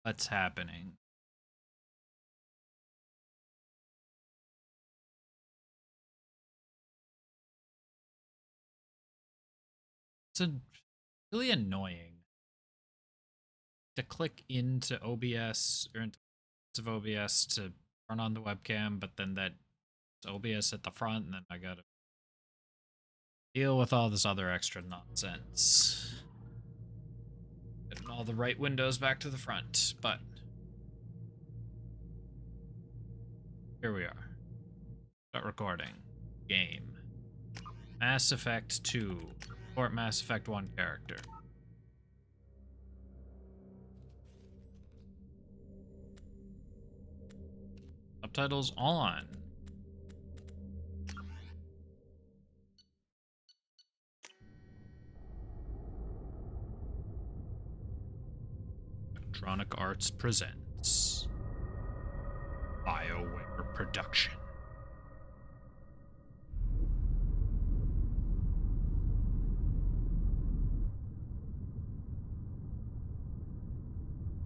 What's happening? It's really annoying to click into OBS or into of OBS to turn on the webcam, but then that OBS at the front, and then I gotta deal with all this other extra nonsense. Getting all the right windows back to the front, but here we are. Start recording. Game. Mass Effect 2. Support Mass Effect 1 character. Subtitles on. Electronic Arts presents BioWare production.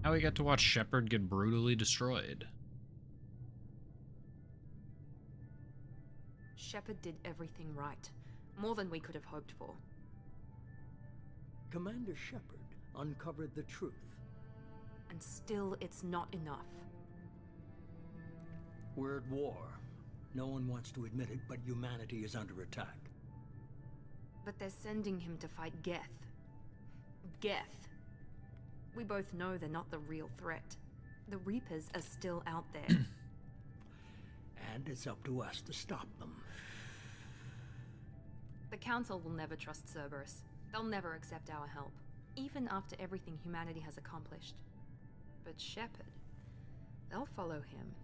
Now we get to watch Shepard get brutally destroyed. Shepard did everything right. More than we could have hoped for. Commander Shepard uncovered the truth. And still, it's not enough. We're at war. No one wants to admit it, but humanity is under attack. But they're sending him to fight Geth. Geth. We both know they're not the real threat. The Reapers are still out there. And it's up to us to stop them. The Council will never trust Cerberus. They'll never accept our help, even after everything humanity has accomplished. But Shepard, they'll follow him.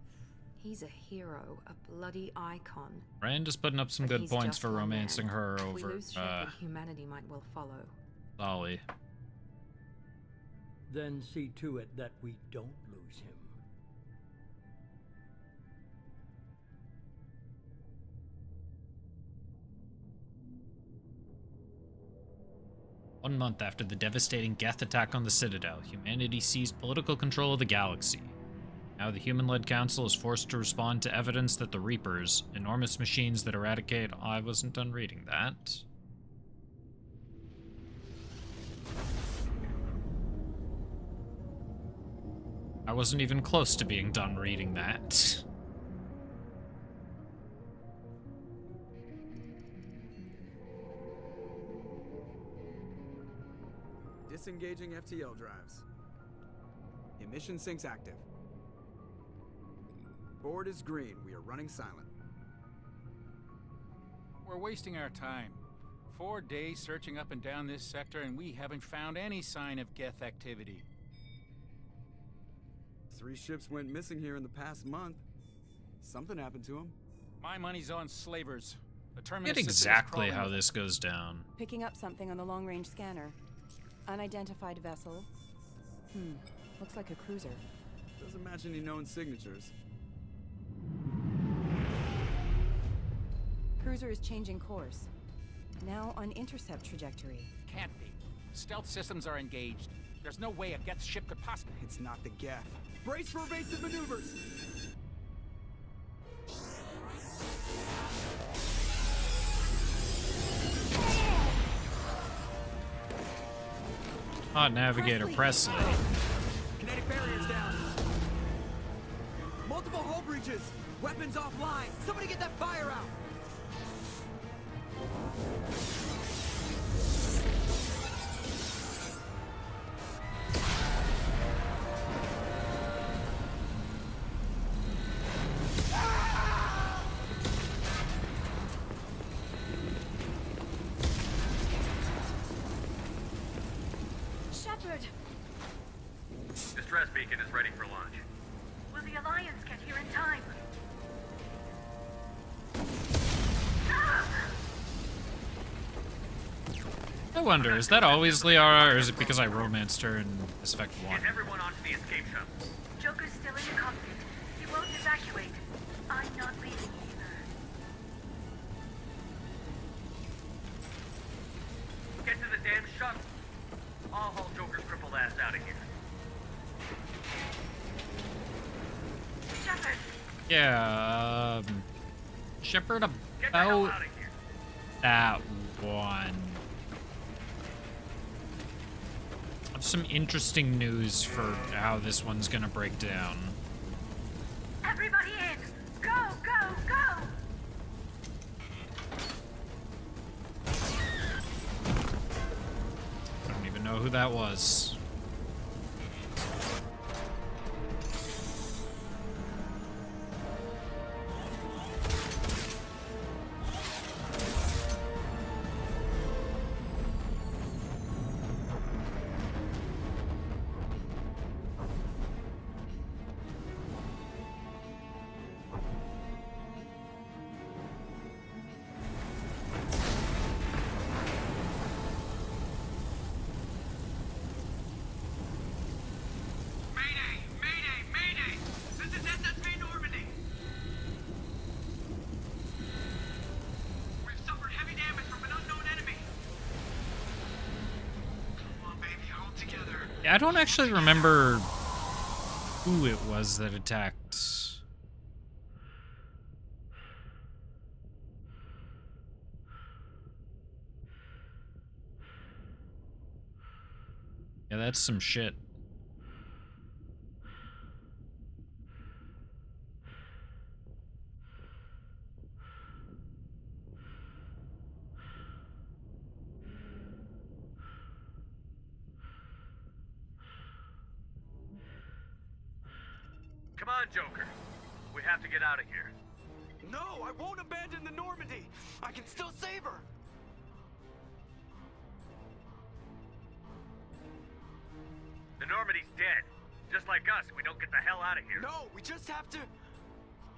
He's a hero, a bloody icon. Rand is putting up some But good he's points just for one romancing man. her If we over lose Shepard, humanity might well follow. Ollie. Then see to it that we don't lose him. One month after the devastating Geth attack on the Citadel, humanity seized political control of the galaxy. Now the human-led council is forced to respond to evidence that the Reapers, enormous machines that eradicate... Oh, I wasn't done reading that. I wasn't even close to being done reading that. Disengaging FTL drives. Emission sinks active. Board is green. We are running silent. We're wasting our time. 4 days searching up and down this sector, and we haven't found any sign of Geth activity. 3 ships went missing here in the past month. Something happened to them. My money's on slavers. The I terminus get system is exactly crawling how with- this goes down. Picking up something on the long-range scanner. Unidentified vessel. Looks like a cruiser. Doesn't match any known signatures. Cruiser is changing course. Now on intercept trajectory. Can't be. Stealth systems are engaged. There's no way a Geth ship could possibly... It's not the Geth. Brace for evasive maneuvers! Hot Navigator Presley. Kinetic barriers down. Multiple hull breaches. Weapons offline. Somebody get that fire out. Shepard! Distress beacon is ready for launch. Will the Alliance get here in time? I wonder, is that always Liara, or is it because I romanced her in Mass Effect 1? Get everyone onto the escape shuttle. Joker's still in the cockpit. He won't evacuate. I'm not leaving either. Get to the damn shuttle. I'll haul Joker's crippled ass out of here. Yeah, Shepard, Get the hell about out of here. that one. I have some interesting news for how this one's gonna break down. Everybody in! Go, go, go! I don't even know who that was. Mayday! Mayday! Mayday! This is SSV Normandy! We've suffered heavy damage from an unknown enemy. Come on, baby, hold together. Yeah, I don't actually remember who it was that attacked. Yeah, that's some shit. Come on, Joker. We have to get out of here. No, I won't abandon the Normandy. I can still save her. The Normandy's dead. Just like us, we don't get the hell out of here. No, we just have to.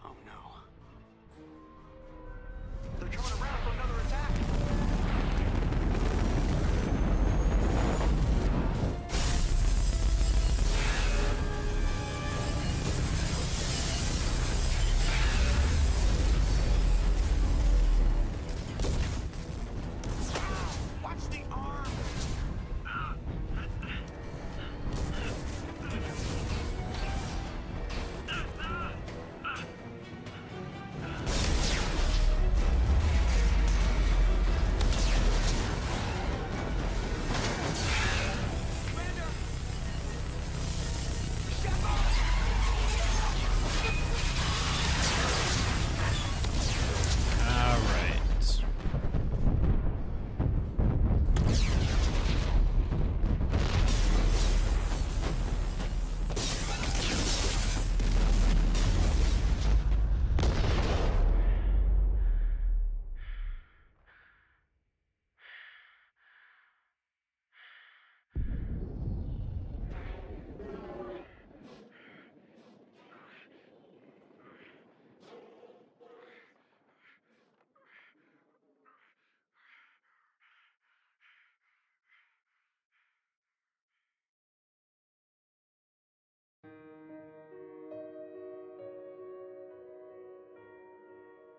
Oh no. They're coming around for another attack. Watch the arm. All right.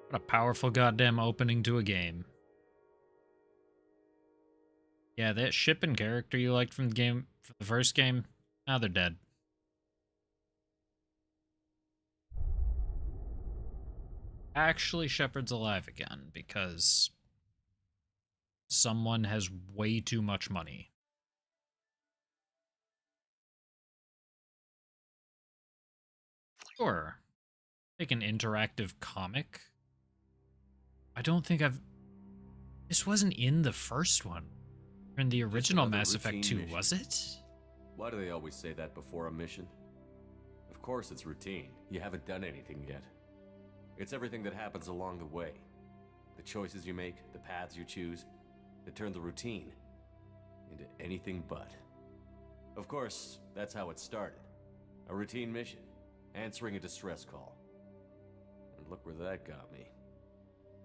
What a powerful goddamn opening to a game. Yeah, that ship and character you liked from the game, from the first game, now they're dead. Actually, Shepard's alive again because someone has way too much money. Sure. Like an interactive comic. I don't think I've... This wasn't in the first one. Or in the original another Mass Effect 2, routine mission. was it? Why do they always say that before a mission? Of course it's routine. You haven't done anything yet. It's everything that happens along the way. The choices you make, the paths you choose, that turn the routine into anything but. Of course, that's how it started. A routine mission, answering a distress call. And look where that got me.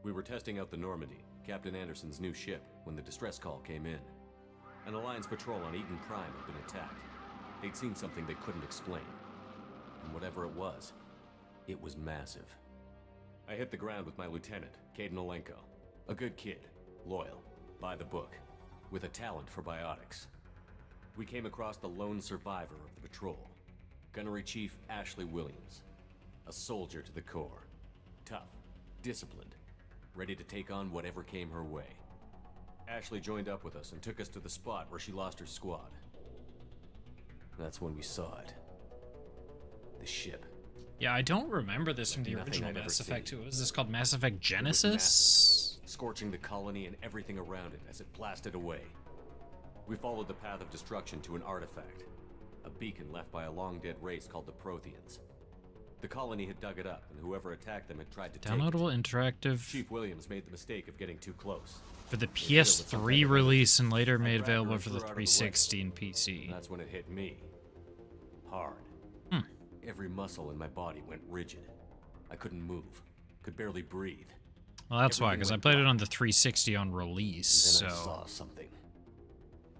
We were testing out the Normandy, Captain Anderson's new ship, when the distress call came in. An Alliance patrol on Eden Prime had been attacked. They'd seen something they couldn't explain. And whatever it was massive. I hit the ground with my lieutenant, Kaidan Olenko. A good kid, loyal, by the book, with a talent for biotics. We came across the lone survivor of the patrol, Gunnery Chief Ashley Williams. A soldier to the core. Tough, disciplined, ready to take on whatever came her way. Ashley joined up with us and took us to the spot where she lost her squad. That's when we saw it. The ship. Yeah, I don't remember this from the Nothing original I'd ever Mass Effect. seen. What was this called? Mass Effect It was Genesis? massive, scorching the colony and everything around it as it blasted away. We followed the path of destruction to an artifact. A beacon left by a long-dead race called the Protheans. The colony had dug it up, and whoever attacked them had tried to take Downloadable it. interactive Chief Williams made the mistake of getting too close. for the feel it's some PS3 kind of release and later I made grabbed her available and for threw the her out of the way. 360 and And PC. that's when it hit me. Hard. Hmm. Every muscle in my body went rigid. I couldn't move. Could barely breathe. Well, that's why, everything because I went played it black. on the 360 on release, And then I so... saw something.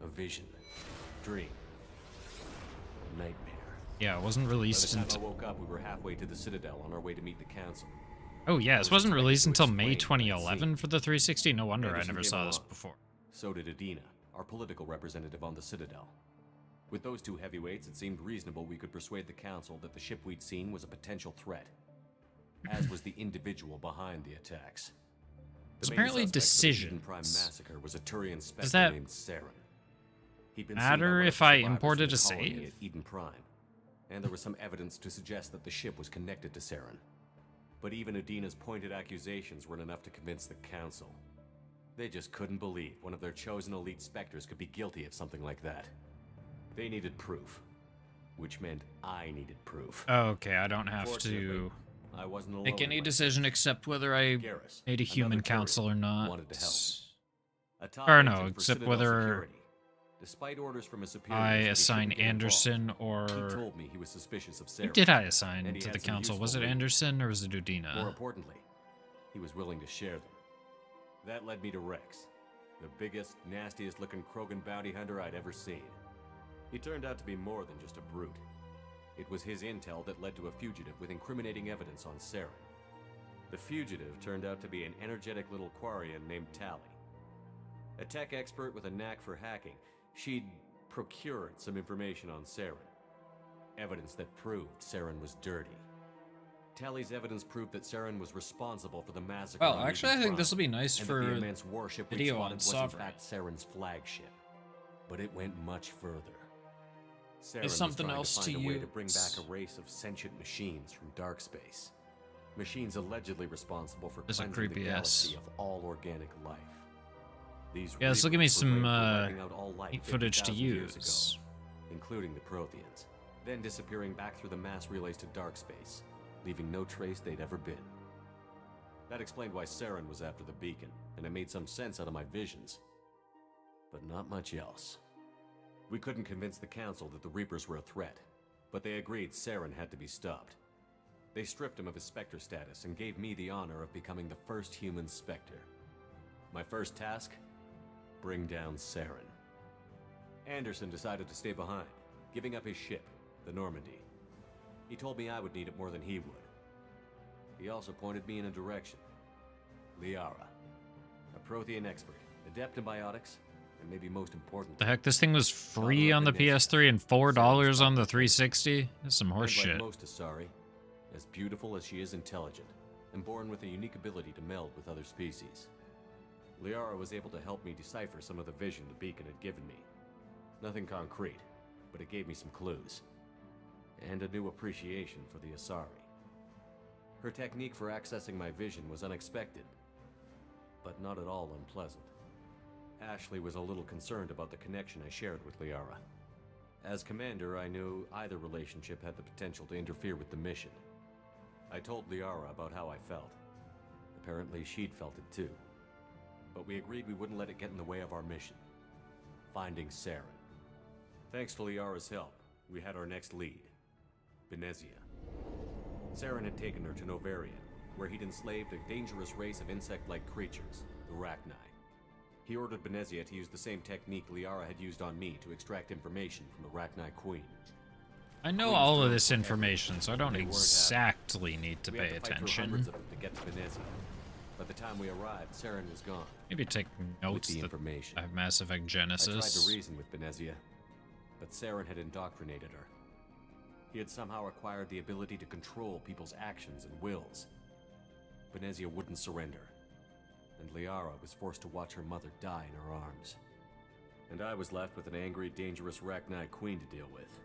A vision. Dream. A nightmare. Yeah, it wasn't By the released time I until... woke up, we were halfway to the Citadel on our way to meet the council. Oh yeah, I this was wasn't expecting released to until May explain what I'd 2011 seen. for the 360. No wonder I Anderson never came saw this along. before. So did Adina, our political representative on the Citadel. With those two heavyweights, it seemed reasonable we could persuade the council that the ship we'd seen was a potential threat, as was the individual behind the attacks. The There's main apparently suspect for the Eden Prime decisions. massacre was a Turian Does spectre that named Saren. He'd been matter seen by one of if the I survivors imported from a the colony save? at Eden Prime, and there was some evidence to suggest that the ship was connected to Saren. But even Adina's pointed accusations weren't enough to convince the council. They just couldn't believe one of their chosen elite specters could be guilty of something like that. They needed proof, which meant I needed proof. Okay, I don't have Fortunately, to I wasn't alone make in any my decision except whether I Garrus, made a human another Turian, council or not. wanted to help. A top Or no, agent for except Citadel whether security. Despite orders from his superiors I that he assign shouldn't get involved, Anderson he or... told me he was suspicious of Who Saren. did I assign and he to had the some council? Was it useful leads. Anderson or was it More Udina? importantly, he was willing to share them. That led me to Rex, the biggest, nastiest looking Krogan bounty hunter I'd ever seen. He turned out to be more than just a brute. It was his intel that led to a fugitive with incriminating evidence on Saren. The fugitive turned out to be an energetic little Quarian named Tali. A tech expert with a knack for hacking, she'd procured some information on Saren. Evidence that proved Saren was dirty. Tali's evidence proved that Saren was responsible for the massacre. Well, on actually, I Eden think Prime, this will be nice and for that the immense warship we video spotted on was in Sovereign. fact Saren's flagship. But it went much further. Saren was something trying else to find to a way to bring use. back a race of sentient machines from dark space. Machines allegedly responsible for There's a cleansing the creepy galaxy ass. of all organic life. These Yeah, this will give me Reapers were some blamed for wiping out all life neat footage to 50,000 years use. ago, including the Protheans, then disappearing back through the mass relays to dark space, leaving no trace they'd ever been. That explained why Saren was after the beacon, and it made some sense out of my visions. But not much else. We couldn't convince the council that the Reapers were a threat, but they agreed Saren had to be stopped. They stripped him of his Spectre status and gave me the honor of becoming the first human Spectre. My first task? Bring down Saren. Anderson decided to stay behind, giving up his ship, the Normandy. He told me I would need it more than he would. He also pointed me in a direction. Liara, a Prothean expert, adept in biotics, and maybe most important. The heck, this thing was free on the PS3 and $4 on the 360? That's some horse And like shit. most Asari, as beautiful as she is intelligent, and born with a unique ability to meld with other species. Liara was able to help me decipher some of the vision the beacon had given me. Nothing concrete, but it gave me some clues. And a new appreciation for the Asari. Her technique for accessing my vision was unexpected, but not at all unpleasant. Ashley was a little concerned about the connection I shared with Liara. As commander, I knew either relationship had the potential to interfere with the mission. I told Liara about how I felt. Apparently, she'd felt it too. But we agreed we wouldn't let it get in the way of our mission. Finding Saren. Thanks to Liara's help, we had our next lead. Benezia. Saren had taken her to Novaria, where he'd enslaved a dangerous race of insect-like creatures, the Rachni. He ordered Benezia to use the same technique Liara had used on me to extract information from the Rachni Queen. I know Queen's all of drones this were heavy, information, so I don't and they weren't happy. exactly need to We pay had to fight through hundreds attention. of them to get to Benezia. By the time we arrived, Saren was gone. Maybe take With notes the that information. I have Mass Effect I tried Genesis. to reason with Benezia, but Saren had indoctrinated her. He had somehow acquired the ability to control people's actions and wills. Venezia wouldn't surrender, and Liara was forced to watch her mother die in her arms. And I was left with an angry, dangerous Rachni queen to deal with.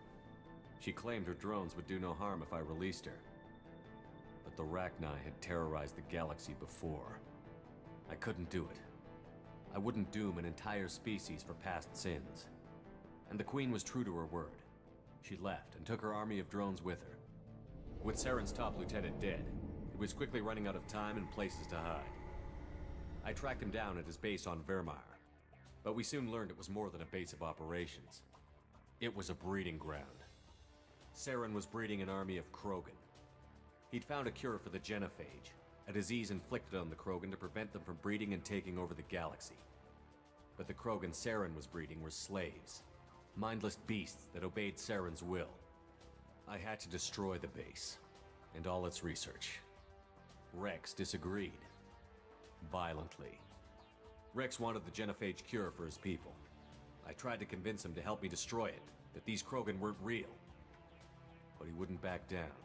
She claimed her drones would do no harm if I released her. But the Rachni had terrorized the galaxy before. I couldn't do it. I wouldn't doom an entire species for past sins. And the queen was true to her word. She left and took her army of drones with her. With Saren's top lieutenant dead, he was quickly running out of time and places to hide. I tracked him down at his base on Vermeer, but we soon learned it was more than a base of operations. It was a breeding ground. Saren was breeding an army of Krogan. He'd found a cure for the genophage, a disease inflicted on the Krogan to prevent them from breeding and taking over the galaxy. But the Krogan Saren was breeding were slaves, mindless beasts that obeyed Saren's will. I had to destroy the base, and all its research. Rex disagreed. Violently. Rex wanted the genophage cure for his people. I tried to convince him to help me destroy it, that these Krogan weren't real. But he wouldn't back down.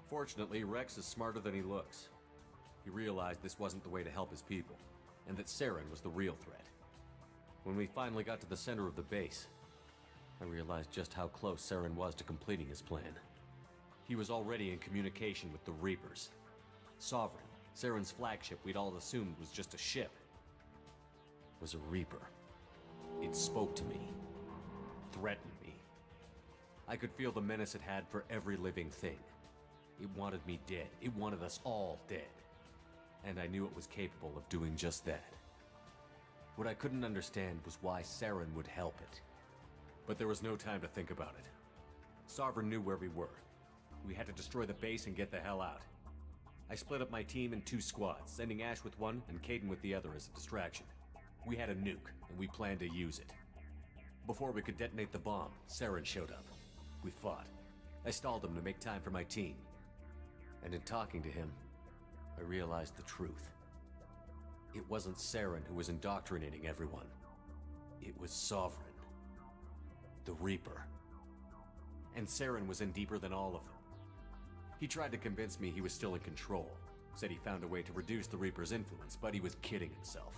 Fortunately, Rex is smarter than he looks. He realized this wasn't the way to help his people, and that Saren was the real threat. When we finally got to the center of the base, I realized just how close Saren was to completing his plan. He was already in communication with the Reapers. Sovereign, Saren's flagship we'd all assumed was just a ship, was a Reaper. It spoke to me, threatened me. I could feel the menace it had for every living thing. It wanted me dead. It wanted us all dead. And I knew it was capable of doing just that. What I couldn't understand was why Saren would help it. But there was no time to think about it. Sovereign knew where we were. We had to destroy the base and get the hell out. I split up my team in 2 squads, sending Ash with one and Kaidan with the other as a distraction. We had a nuke, and we planned to use it. Before we could detonate the bomb, Saren showed up. We fought. I stalled him to make time for my team. And in talking to him, I realized the truth. It wasn't Saren who was indoctrinating everyone. It was Sovereign. The Reaper. And Saren was in deeper than all of them. He tried to convince me he was still in control. Said he found a way to reduce the Reaper's influence, but he was kidding himself.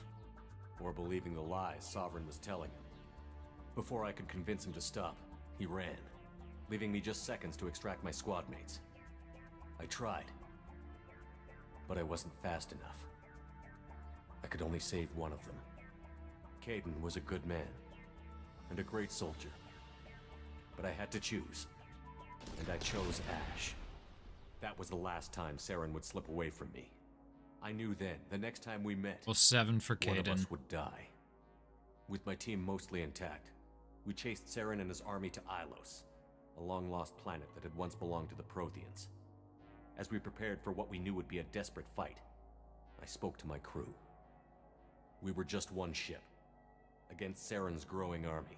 Or believing the lies Sovereign was telling him. Before I could convince him to stop, he ran, leaving me just seconds to extract my squad mates. I tried, but I wasn't fast enough. I could only save one of them. Kaidan was a good man, and a great soldier. But I had to choose, and I chose Ash. That was the last time Saren would slip away from me. I knew then, the next time we met, Well, 7 for one of Kaidan. us would die. With my team mostly intact, we chased Saren and his army to Ilos, a long-lost planet that had once belonged to the Protheans. As we prepared for what we knew would be a desperate fight, I spoke to my crew. We were just one ship, against Saren's growing army.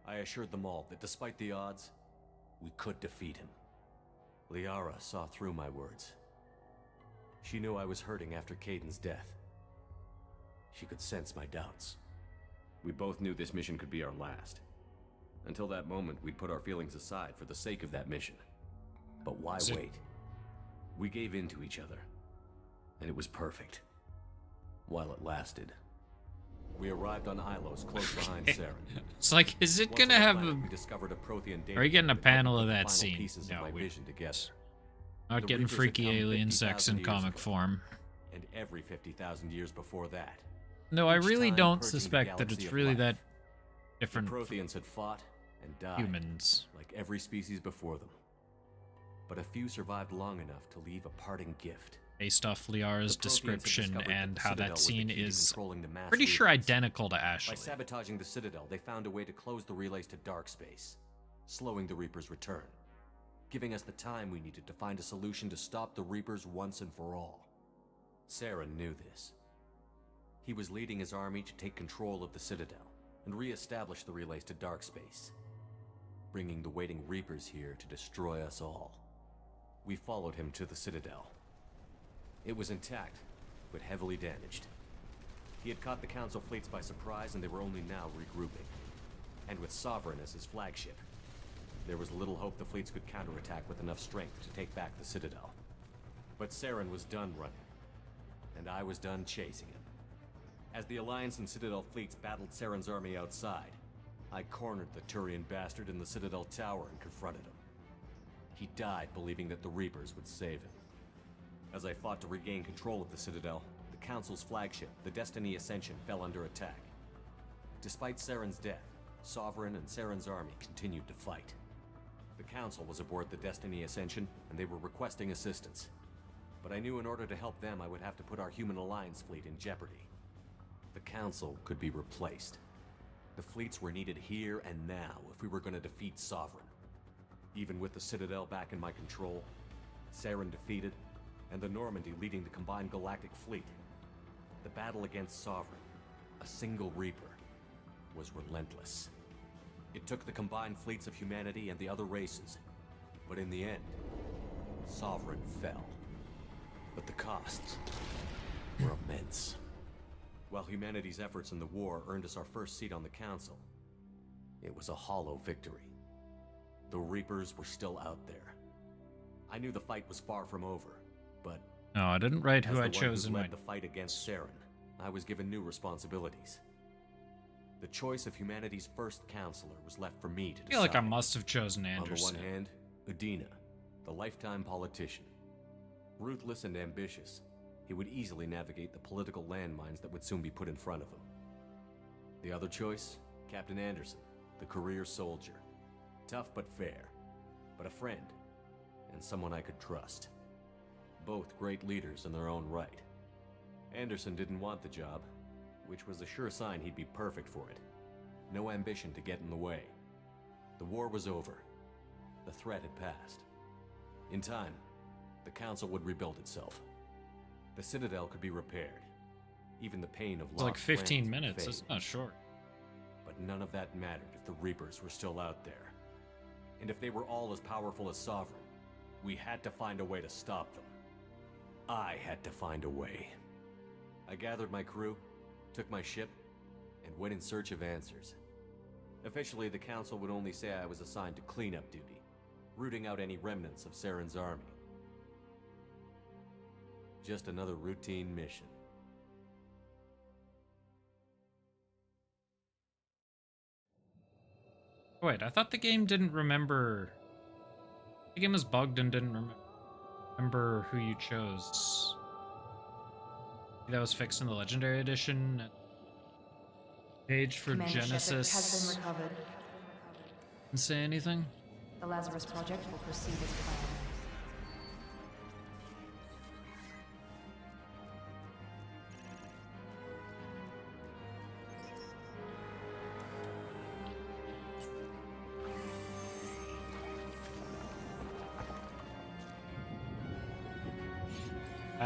I assured them all that despite the odds, we could defeat him. Liara saw through my words. She knew I was hurting after Kaidan's death. She could sense my doubts. We both knew this mission could be our last. Until that moment, we'd put our feelings aside for the sake of that mission. But why wait? We gave in to each other, and it was perfect. While it lasted. We arrived on Ilos, close behind Saren. It's like, is it Once gonna on the have planet, a... we discovered a Prothean data Are you getting a that helped panel put of the that final scene? pieces of No, my we... vision together. Not The getting Reapers had freaky come alien 50,000 sex in years comic ago. form. And every 50,000 years before that. No, I Each really time don't purging the suspect that galaxy it's of really life. that The different Protheans had fought and died. humans. Like every species before them. But a few survived long enough to leave a parting gift. Based off Liara's The Protheans had description discovered and the how Citadel that was the scene key to is controlling the mass pretty sure relays. identical to By Ashley. sabotaging the Citadel, they found a way to close the relays to dark space, slowing the Reapers' return, giving us the time we needed to find a solution to stop the Reapers once and for all. Saren knew this. He was leading his army to take control of the Citadel and re-establish the relays to dark space, bringing the waiting Reapers here to destroy us all. We followed him to the Citadel. It was intact, but heavily damaged. He had caught the Council fleets by surprise, and they were only now regrouping. And with Sovereign as his flagship, there was little hope the fleets could counterattack with enough strength to take back the Citadel. But Saren was done running, and I was done chasing him. As the Alliance and Citadel fleets battled Saren's army outside, I cornered the Turian bastard in the Citadel tower and confronted him. He died believing that the Reapers would save him. As I fought to regain control of the Citadel, the Council's flagship, the Destiny Ascension, fell under attack. Despite Saren's death, Sovereign and Saren's army continued to fight. The Council was aboard the Destiny Ascension, and they were requesting assistance. But I knew in order to help them, I would have to put our Human Alliance fleet in jeopardy. The Council could be replaced. The fleets were needed here and now if we were going to defeat Sovereign. Even with the Citadel back in my control, Saren defeated, and the Normandy leading the combined galactic fleet, the battle against Sovereign, a single Reaper, was relentless. It took the combined fleets of humanity and the other races, but in the end, Sovereign fell. But the costs were immense. While humanity's efforts in the war earned us our first seat on the Council, it was a hollow victory. The Reapers were still out there. I knew the fight was far from over, but No, I didn't write who as I the one chose who in my... led the fight against Saren, I was given new responsibilities. The choice of humanity's first counselor was left for me to decide. I feel like I must have chosen Anderson. On the one hand, Udina, the lifetime politician. Ruthless and ambitious, he would easily navigate the political landmines that would soon be put in front of him. The other choice, Captain Anderson, the career soldier. Tough but fair, but a friend, and someone I could trust. Both great leaders in their own right. Anderson didn't want the job, which was a sure sign he'd be perfect for it. No ambition to get in the way. The war was over. The threat had passed. In time, the Council would rebuild itself. The Citadel could be repaired. Even the pain of It's like lost 15 friends would minutes. fade. It's not short. But none of that mattered if the Reapers were still out there. And if they were all as powerful as Sovereign, we had to find a way to stop them. I had to find a way. I gathered my crew, took my ship, and went in search of answers. Officially, the Council would only say I was assigned to cleanup duty, rooting out any remnants of Saren's army. Just another routine mission. Wait, I thought the game didn't remember... The game was bugged and didn't remember who you chose. That was fixed in the Legendary Edition. Page for Commander Shepard Genesis. has been recovered. Didn't say anything? The Lazarus Project will proceed as planned.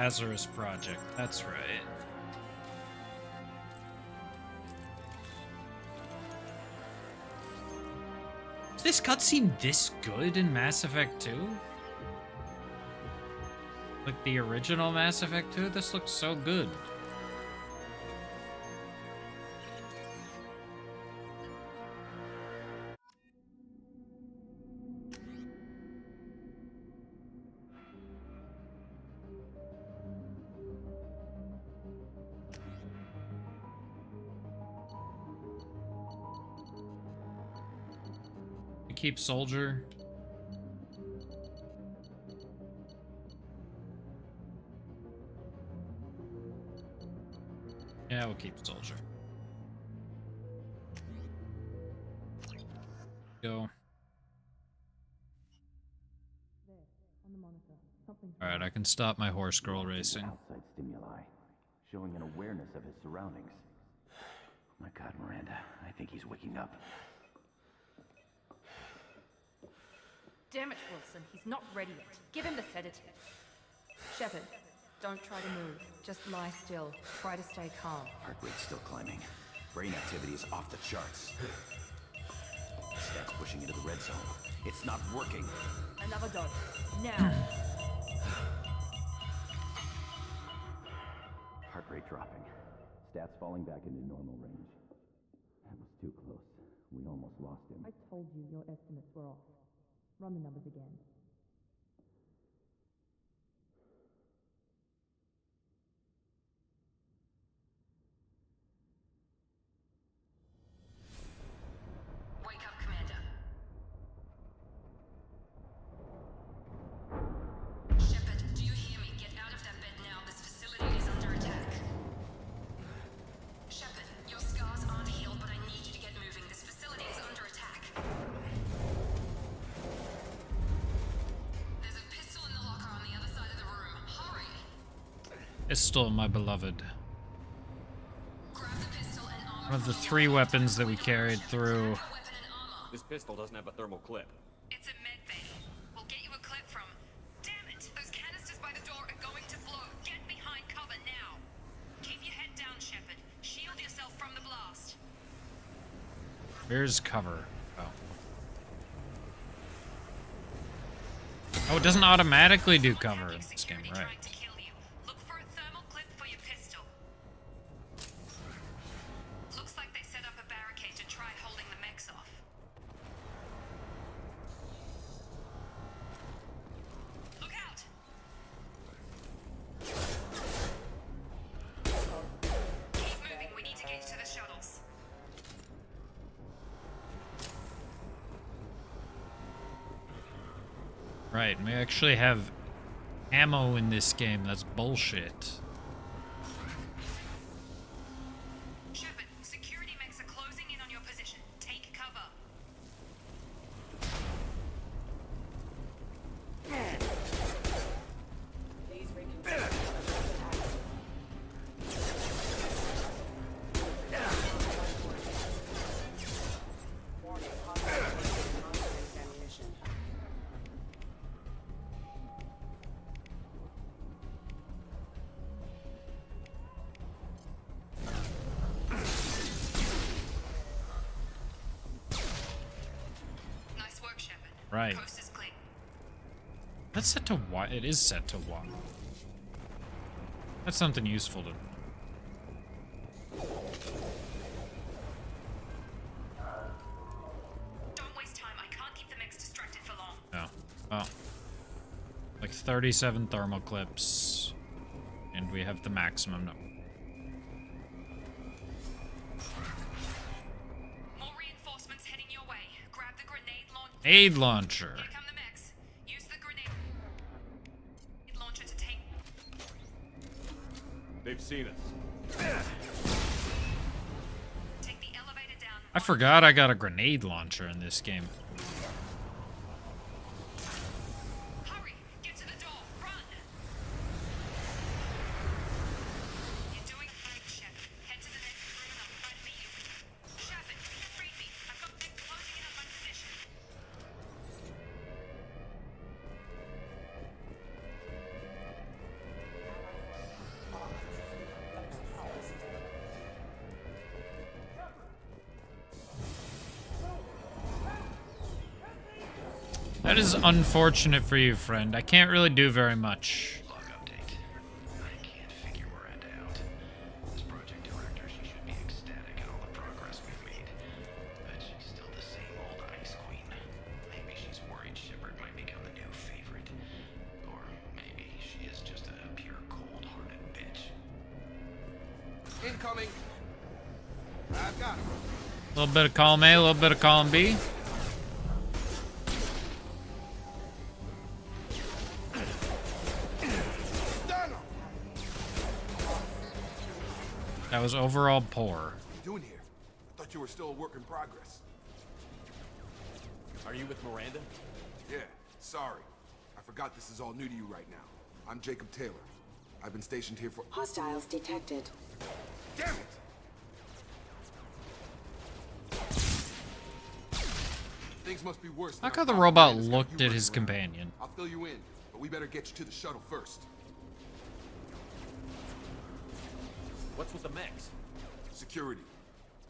Lazarus Project, that's right. Is this cutscene this good in Mass Effect 2? Like the original Mass Effect 2? This looks so good. Keep Soldier. Yeah, we'll keep Soldier. Go. Alright, I can stop my horse girl racing. Outside stimuli, showing an awareness of his surroundings. Oh my God, Miranda, I think he's waking up. Damn it, Wilson. He's not ready yet. Give him the sedative. Shepard, don't try to move. Just lie still. Try to stay calm. Heart rate's still climbing. Brain activity is off the charts. Stats pushing into the red zone. It's not working. Another dose. Now. Heart rate dropping. Stats falling back into normal range. That was too close. We almost lost him. I told you your estimates were off. Run the numbers again. Wake up, Commander. Shepard, do you hear me? Get out of that bed now. This facility is under attack. Shepard, your scars aren't healed, but I need you to get moving. This facility is under attack. There's a pistol in the locker on the other side of the room. Hurry! Pistol, my beloved. Grab the pistol and armor. One of the 3 weapons that we carried through. This pistol doesn't have a thermal clip. It's a med bay. We'll get you a clip from. Damn it! Those canisters by the door are going to blow. Get behind cover now. Keep your head down, Shepard. Shield yourself from the blast. Where's cover? Oh, it doesn't automatically do cover in this game, right? Trying to kill you. Look for a thermal clip for your pistol. Looks like they set up a barricade to try holding the mechs off. Look out! Keep moving. We need to get to the shuttles. Right, we actually have ammo in this game. That's bullshit. Shepard, security mechs are closing in on your position. Take cover. Nice work, Shepard. Right. Coast is clear. That's set to 1. It is set to 1. That's something useful to. Don't waste time. I can't keep the mechs distracted for long. Oh. Well. Like 37 thermal clips. And we have the maximum. No. More reinforcements heading your way. Grab the grenade launcher. Aid launcher. Here come the mechs. Use the grenade launcher to take. They've seen us. Take the elevator down. I forgot I got a grenade launcher in this game. Hurry! Get to the door. Run! You're doing great, Shepard. Head to the next room and I'll try to meet you. Shepard, read me. I've got mechs closing in on my position. That is unfortunate for you, friend. I can't really do very much. Log update. I can't figure Miranda out. As project director, she should be ecstatic at all the progress we've made. But she's still the same old Ice Queen. Maybe she's worried Shepard might become the new favorite. Or maybe she is just a pure cold-hearted bitch. Incoming. I've got him. A little bit of column A, a little bit of column B. That was overall poor. What are you doing here? I thought you were still a work in progress. Are you with Miranda? Yeah, sorry. I forgot this is all new to you right now. I'm Jacob Taylor. I've been stationed here for— Hostiles detected. Damn it! Things must be worse. Look than how I the thought. robot Miranda's got looked you at his running around. companion. I'll fill you in, but we better get you to the shuttle first. What's with the mechs? Security.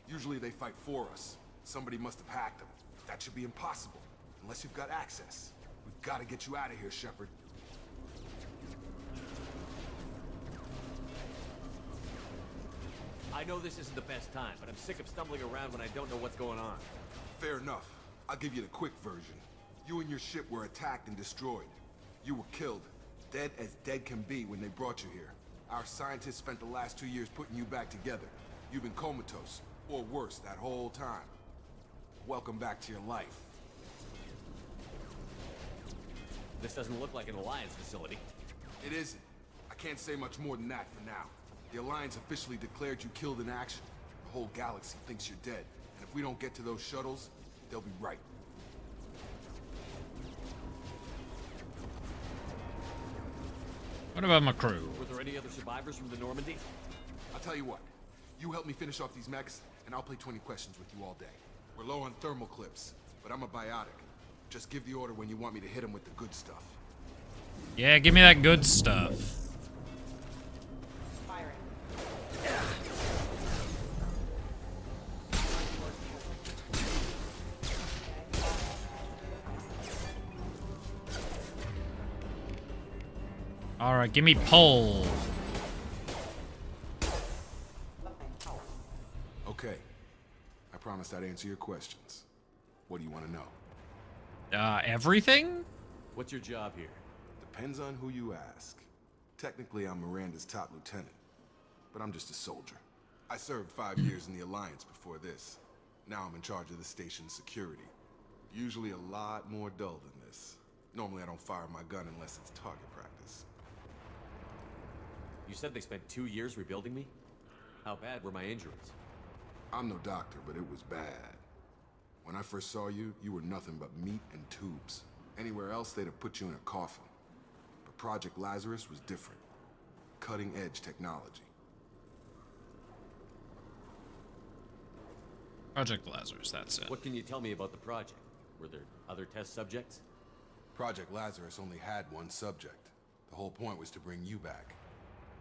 Usually they fight for us. Somebody must have hacked them. That should be impossible, unless you've got access. We've got to get you out of here, Shepard. I know this isn't the best time, but I'm sick of stumbling around when I don't know what's going on. Fair enough. I'll give you the quick version. You and your ship were attacked and destroyed. You were killed, dead as dead can be when they brought you here. Our scientists spent the last 2 years putting you back together. You've been comatose, or worse, that whole time. Welcome back to your life. This doesn't look like an Alliance facility. It isn't. I can't say much more than that for now. The Alliance officially declared you killed in action. The whole galaxy thinks you're dead. And if we don't get to those shuttles, they'll be right. What about my crew? Were there any other survivors from the Normandy? I'll tell you what. You help me finish off these mechs, and I'll play 20 questions with you all day. We're low on thermal clips, but I'm a biotic. Just give the order when you want me to hit them with the good stuff. Yeah, give me that good stuff. Alright, give me pull. Okay. I promised I'd answer your questions. What do you want to know? Everything? What's your job here? Depends on who you ask. Technically, I'm Miranda's top lieutenant, but I'm just a soldier. I served 5 years in the Alliance before this. Now I'm in charge of the station's security. Usually a lot more dull than this. Normally I don't fire my gun unless it's target practice. You said they spent 2 years rebuilding me? How bad were my injuries? I'm no doctor, but it was bad. When I first saw you, you were nothing but meat and tubes. Anywhere else, they'd have put you in a coffin. But Project Lazarus was different. Cutting-edge technology. Project Lazarus, that's it. What can you tell me about the project? Were there other test subjects? Project Lazarus only had one subject. The whole point was to bring you back.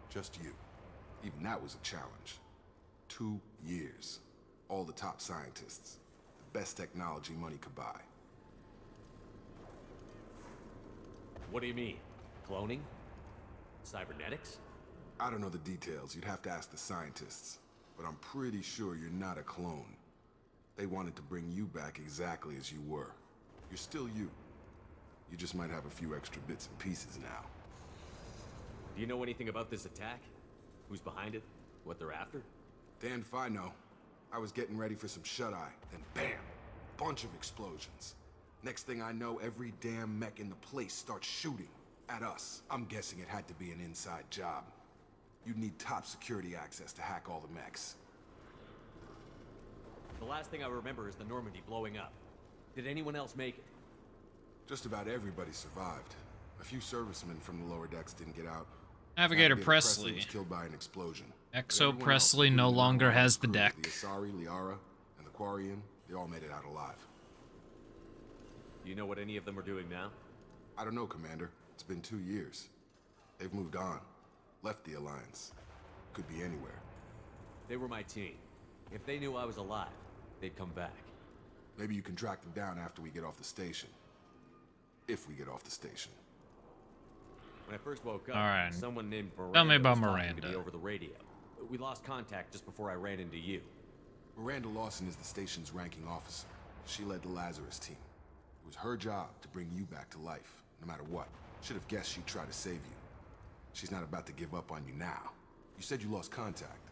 Just you. Even that was a challenge. 2 years. All the top scientists. The best technology money could buy. What do you mean? Cloning? Cybernetics? I don't know the details. You'd have to ask the scientists. But I'm pretty sure you're not a clone. They wanted to bring you back exactly as you were. You're still you. You just might have a few extra bits and pieces now. Do you know anything about this attack? Who's behind it? What they're after? Damned if I know. I was getting ready for some shut-eye, then bam! Bunch of explosions. Next thing I know, every damn mech in the place starts shooting at us. I'm guessing it had to be an inside job. You'd need top security access to hack all the mechs. The last thing I remember is the Normandy blowing up. Did anyone else make it? Just about everybody survived. A few servicemen from the lower decks didn't get out. Navigator Presley was killed by an explosion. Exo Presley no longer has the deck. The Asari, Liara, and the Quarian, they all made it out alive. Do you know what any of them are doing now? I don't know, Commander. It's been 2 years. They've moved on. Left the Alliance. Could be anywhere. They were my team. If they knew I was alive, they'd come back. Maybe you can track them down after we get off the station. If we get off the station. When I first woke up, Alright. someone named Miranda Tell me about was talking to Miranda. me over the radio. We lost contact just before I ran into you. Miranda Lawson is the station's ranking officer. She led the Lazarus team. It was her job to bring you back to life, no matter what. Should have guessed she'd try to save you. She's not about to give up on you now. You said you lost contact.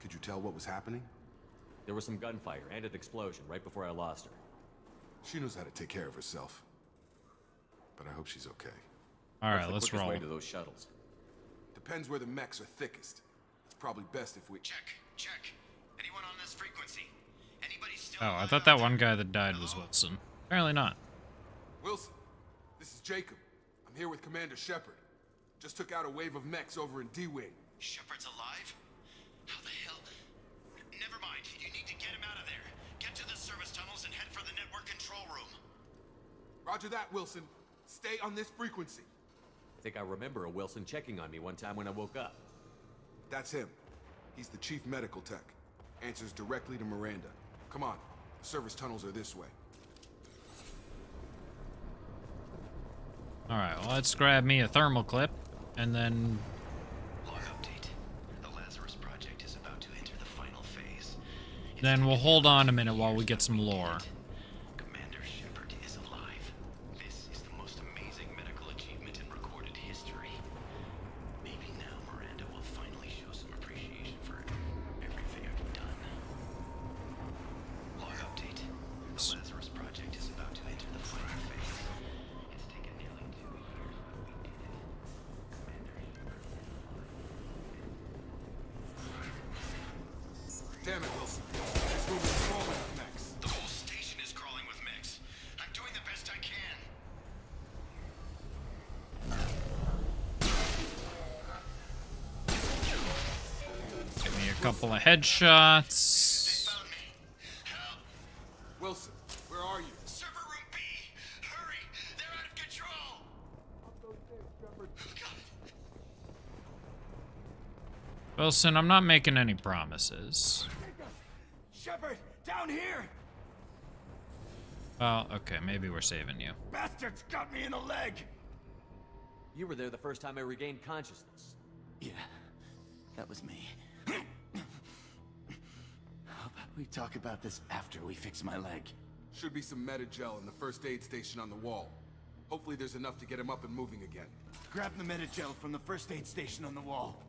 Could you tell what was happening? There was some gunfire and an explosion right before I lost her. She knows how to take care of herself. But I hope she's okay. Alright, What's let's the quickest roll. way to those shuttles? Depends where the mechs are thickest. It's probably best if we... Check. Anyone on this frequency? Anybody still Oh, I alive thought out that there? one guy that died was Wilson. Apparently not. Wilson, this is Jacob. I'm here with Commander Shepard. Just took out a wave of mechs over in D-Wing. Shepard's alive? How the hell? Never mind. You need to get him out of there. Get to the service tunnels and head for the network control room. Roger that, Wilson. Stay on this frequency. I think I remember a Wilson checking on me one time when I woke up. That's him. He's the chief medical tech. Answers directly to Miranda. Come on. The service tunnels are this way. Alright, well, let's grab me a thermal clip, and then... Log update. The Lazarus project is about to enter the final phase. Then we'll hold on a minute while we get some lore. Commander Shepard is alive. Damn it, Wilson. This room is crawling with mechs. The whole station is crawling with mechs. I'm doing the best I can. Give me a couple of headshots. Wilson, where are you? Server room B! Hurry! They're out of control! Wilson, I'm not making any promises. Shepard, down here! Well, okay, maybe we're saving you. Bastards got me in the leg! You were there the first time I regained consciousness. Yeah, that was me. How about we talk about this after we fix my leg? Should be some Medi-gel in the first aid station on the wall. Hopefully there's enough to get him up and moving again. Grab the Medi-gel from the first aid station on the wall.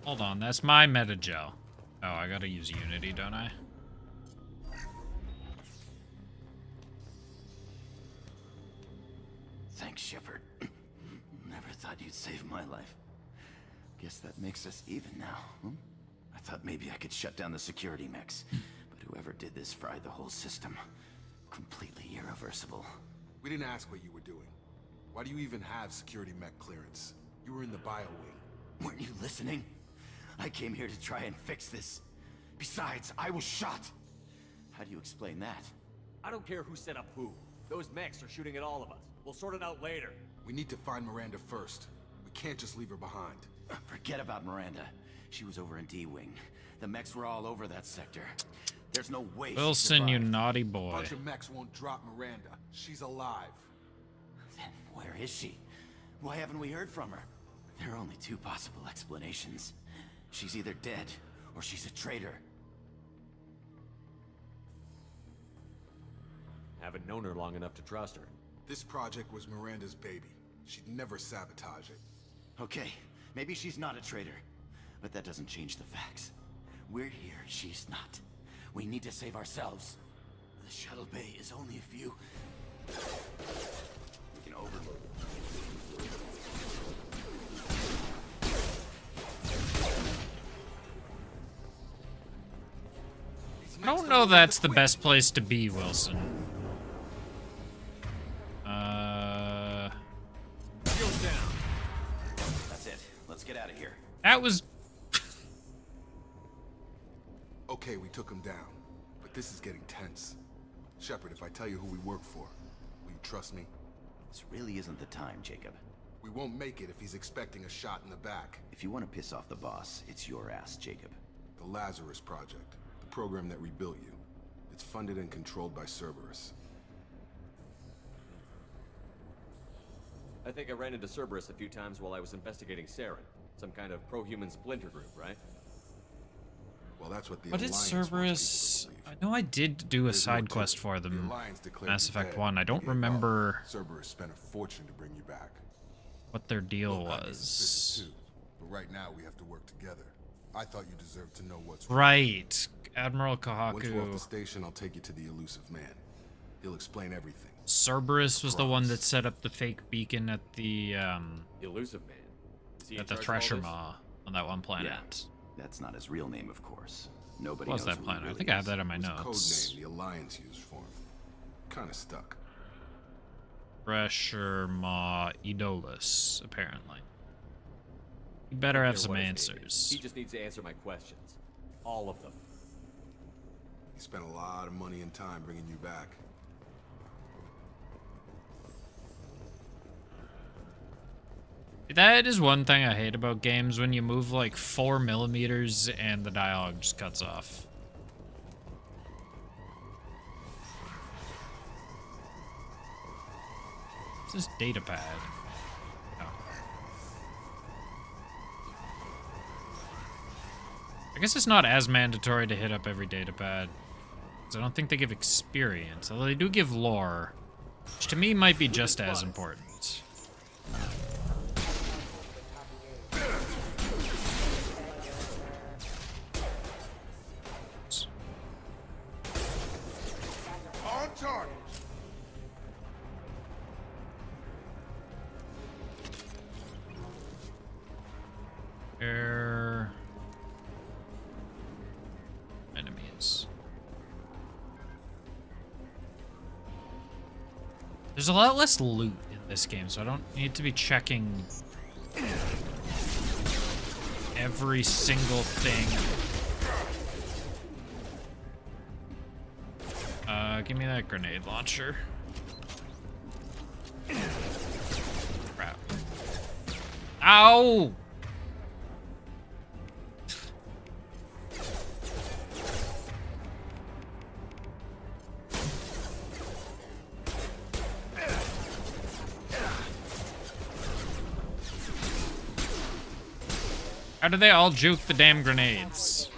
Hold on, that's my Medi-gel. Oh, I gotta use Unity, don't I? Thanks, Shepard. Never thought you'd save my life. Guess that makes us even now, huh? I thought maybe I could shut down the security mechs, but whoever did this fried the whole system. Completely irreversible. We didn't ask what you were doing. Why do you even have security mech clearance? You were in the bio wing. Weren't you listening? I came here to try and fix this. Besides, I was shot. How do you explain that? I don't care who set up who. Those mechs are shooting at all of us. We'll sort it out later. We need to find Miranda first. We can't just leave her behind. Forget about Miranda. She was over in D-Wing. The mechs were all over that sector. There's no way Wilson, you naughty A boy. bunch of mechs won't drop Miranda. She's alive. Then where is she? Why haven't we heard from her? There are only two possible explanations. She's either dead, or she's a traitor. Haven't known her long enough to trust her. This project was Miranda's baby. She'd never sabotage it. Okay, maybe she's not a traitor. But that doesn't change the facts. We're here, she's not. We need to save ourselves. The shuttle bay is only a few... We can overload it. I don't know that's the best place to be, Wilson. That's it. Let's get out of here. That was... Okay, we took him down. But this is getting tense. Shepard, if I tell you who we work for, will you trust me? This really isn't the time, Jacob. We won't make it if he's expecting a shot in the back. If you want to piss off the boss, it's your ass, Jacob. The Lazarus Project. The program that rebuilt you. It's funded and controlled by Cerberus. I think I ran into Cerberus a few times while I was investigating Saren. Some kind of pro-human splinter group, right? Well, that's what the What did Alliance Cerberus... wants I know I did do a There's more side to quest it. for The them. Alliance declared Mass you Effect dead. 1. I don't Gave up. remember Cerberus spent a fortune to bring you back. what their deal Look, I'd be suspicious was. too, but right now we have to work together. I thought you deserved to know what's Right. Admiral Once we're off the Kahaku. station, I'll take you to the elusive man. He'll explain everything. Cerberus was the one that set up the fake beacon at the Elusive Man. Is he in at the charge of all Thresher this? Maw on that one planet. Yeah, that's not his real name, of course. Nobody What was knows that who planet? he I really think I have is. that in my It was a notes. code name the Alliance used for him. Kinda stuck. Thresher Maw Idolus, apparently. You better I have don't some care what his name is. answers. He just needs to answer my questions. All of them. He spent a lot of money and time bringing you back. That is one thing I hate about games, when you move like 4 millimeters and the dialogue just cuts off. What's this data pad? Oh. I guess it's not as mandatory to hit up every data pad, 'cause I don't think they give experience, although they do give lore, which to me might be just as important. On target! Air. There's a lot less loot in this game, so I don't need to be checking every single thing. Give me that grenade launcher. Crap. Ow! How do they all juke the damn grenades?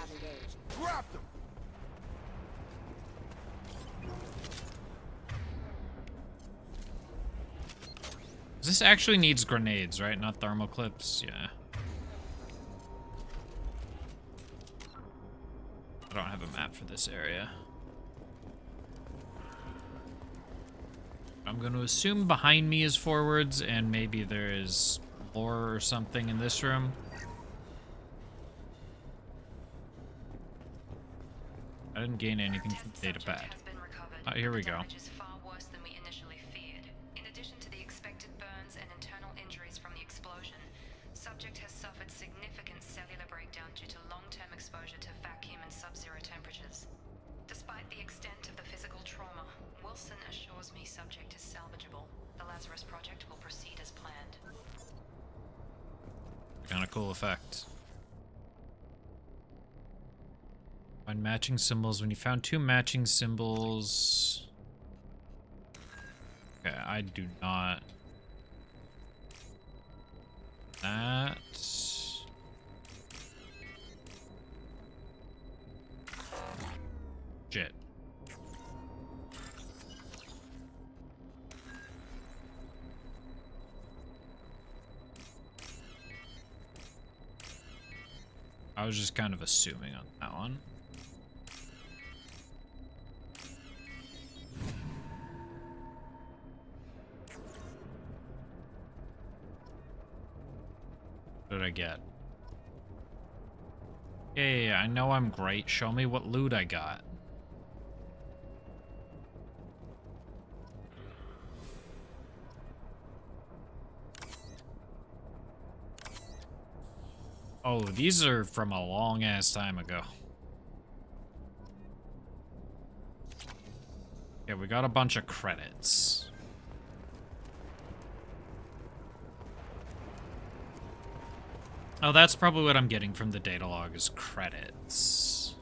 This actually needs grenades, right? Not thermal clips? Yeah. I don't have a map for this area. I'm going to assume behind me is forwards, and maybe there is lore or something in this room. I didn't gain anything from the data pad. Here we go. Subject has suffered significant cellular breakdown due to long-term exposure to vacuum and sub-zero temperatures. Despite the extent of the physical trauma, Wilson assures me subject is salvageable. The Lazarus Project will proceed as planned. Kind of cool effect. Find matching symbols. When you found 2 matching symbols... Okay, I do not... That... Shit. I was just kind of assuming on that one. What did I get? Yeah, I know I'm great. Show me what loot I got. Oh, these are from a long ass time ago. Yeah, we got a bunch of credits. Oh, that's probably what I'm getting from the data log is credits.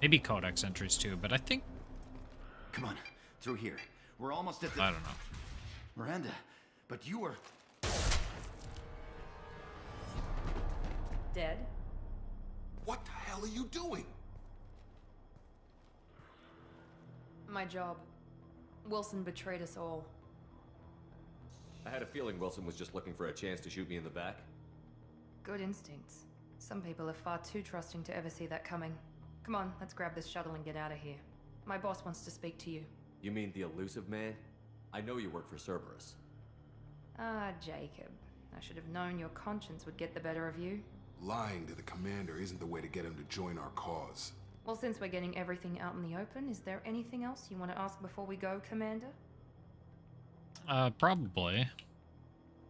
Maybe codex entries too, but I think... Come on, through here. We're almost at the... I don't know. Miranda, but you were... Dead? What the hell are you doing? My job. Wilson betrayed us all. I had a feeling Wilson was just looking for a chance to shoot me in the back. Good instincts. Some people are far too trusting to ever see that coming. Come on, let's grab this shuttle and get out of here. My boss wants to speak to you. You mean the elusive man? I know you work for Cerberus. Ah, Jacob. I should have known your conscience would get the better of you. Lying to the commander isn't the way to get him to join our cause. Well, since we're getting everything out in the open, is there anything else you want to ask before we go, Commander? Probably.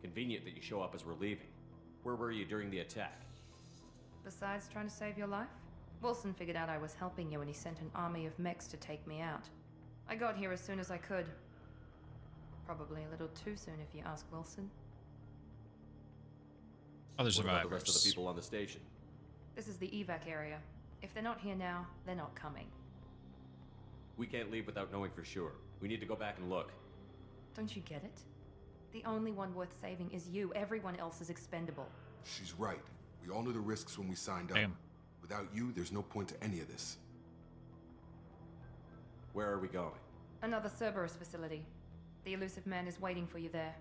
Convenient that you show up as we're leaving. Where were you during the attack? Besides trying to save your life? Wilson figured out I was helping you and he sent an army of mechs to take me out. I got here as soon as I could. Probably a little too soon if you ask Wilson. Other What survivors. about the rest of the people on the station? This is the evac area. If they're not here now, they're not coming. We can't leave without knowing for sure. We need to go back and look. Don't you get it? The only one worth saving is you. Everyone else is expendable. She's right. We all knew the risks when we signed up. Damn. Without you, there's no point to any of this. Where are we going? Another Cerberus facility. The elusive man is waiting for you there.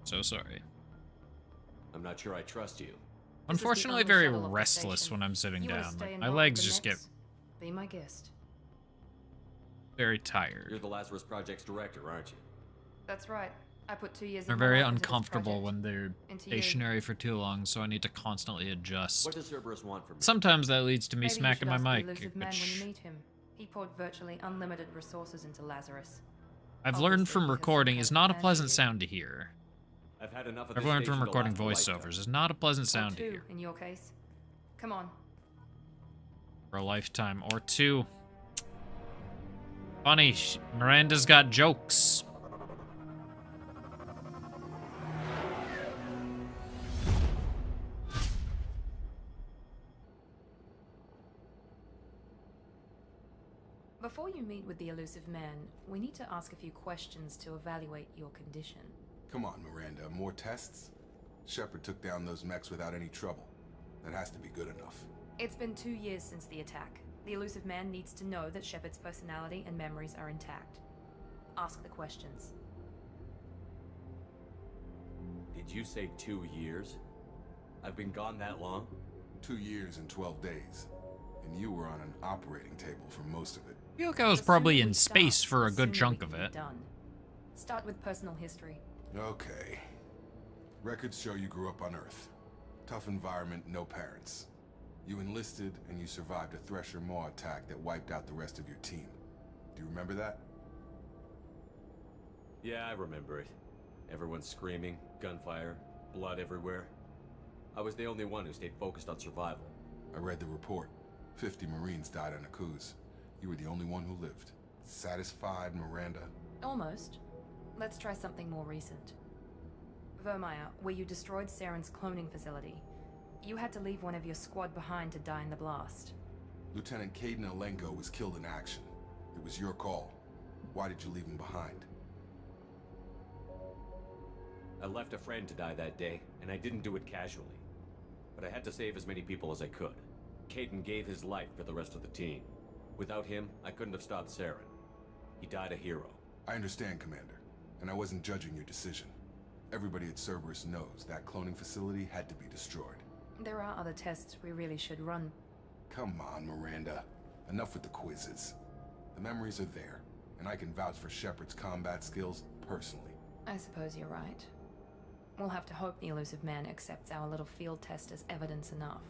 So sorry. I'm not sure I trust you. Unfortunately, very restless when I'm sitting down. Like, my legs just get Be my guest. very tired. You're the Lazarus Project's director, aren't you? That's right. I put 2 years They're of my very life into this uncomfortable project. when they're Into you. stationary for too long, so I need to constantly adjust. What does Cerberus want from me? Sometimes that leads to me Maybe you smacking should my ask the mic, elusive man when which you meet him. He poured virtually unlimited resources into Lazarus. I've learned Obviously, from he has some recording kind is of not a plan for pleasant you. sound to hear. I've had enough of I've this learned from station to recording last a lifetime. voiceovers is not a pleasant Or sound to 2, hear. in your case. Come on. For a lifetime or two. Funny, Miranda's got jokes. Before you meet with the elusive man, we need to ask a few questions to evaluate your condition. Come on, Miranda, more tests? Shepard took down those mechs without any trouble. That has to be good enough. It's been 2 years since the attack. The elusive man needs to know that Shepard's personality and memories are intact. Ask the questions. Did you say 2 years? I've been gone that long? 2 years and 12 days. And you were on an operating table for most of it. I feel like I was The probably sooner in we space start, for a the good sooner chunk we of can be it. done. Start with personal history. Okay. Records show you grew up on Earth. Tough environment, no parents. You enlisted and you survived a Thresher Maw attack that wiped out the rest of your team. Do you remember that? Yeah, I remember it. Everyone screaming, gunfire, blood everywhere. I was the only one who stayed focused on survival. I read the report. 50 Marines died on Akuz. You were the only one who lived. Satisfied, Miranda? Almost. Let's try something more recent. Vermeer, where you destroyed Saren's cloning facility. You had to leave one of your squad behind to die in the blast. Lieutenant Caden Alenko was killed in action. It was your call. Why did you leave him behind? I left a friend to die that day, and I didn't do it casually. But I had to save as many people as I could. Caden gave his life for the rest of the team. Without him, I couldn't have stopped Saren. He died a hero. I understand, Commander, and I wasn't judging your decision. Everybody at Cerberus knows that cloning facility had to be destroyed. There are other tests we really should run. Come on, Miranda. Enough with the quizzes. The memories are there, and I can vouch for Shepard's combat skills personally. I suppose you're right. We'll have to hope the elusive man accepts our little field test as evidence enough.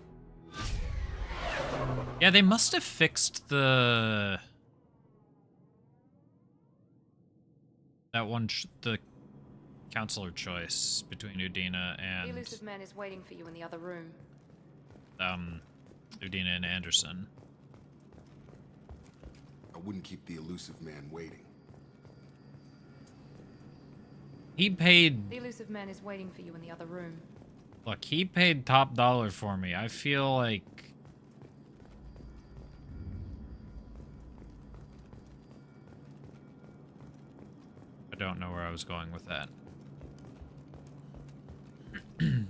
Yeah, they must have fixed the... that one, the counselor choice between Udina The and... elusive man is waiting for you in the other room. Udina and Anderson. I wouldn't keep the elusive man waiting. He paid... The elusive man is waiting for you in the other room. Look, he paid top dollar for me. I feel like... I don't know where I was going with that. I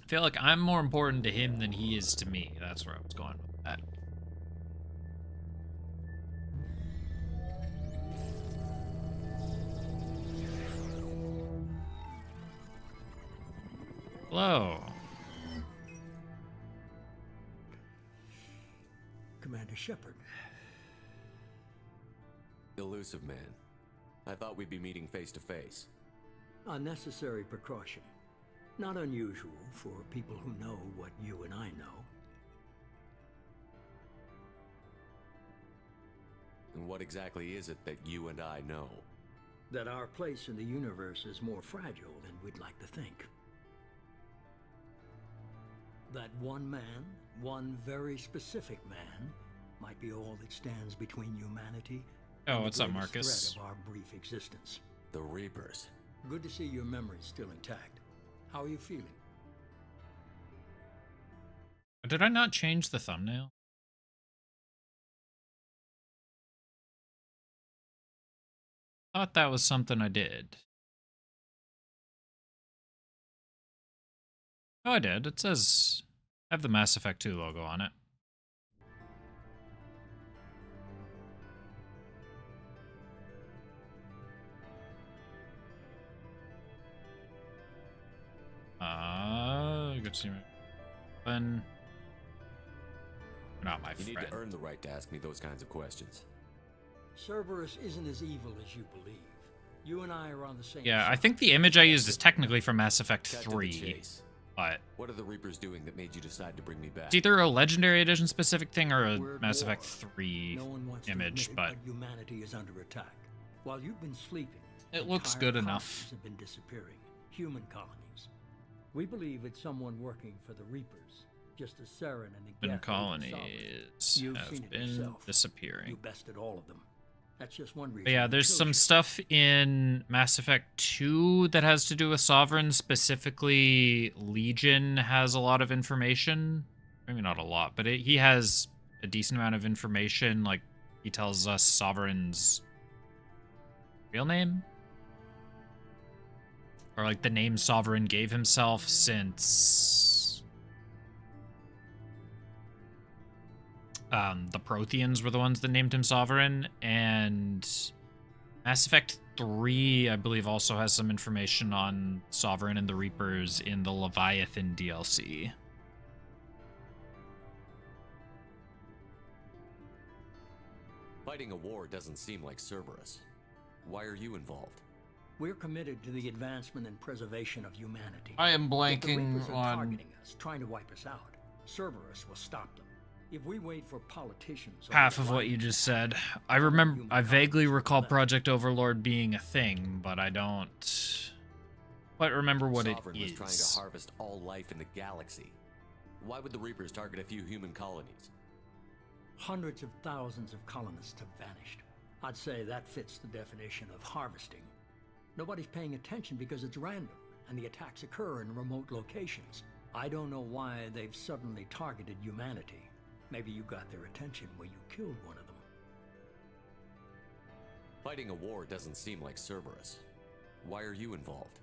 feel like I'm more important to him than he is to me. That's where I was going with that. Hello. Commander Shepard. Elusive man. I thought we'd be meeting face to face. Unnecessary precaution. Not unusual for people who know what you and I know. And what exactly is it that you and I know? That our place in the universe is more fragile than we'd like to think. That one man, one very specific man, might be all that stands between humanity Oh, and what's the up, greatest Marcus? threat of our brief existence. The Reapers. Good to see your memory still intact. How are you feeling? Did I not change the thumbnail? Thought that was something I did. Oh, I did. It says I have the Mass Effect 2 logo on it. Good to see me. Then, you're not my You friend. need to earn the right to ask me those kinds of questions. Cerberus isn't as evil as you believe. You and I are on the same Yeah, I side. think the image I used is technically from Mass Effect Cut to the 3, chase. but What are the Reapers doing that made you decide to bring me back? it's either a Legendary Edition specific thing or a We're at Mass war. Effect 3 No one wants to image, admit it, but humanity is under attack. While you've been sleeping, it looks entire good colonies enough. have been disappearing. Human colonies. We believe it's someone working for the Reapers, just as Saren and the And Geth colonies You've have seen it been yourself. You disappearing. bested all of them. That's just one reason. But yeah, we there's killed some you. stuff in Mass Effect 2 that has to do with Sovereign. Specifically, Legion has a lot of information. Maybe not a lot, but he has a decent amount of information. Like, he tells us Sovereign's real name? Or, like, the name Sovereign gave himself since the Protheans were the ones that named him Sovereign, and Mass Effect 3, I believe, also has some information on Sovereign and the Reapers in the Leviathan DLC. Fighting a war doesn't seem like Cerberus. Why are you involved? We're committed to the advancement and preservation of humanity. I am If the blanking Reapers are on targeting us, trying to wipe us out, Cerberus will stop them. If we wait for politicians, or half the of what you Alliance just to said. act, I remember, human I vaguely colonies will recall left. Project Overlord being a thing, but I don't quite remember what Sovereign it was trying to is. harvest all life in the galaxy. Why would the Reapers target a few human colonies? Hundreds of thousands of colonists have vanished. I'd say that fits the definition of harvesting. Nobody's paying attention because it's random, and the attacks occur in remote locations. I don't know why they've suddenly targeted humanity. Maybe you got their attention when you killed one of them. Fighting a war doesn't seem like Cerberus. Why are you involved?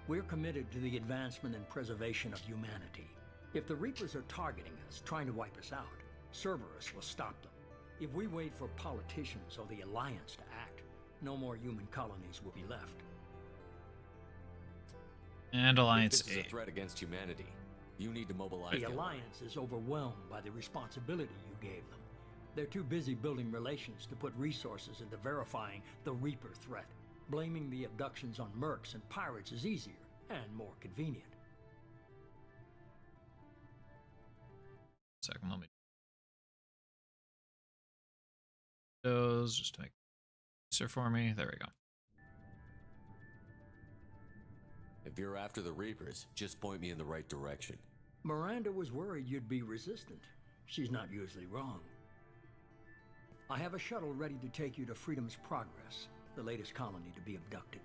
We're committed to the advancement and preservation of humanity. If the Reapers are targeting us, trying to wipe us out, Cerberus will stop them. If we wait for politicians or the Alliance to act, no more human colonies will be left. And Alliance If this is a 8. threat against humanity, you need to mobilize The Alliance is overwhelmed by the responsibility you gave them. They're too busy building relations to put resources into verifying the Reaper threat. Blaming the abductions on mercs and pirates is easier and more convenient. Second, let me those just to make it easier for me. There we go. If you're after the Reapers, just point me in the right direction. Miranda was worried you'd be resistant. She's not usually wrong. I have a shuttle ready to take you to Freedom's Progress, the latest colony to be abducted.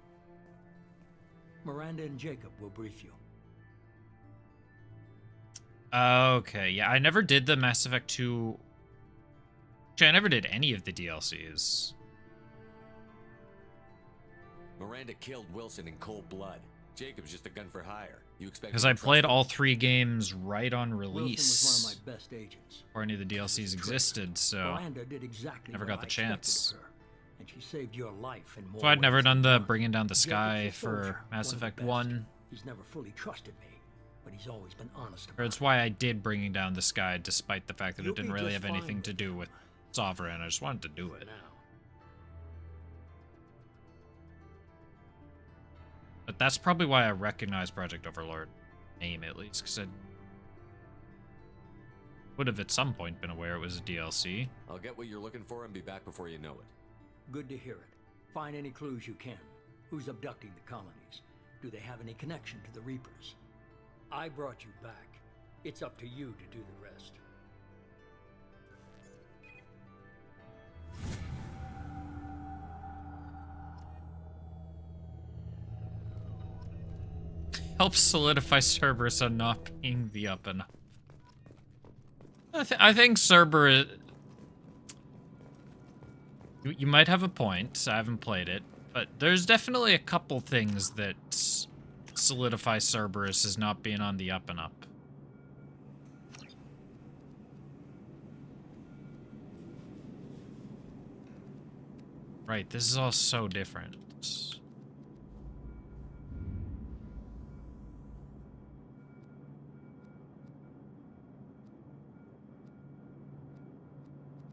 Miranda and Jacob will brief you. Okay, yeah, I never did the Mass Effect 2. Actually, I never did any of the DLCs. Miranda killed Wilson in cold blood. Jacob's just a gun for hire. You expect Because me I to played trust all 3 games right on Wilson release. was one of my best agents. Before any of the DLCs existed, so Miranda did exactly never what got I the expected chance. of her, and she saved your life in more So I'd never ways done than the one. Bringing Down the Jacob's Sky a soldier, for Mass one of the Effect best. 1. He's never fully trusted me, but he's always been honest Or about it's it. why I did Bringing Down the Sky, despite the fact that You'll it didn't be really just have fine anything with to do with Sovereign. I just wanted to do it. now. But that's probably why I recognize Project Overlord name, at least, because I would have at some point been aware it was a DLC. I'll get what you're looking for and be back before you know it. Good to hear it. Find any clues you can. Who's abducting the colonies? Do they have any connection to the Reapers? I brought you back. It's up to you to do the rest. Helps solidify Cerberus on not being the up and up. I think Cerberus... You might have a point. I haven't played it. But there's definitely a couple things that solidify Cerberus as not being on the up and up. Right, this is all so different.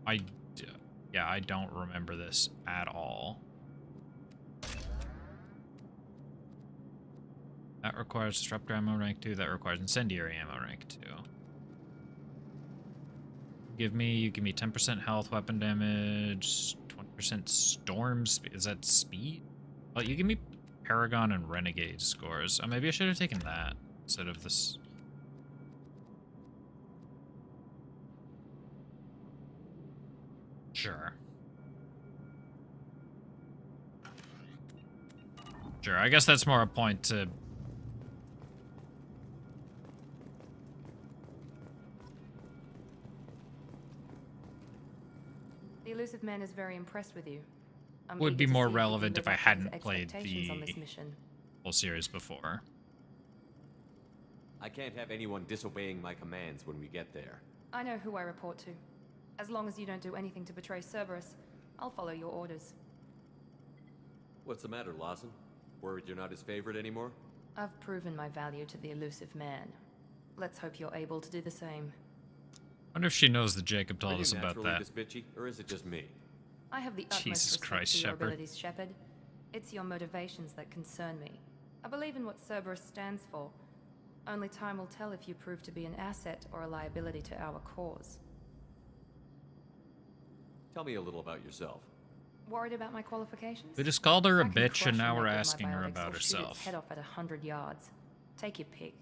I, yeah, I don't remember this at all. That requires disruptor ammo rank 2. That requires incendiary ammo rank 2. You give me 10% health, weapon damage, 20% storm speed. Is that speed? Oh, you give me Paragon and Renegade scores. Oh, maybe I should have taken that instead of this. Sure. Sure, I guess that's more a point to... The Elusive Man is very impressed with you. I'm would eager be to more see if we can relevant live if I up to his hadn't played expectations on the this mission. whole series before. I can't have anyone disobeying my commands when we get there. I know who I report to. As long as you don't do anything to betray Cerberus, I'll follow your orders. What's the matter, Lawson? Worried you're not his favorite anymore? I've proven my value to the Elusive Man. Let's hope you're able to do the same. I wonder if she knows that Jacob told us about that. Are you this bitchy, or is it just me? I have the utmost Jesus respect Christ, for your Shepard. abilities, Shepard. It's your motivations that concern me. I believe in what Cerberus stands for. Only time will tell if you prove to be an asset or a liability to our cause. Tell me a little about yourself. Worried about my qualifications? We just called her a I can bitch, crush and now a we're neck with my asking her biotics about or shoot its herself. head off at 100 yards. Take your pick.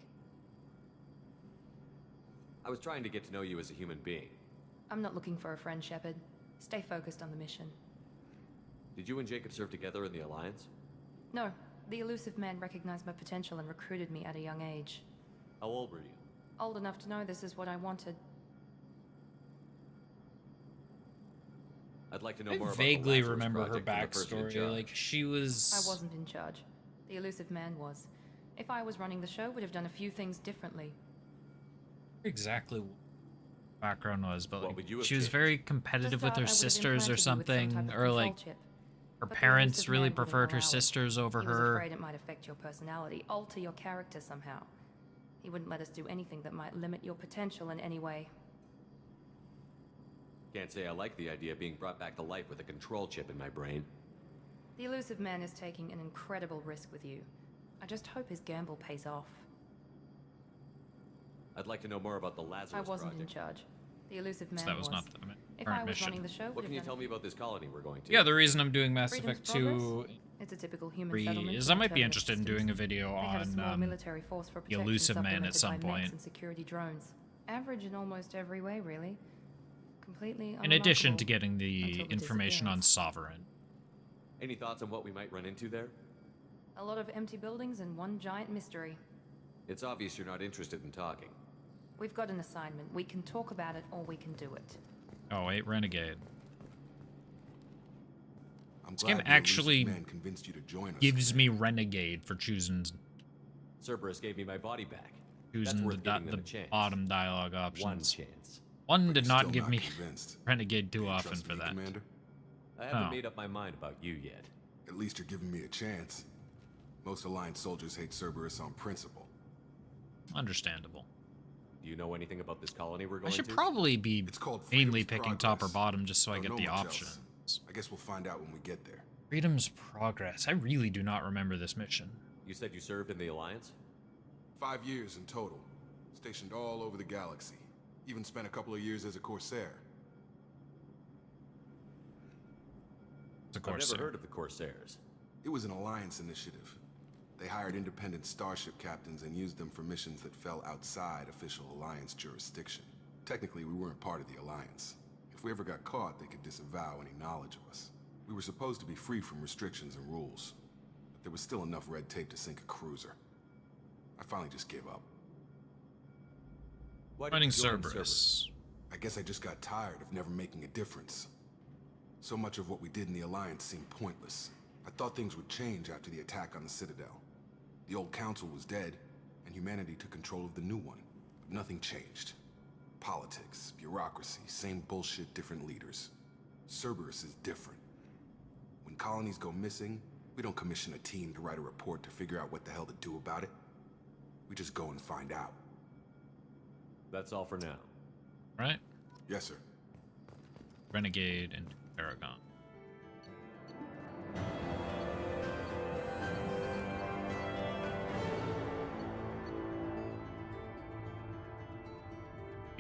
I was trying to get to know you as a human being. I'm not looking for a friend, Shepard. Stay focused on the mission. Did you and Jacob serve together in the Alliance? No, the Elusive Man recognized my potential and recruited me at a young age. How old were you? Old enough to know this is what I wanted. I'd like to know I more vaguely about the Lazarus remember her Project from the person in backstory. charge. Like, she was... I wasn't in charge. The Elusive Man was. If I was running the show, would have done a few things differently. Exactly what background was, but What like, would you have she was changed? very competitive To with her start, I would have sisters or implanted you with some type something, of or control like chip. her But the parents Elusive really Man wouldn't preferred her allow it. sisters over He was her. afraid it might affect your personality, alter your character somehow. He wouldn't let us do anything that might limit your potential in any way. Can't say I like the idea of being brought back to life with a control chip in my brain. The Elusive Man is taking an incredible risk with you. I just hope his gamble pays off. I'd like to know more about the Lazarus I wasn't in Project. charge. The Elusive Man So that was was. not the If current I was mission. running the show, What would can have you done tell me about this colony we're going to? Yeah, the reason I'm doing Mass Freedom's Effect 2 It's a typical human 3 settlement is with I might be internal interested in systems. doing a video They have a small on military force for the protection Elusive Man at supplemented some by mechs point. and security drones. Average in almost every way, really. Completely In addition to unremarkable getting the until the information on disappearance. Sovereign. Any thoughts on what we might run into there? A lot of empty buildings and one giant mystery. It's obvious you're not interested in talking. We've got an assignment. We can talk about it or we can do it. Oh wait, Renegade. I'm This glad game the Elusive actually Man convinced you to join us. gives me Renegade for choosing Cerberus gave me my body back. That's choosing worth giving them the a chance. bottom dialogue One options. chance. One But did you're not still give not me convinced. Renegade too Do you often trust for me, that. Commander? I haven't Oh. made up my mind about you yet. At least you're giving me a chance. Most Alliance soldiers hate Cerberus on principle. Understandable. Do you know anything about this colony we're I going should to? probably be It's called mainly Freedom's picking top or Progress. bottom just so I Don't get know the much options. else. I guess we'll find out when we get there. Freedom's Progress. I really do not remember this mission. You said you served in the Alliance? 5 years in total. Stationed all over the galaxy. Even spent a couple of years as a Corsair. It's a I've never Corsair. heard of the Corsairs. It was an Alliance initiative. They hired independent starship captains and used them for missions that fell outside official Alliance jurisdiction. Technically, we weren't part of the Alliance. If we ever got caught, they could disavow any knowledge of us. We were supposed to be free from restrictions and rules, but there was still enough red tape to sink a cruiser. I finally just gave up. Why did Finding you join Cerberus. I guess I just got tired of never making a difference. So much of what we did in the Alliance seemed pointless. I thought things would change after the attack on the Citadel. The old council was dead, and humanity took control of the new one. But nothing changed. Politics, bureaucracy, same bullshit, different leaders. Cerberus is different. When colonies go missing, we don't commission a team to write a report to figure out what the hell to do about it. We just go and find out. That's all for now. Right? Yes, sir. Renegade and Paragon.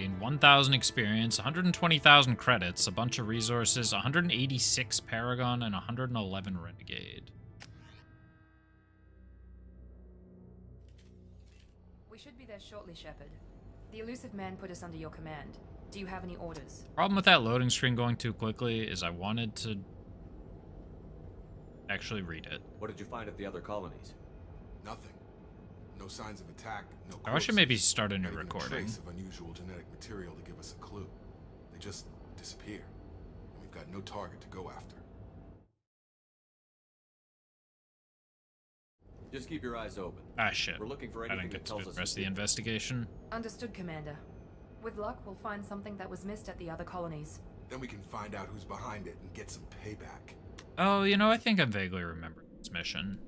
Gain 1,000 experience, 120,000 credits, a bunch of resources, 186 Paragon, and 111 Renegade. We should be there shortly, Shepard. The elusive man put us under your command. Do you have any orders? Problem with that loading screen going too quickly is I wanted to actually read it. What did you find at the other colonies? Nothing. No signs of attack, no I wish I maybe start a new recording. Not even a trace of unusual genetic material to give us a clue. They just disappear. And we've got no target to go after. Just keep your eyes open. Ah, shit. We're looking for I anything didn't get that to tells do the us rest of the investigation. Understood, Commander. With luck, we'll find something that was missed at the other colonies. Then we can find out who's behind it and get some payback. Oh, you know, I think I vaguely remember this mission.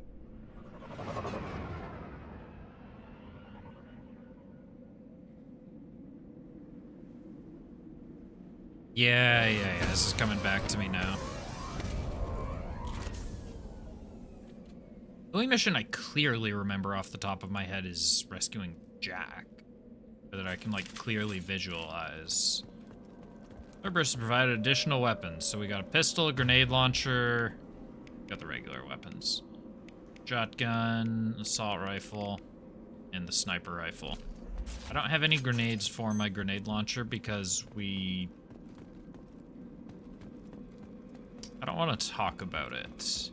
Yeah, this is coming back to me now. The only mission I clearly remember off the top of my head is rescuing Jack. That I can, like, clearly visualize. Cerberus provided additional weapons, so we got a pistol, a grenade launcher, got the regular weapons. Shotgun, assault rifle, and the sniper rifle. I don't have any grenades for my grenade launcher because I don't want to talk about it.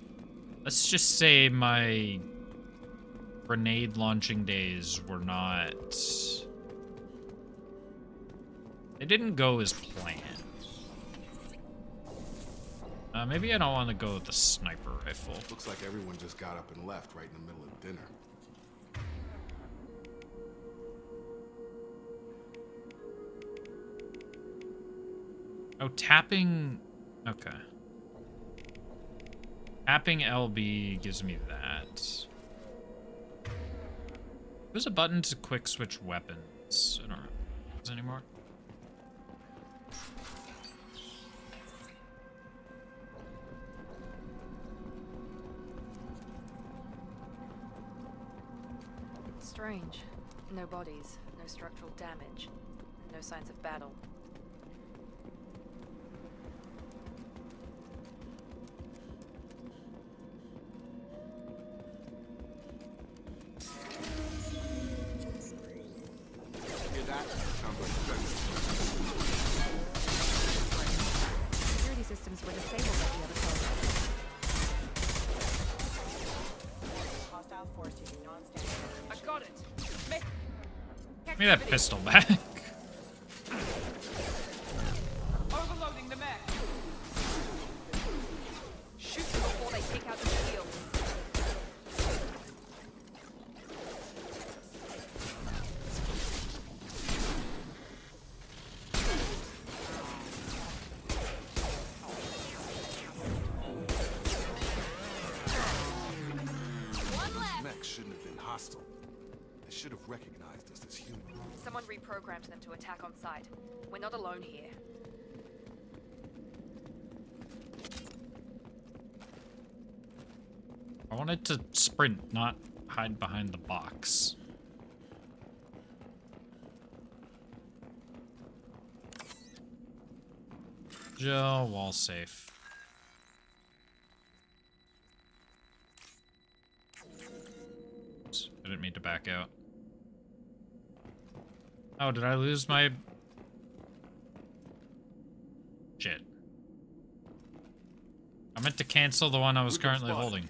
Let's just say my grenade launching days were not... They didn't go as planned. Maybe I don't want to go with the sniper rifle. Looks like everyone just got up and left right in the middle of dinner. Oh, tapping... Okay. Tapping LB gives me that. There's a button to quick switch weapons. I don't know if there's anymore. Strange. No bodies, no structural damage, no signs of battle. Hear that? Sounds like Security systems were disabled at the other colony. Hostile force using non-standard. I got it! Give me that pistol back. Overloading the mech! Shoot them before they take out the shield. those mechs shouldn't have been hostile. They should have recognized us as human. Someone reprogrammed them to attack on sight. We're not alone here. I wanted to sprint, not hide behind the box. Joe, wall safe. Oops, I didn't mean to back out. Oh, did I lose my... Shit. I meant to cancel the one I was currently holding.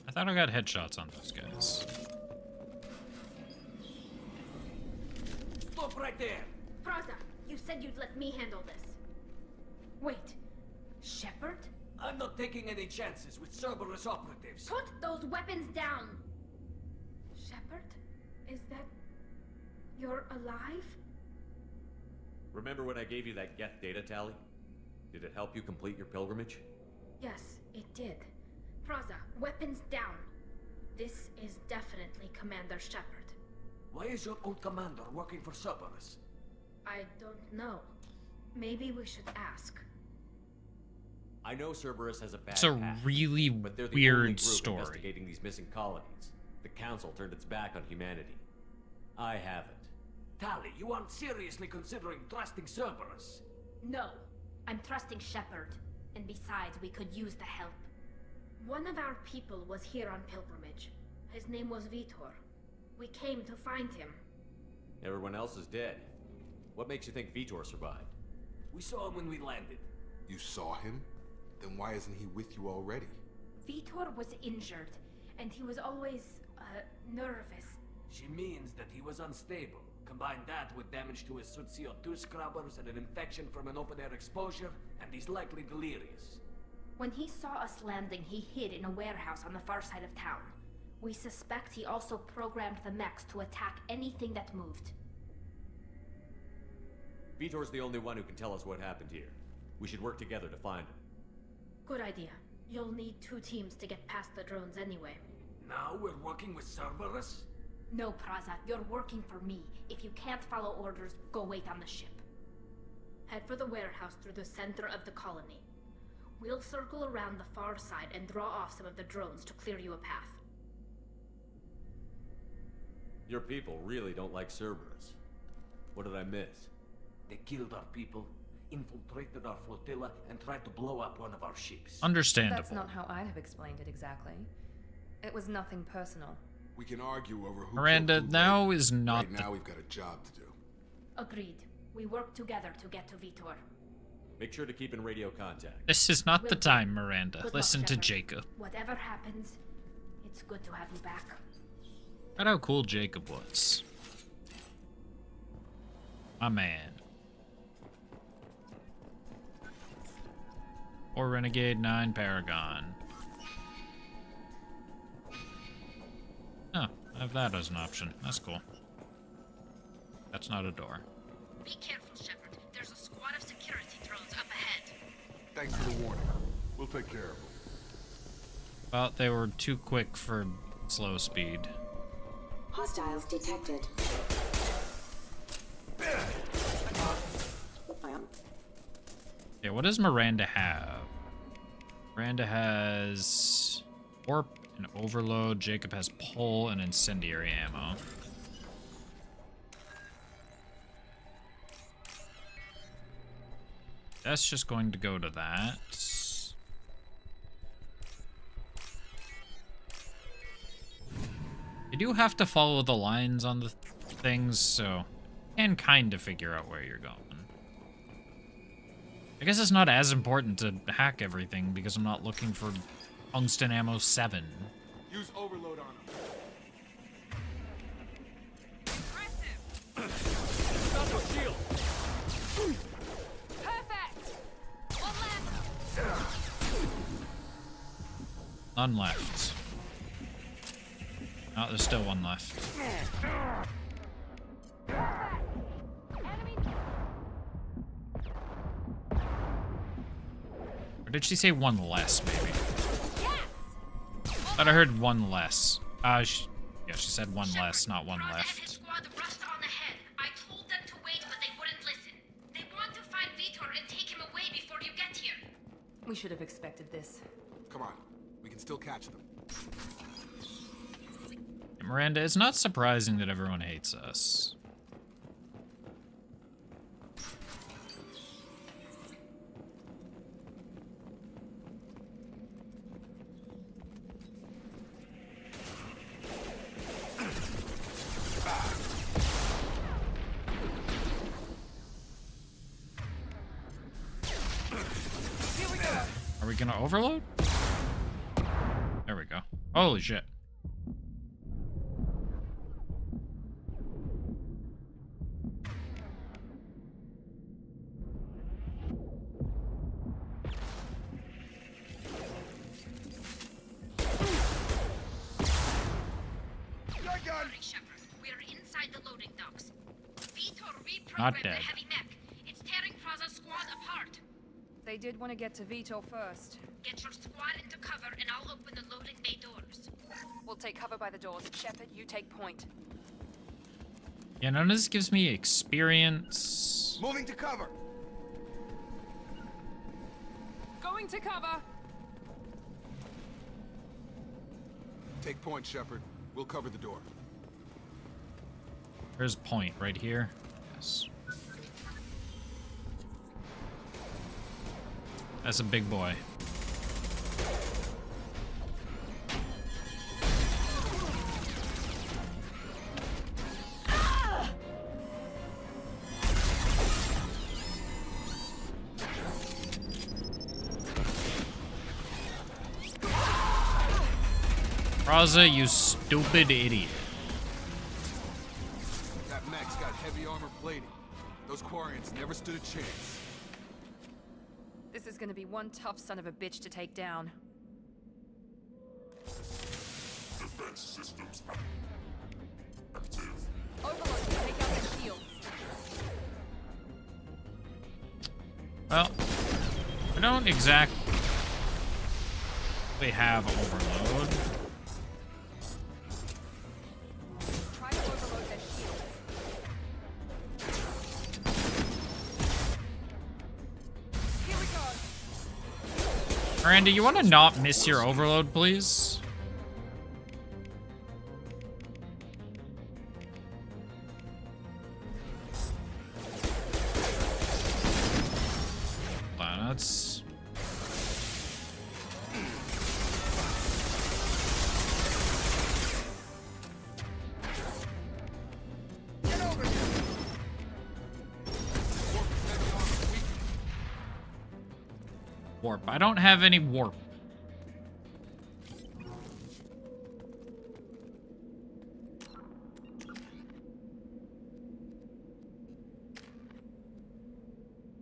I thought I got headshots on those guys. Stop right there! Praza, you said you'd let me handle this. Wait, Shepard? I'm not taking any chances with Cerberus operatives. Put those weapons down! Shepard? Is that... you're alive? Remember when I gave you that Geth data tally? Did it help you complete your pilgrimage? Yes, it did. Praza, weapons down. This is definitely Commander Shepard. Why is your old commander working for Cerberus? I don't know. Maybe we should ask. I know Cerberus has a bad It's a past, really but they're the weird only group story. investigating these missing colonies. The Council turned its back on humanity. I haven't. Tali, you aren't seriously considering trusting Cerberus? No, I'm trusting Shepard. And besides, we could use the help. One of our people was here on pilgrimage. His name was Vitor. We came to find him. Everyone else is dead. What makes you think Vitor survived? We saw him when we landed. You saw him? Then why isn't he with you already? Vitor was injured, and he was always, nervous. She means that he was unstable. Combine that with damage to his suit CO2 scrubbers and an infection from an open-air exposure, and he's likely delirious. When he saw us landing, he hid in a warehouse on the far side of town. We suspect he also programmed the mechs to attack anything that moved. Vitor's the only one who can tell us what happened here. We should work together to find him. Good idea. You'll need 2 teams to get past the drones anyway. Now we're working with Cerberus? No, Praza, you're working for me. If you can't follow orders, go wait on the ship. Head for the warehouse through the center of the colony. We'll circle around the far side and draw off some of the drones to clear you a path. Your people really don't like Cerberus. What did I miss? They killed our people, infiltrated our flotilla, and tried to blow up one of our ships. Understandable. That's not how I'd have explained it exactly. It was nothing personal. We can argue over who Miranda, killed who now later. is not Right now we've got a job to do. Agreed. We work together to get to Vitor. Make sure to keep in radio contact. This is not the time, Miranda. Good luck, Listen to Shepard. Jacob. Whatever happens, it's good to have you back. Look at how cool Jacob was. My man. Or Renegade 9 Paragon. Oh, I have that as an option. That's cool. That's not a door. Be careful, Shepard. There's a squad of security drones up ahead. Thanks for the warning. We'll take care of them. Well, they were too quick for slow speed. Hostiles detected. Yeah, what does Miranda have? Miranda has warp and overload. Jacob has pull and incendiary ammo. That's just going to go to that. You do have to follow the lines on the things, so you can kind of figure out where you're going. I guess it's not as important to hack everything because I'm not looking for tungsten ammo 7. Use overload on them. Stop your shield! Perfect! One left! None left. Oh, there's still one left. Or did she say one less, maybe? Thought I heard one less. Yeah, she said one less, not one left. Squad rushed on ahead. I told them to wait, but they wouldn't listen. They want to find Vitor and take him away before you get here. We should have expected this. Come on. We can still catch them. Miranda, it's not surprising that everyone hates us. Are we gonna overload? There we go. Holy shit. We're inside the loading docks. Vitor Not reprogrammed the dead. heavy mech. It's tearing Praza's squad apart. They did want to get to Vitor first. Get your squad into cover and I'll open the loading bay doors. We'll take cover by the doors. Shepard, you take point. Yeah, none of this gives me experience. Moving to cover. Going to cover. Take point, Shepard. We'll cover the door. There's point right here. Yes. That's a big boy. Raza, you stupid idiot. That mech's got heavy armor plating. Those Quarians never stood a chance. This is gonna be one tough son of a bitch to take down. Defense systems active. Overlord, take out the shields. Well, I don't exactly have overload. Try to overload their shields. Here we go. Miranda, you want to not miss your overload, please? Planets. Warp. I don't have any warp.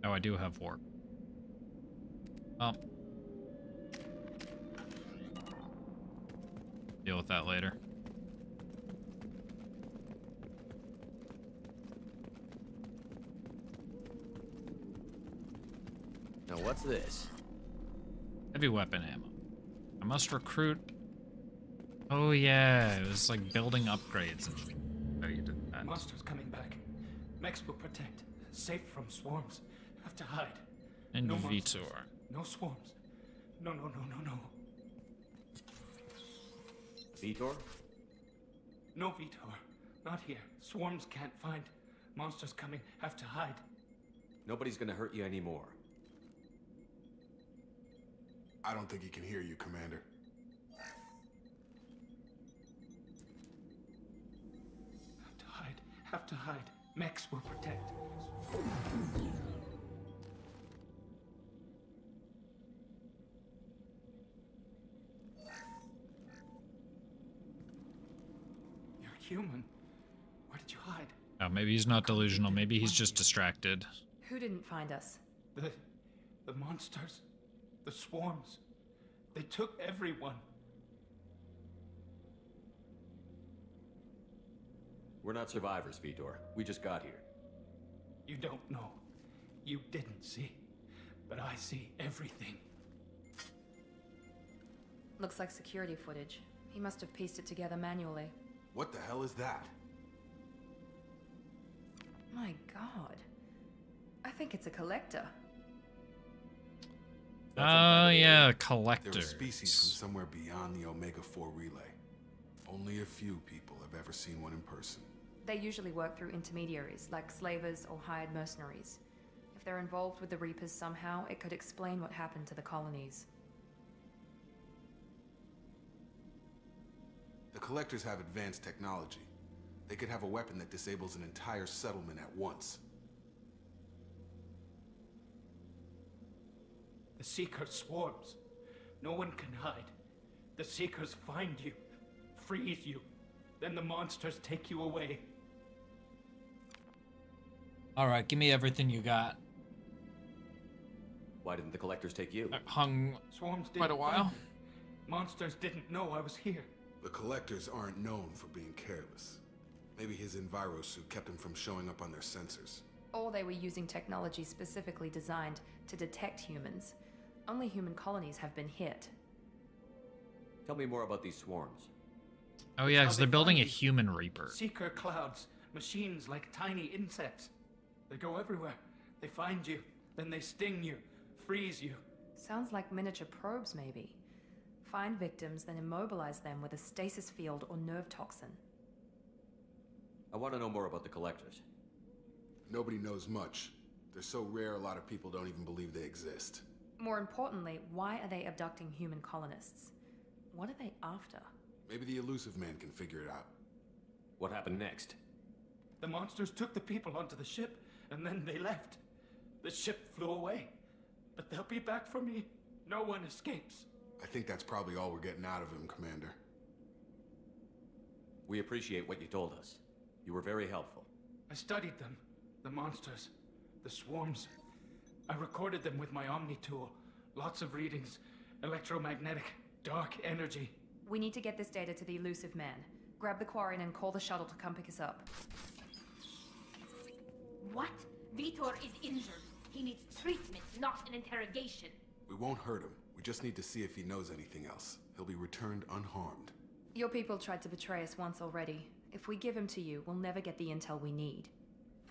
Oh, I do have warp. Oh. Deal with that later. Now what's this? Heavy weapon ammo. I must recruit. Oh yeah, it was like building upgrades. And oh, you did that. Monsters coming back. Mechs will protect. Safe from swarms. Have to hide. And no Vitor. monsters. No swarms. No. Vitor? No, Vitor. Not here. Swarms can't find. Monsters coming. Have to hide. Nobody's gonna hurt you anymore. I don't think he can hear you, Commander. Have to hide. Have to hide. Mechs will protect. You're human. Where did you hide? Oh, maybe he's not delusional. Maybe he's just distracted. Who didn't find us? The monsters. The swarms. They took everyone. We're not survivors, Vitor. We just got here. You don't know. You didn't see. But I see everything. Looks like security footage. He must have pieced it together manually. What the hell is that? My god. I think it's a collector. Oh yeah, They're collector. a species from somewhere beyond the Omega-4 relay. Only a few people have ever seen one in person. They usually work through intermediaries, like slavers or hired mercenaries. If they're involved with the Reapers somehow, it could explain what happened to the colonies. The Collectors have advanced technology. They could have a weapon that disables an entire settlement at once. The Seekers swarms. No one can hide. The Seekers find you, freeze you, then the monsters take you away. Alright, give me everything you got. Why didn't the Collectors take you? Hung Swarms didn't quite a while. find me. Monsters didn't know I was here. The Collectors aren't known for being careless. Maybe his Enviro suit kept him from showing up on their sensors. Or they were using technology specifically designed to detect humans. Only human colonies have been hit. Tell me more about these swarms. Oh yeah, because they're building a human Reaper. Seeker clouds, machines like tiny insects. They go everywhere. They find you, then they sting you, freeze you. Sounds like miniature probes, maybe. Find victims, then immobilize them with a stasis field or nerve toxin. I want to know more about the Collectors. Nobody knows much. They're so rare, a lot of people don't even believe they exist. More importantly, why are they abducting human colonists? What are they after? Maybe the Elusive Man can figure it out. What happened next? The monsters took the people onto the ship, and then they left. The ship flew away. But they'll be back for me. No one escapes. I think that's probably all we're getting out of him, Commander. We appreciate what you told us. You were very helpful. I studied them. The monsters. The swarms. I recorded them with my Omni tool. Lots of readings. Electromagnetic. Dark energy. We need to get this data to the Elusive Man. Grab the Quarian and call the shuttle to come pick us up. What? Vitor is injured. He needs treatment, not an interrogation. We won't hurt him. We just need to see if he knows anything else. He'll be returned unharmed. Your people tried to betray us once already. If we give him to you, we'll never get the intel we need.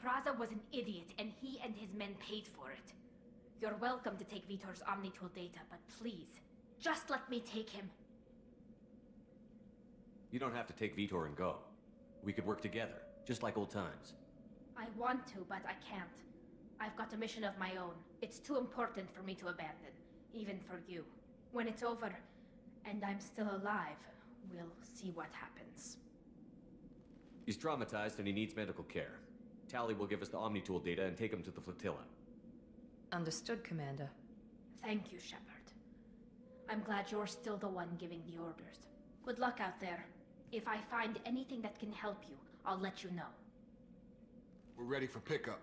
Praza was an idiot, and he and his men paid for it. You're welcome to take Vitor's Omnitool data, but please, just let me take him. You don't have to take Vitor and go. We could work together, just like old times. I want to, but I can't. I've got a mission of my own. It's too important for me to abandon, even for you. When it's over, and I'm still alive, we'll see what happens. He's traumatized and he needs medical care. Tali will give us the Omnitool data and take him to the flotilla. Understood, Commander. Thank you, Shepard. I'm glad you're still the one giving the orders. Good luck out there. If I find anything that can help you, I'll let you know. We're ready for pickup.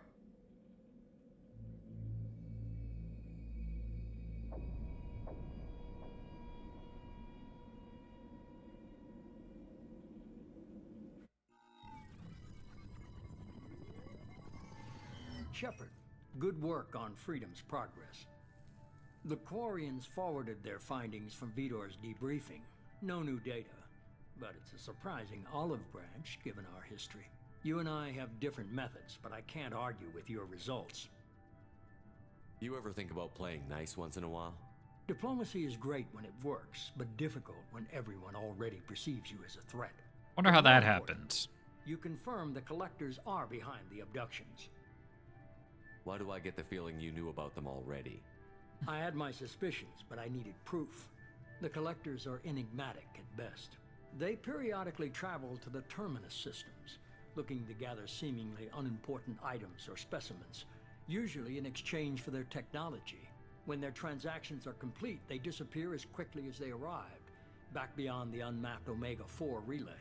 Shepard, good work on Freedom's progress. The Quarians forwarded their findings from Vitor's debriefing. No new data, but it's a surprising olive branch given our history. You and I have different methods, but I can't argue with your results. You ever think about playing nice once in a while? Diplomacy is great when it works, but difficult when everyone already perceives you as a threat. Wonder how that happened. You confirm the Collectors are behind the abductions. Why do I get the feeling you knew about them already? I had my suspicions, but I needed proof. The Collectors are enigmatic at best. They periodically travel to the Terminus systems, looking to gather seemingly unimportant items or specimens, usually in exchange for their technology. When their transactions are complete, they disappear as quickly as they arrived, back beyond the unmapped Omega-4 relay.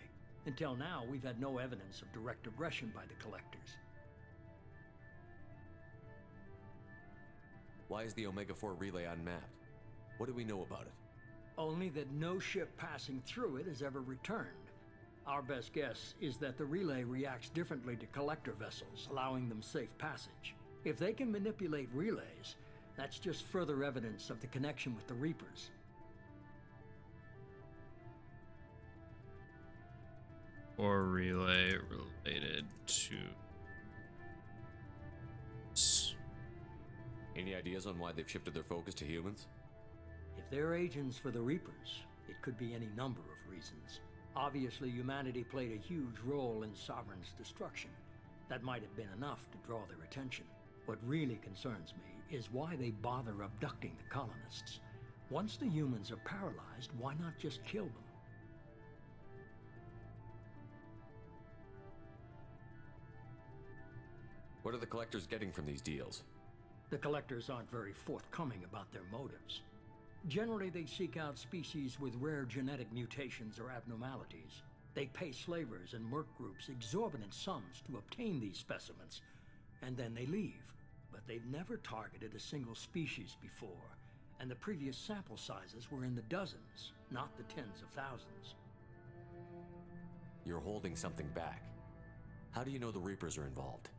Until now, we've had no evidence of direct aggression by the Collectors. Why is the Omega-4 relay unmapped? What do we know about it? Only that no ship passing through it has ever returned. Our best guess is that the relay reacts differently to Collector vessels, allowing them safe passage. If they can manipulate relays, that's just further evidence of the connection with the Reapers. Or relay related to... Any ideas on why they've shifted their focus to humans? If they're agents for the Reapers, it could be any number of reasons. Obviously, humanity played a huge role in Sovereign's destruction. That might have been enough to draw their attention. What really concerns me is why they bother abducting the colonists. Once the humans are paralyzed, why not just kill them? What are the Collectors getting from these deals? The Collectors aren't very forthcoming about their motives. Generally, they seek out species with rare genetic mutations or abnormalities. They pay slavers and merc groups exorbitant sums to obtain these specimens, and then they leave. But they've never targeted a single species before, and the previous sample sizes were in the dozens, not the tens of thousands. You're holding something back. How do you know the Reapers are involved?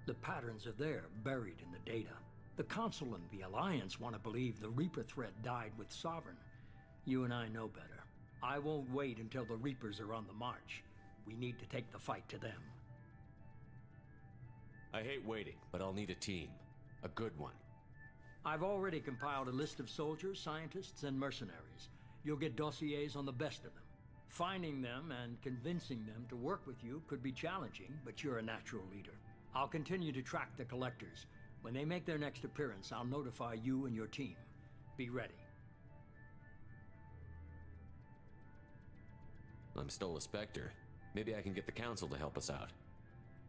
The patterns are there, buried in the data. The Council and the Alliance want to believe the Reaper threat died with Sovereign. You and I know better. I won't wait until the Reapers are on the march. We need to take the fight to them. I hate waiting, but I'll need a team. A good one. I've already compiled a list of soldiers, scientists, and mercenaries. You'll get dossiers on the best of them. Finding them and convincing them to work with you could be challenging, but you're a natural leader. I'll continue to track the collectors. When they make their next appearance, I'll notify you and your team. Be ready. I'm still a Spectre. Maybe I can get the Council to help us out.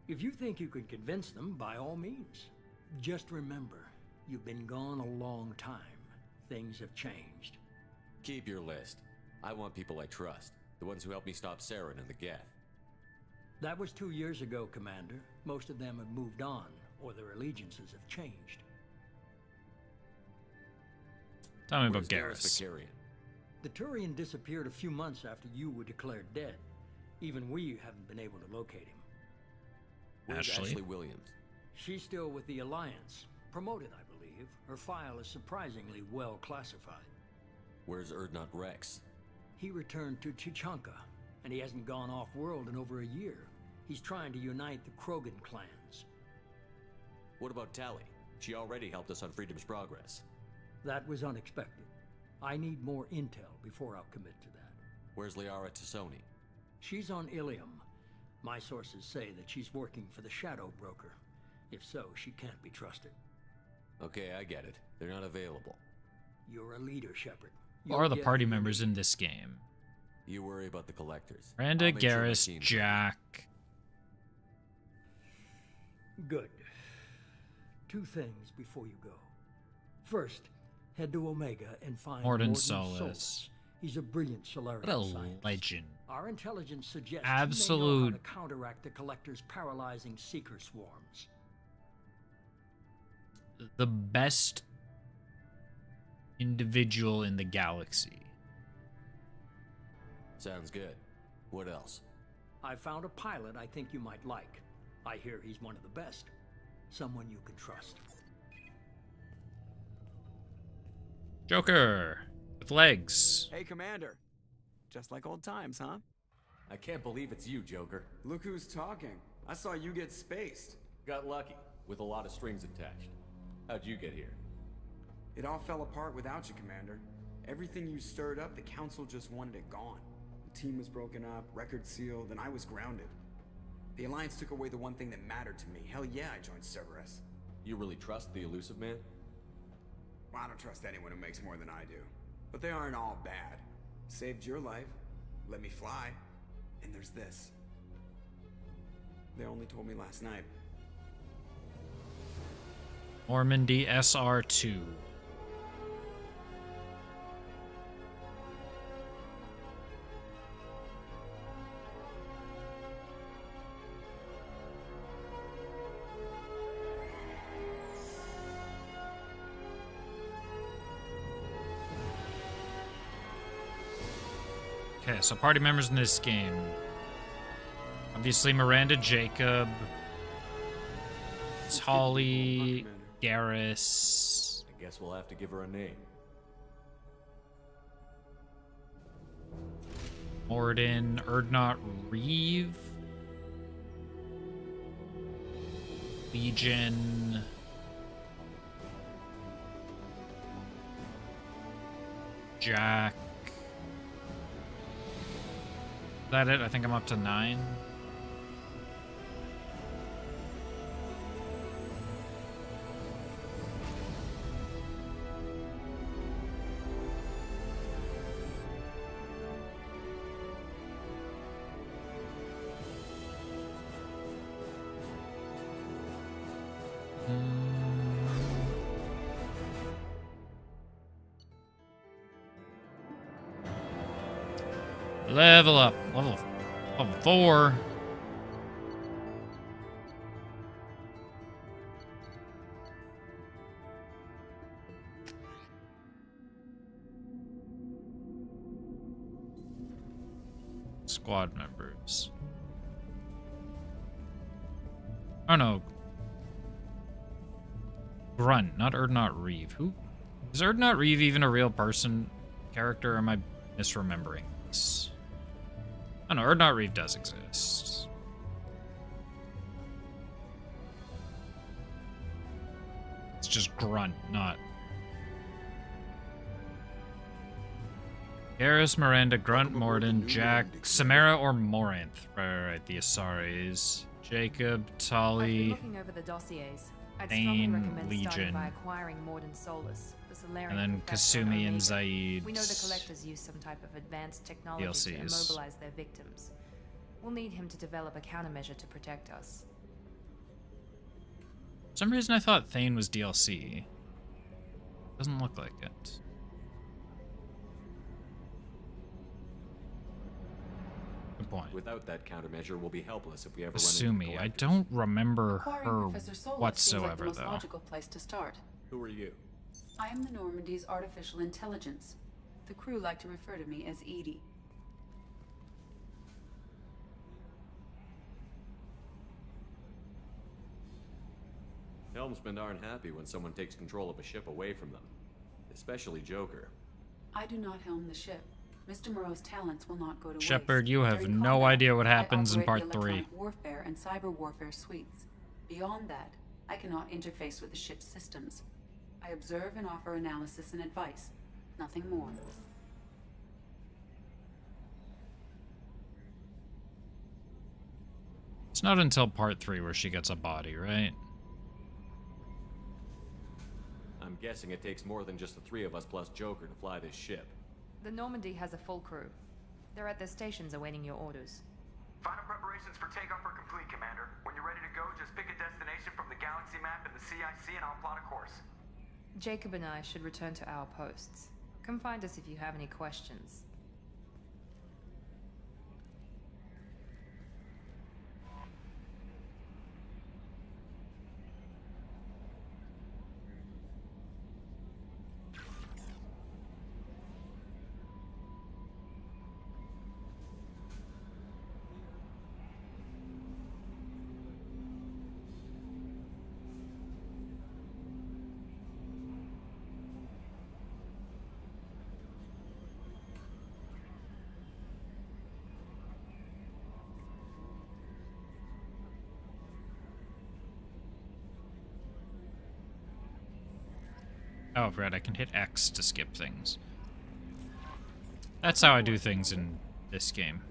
If you think you can convince them, by all means. Just remember, you've been gone a long time. Things have changed. Keep your list. I want people I trust. The ones who helped me stop Saren and the Geth. That was 2 years ago, Commander. Most of them have moved on, or their allegiances have changed. Tell me about Where's Garrus. Vakarian? The Turian disappeared a few months after you were declared dead. Even we haven't been able to locate him. Where's Ashley Williams? She's still with the Alliance. Promoted, I believe. Her file is surprisingly well classified. Where's Urdnot Rex? He returned to Chichanka, and he hasn't gone off-world in over a year. He's trying to unite the Krogan clans. What about Tali? She already helped us on Freedom's Progress. That was unexpected. I need more intel before I'll commit to that. Where's Liara Tassoni? She's on Ilium. My sources say that she's working for the Shadow Broker. If so, she can't be trusted. Okay, I get it. They're not available. You're a leader, Shepard. Who are the party members in this game? You worry about the collectors. Miranda, Garrus, Jack. Good. 2 things before you go. First, head to Omega and find Mordin Solus. Solus. He's a brilliant Solarian What a scientist. legend. Our intelligence suggests Absolute. he may know how to counteract the Collector's paralyzing seeker swarms. The best individual in the galaxy. Sounds good. What else? I found a pilot I think you might like. I hear he's one of the best. Someone you can trust. Joker with legs. Hey, Commander. Just like old times, huh? I can't believe it's you, Joker. Look who's talking. I saw you get spaced. Got lucky, with a lot of strings attached. How'd you get here? It all fell apart without you, Commander. Everything you stirred up, the Council just wanted it gone. The team was broken up, record sealed, and I was grounded. The Alliance took away the one thing that mattered to me. Hell yeah, I joined Cerberus. You really trust the Elusive Man? Well, I don't trust anyone who makes more than I do. But they aren't all bad. Saved your life, let me fly, and there's this. They only told me last night. Normandy SR2. Okay, so party members in this game. Obviously Miranda, Jacob, Tali, Garrus. I guess we'll have to give her a name. Mordin, Urdnot Reeve, Legion, Jack. Is that it? I think I'm up to 9. Level up. Level 4. Squad members. Oh no. Grunt, not Urdnot Reeve. Who? Is Urdnot Reeve even a real person character, or am I misremembering this? Oh no, Urdnot Reeve does exist. It's just Grunt, not Garrus, Miranda, Grunt, Morden, Jack, Samara, or Morinth. Right, the Asaris. Jacob, I've been Tali, looking over the dossiers. I'd strongly Thane, recommend starting Legion. by acquiring Morden Solus, the Solarian And then professor Kasumi and Omega. Zaid. We know the Collectors use some type of advanced technology to DLCs. immobilize their victims. We'll need him to develop a countermeasure to protect us. For some reason I thought Thane was DLC. Doesn't look like it. Good point. Without that countermeasure, we'll be helpless if we ever run Kasumi, into I collectors. don't remember Acquiring her Professor Solus whatsoever, seems like the most though. logical place to start. Who are you? I am the Normandy's artificial intelligence. The crew like to refer to me as Edie. Helmsmen aren't happy when someone takes control of a ship away from them. Especially Joker. I do not helm the ship. Mr. Moreau's talents will not go to Shepard, waste. you have During no combat, idea what I happens in operate part the 3. electronic warfare and cyber warfare suites. Beyond that, I cannot interface with the ship's systems. I observe and offer analysis and advice. Nothing more. It's not until part 3 where she gets a body, right? I'm guessing it takes more than just the three of us plus Joker to fly this ship. The Normandy has a full crew. They're at their stations awaiting your orders. Final preparations for takeoff are complete, Commander. When you're ready to go, just pick a destination from the galaxy map and the CIC and I'll plot a course. Jacob and I should return to our posts. Come find us if you have any questions. Oh, right, I can hit X to skip things. That's how I do things in this game.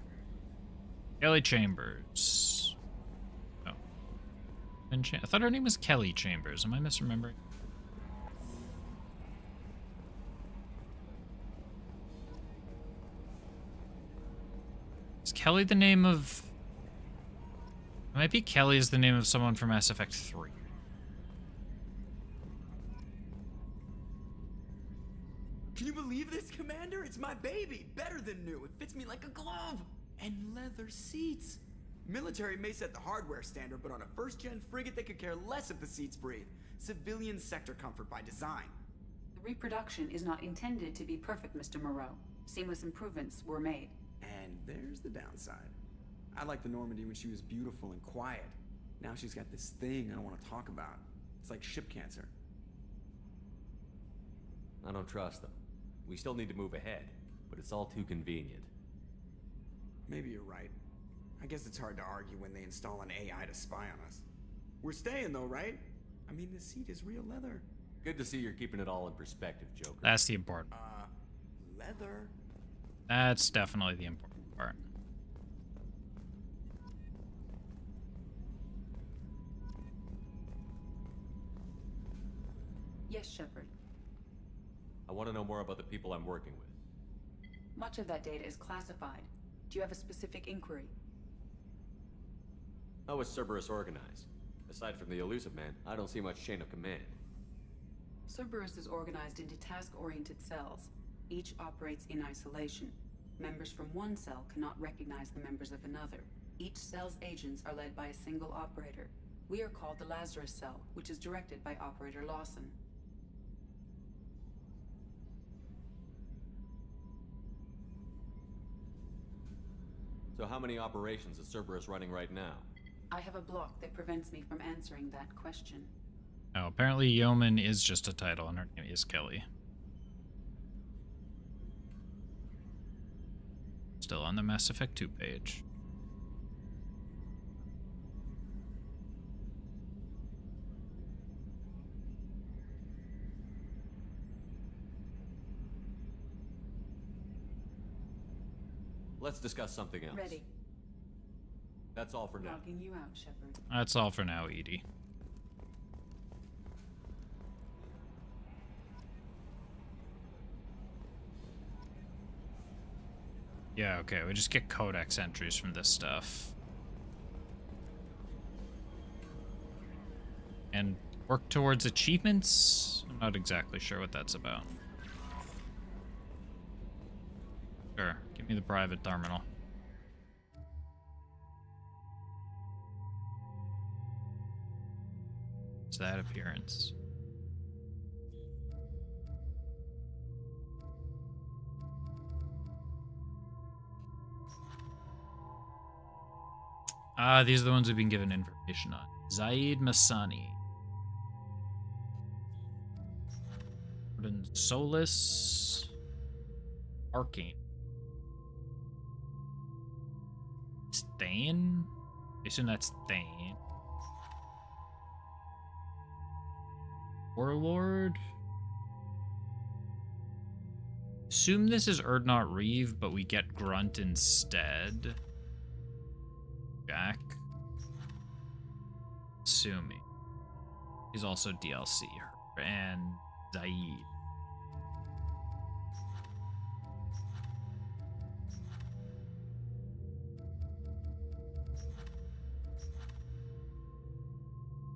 Kelly Chambers. Oh. I thought her name was Kelly Chambers. Am I misremembering? Is Kelly the name of... It might be Kelly is the name of someone from Mass Effect 3. Can you believe this, Commander? It's my baby. Better than new. It fits me like a glove. And leather seats. Military may set the hardware standard, but on a first-gen frigate, they could care less if the seats breathe. Civilian sector comfort by design. The reproduction is not intended to be perfect, Mr. Moreau. Seamless improvements were made. And there's the downside. I liked the Normandy when she was beautiful and quiet. Now she's got this thing I don't want to talk about. It's like ship cancer. I don't trust them. We still need to move ahead, but it's all too convenient. Maybe you're right. I guess it's hard to argue when they install an AI to spy on us. We're staying though, right? I mean, the seat is real leather. Good to see you're keeping it all in perspective, Joker. That's the important part. Leather? That's definitely the important part. Yes, Shepard. I want to know more about the people I'm working with. Much of that data is classified. Do you have a specific inquiry? How is Cerberus organized? Aside from the Elusive Man, I don't see much chain of command. Cerberus is organized into task-oriented cells. Each operates in isolation. Members from one cell cannot recognize the members of another. Each cell's agents are led by a single operator. We are called the Lazarus Cell, which is directed by Operator Lawson. So how many operations is Cerberus running right now? I have a block that prevents me from answering that question. Oh, apparently Yeoman is just a title and her name is Kelly. Still on the Mass Effect 2 page. Let's discuss something else. Ready. That's all for now. Logging you out, Shepard. That's all for now, Edie. Yeah, okay, we just get codex entries from this stuff. And work towards achievements? I'm not exactly sure what that's about. Sure, give me the private terminal. What's that appearance? Ah, these are the ones we've been given information on. Zaid Masani. Solus. Arcane. Thane? I assume that's Thane. Warlord? Assume this is Erdnot Reeve, but we get Grunt instead. Jack. Sumi. He's also DLC. And Zaid.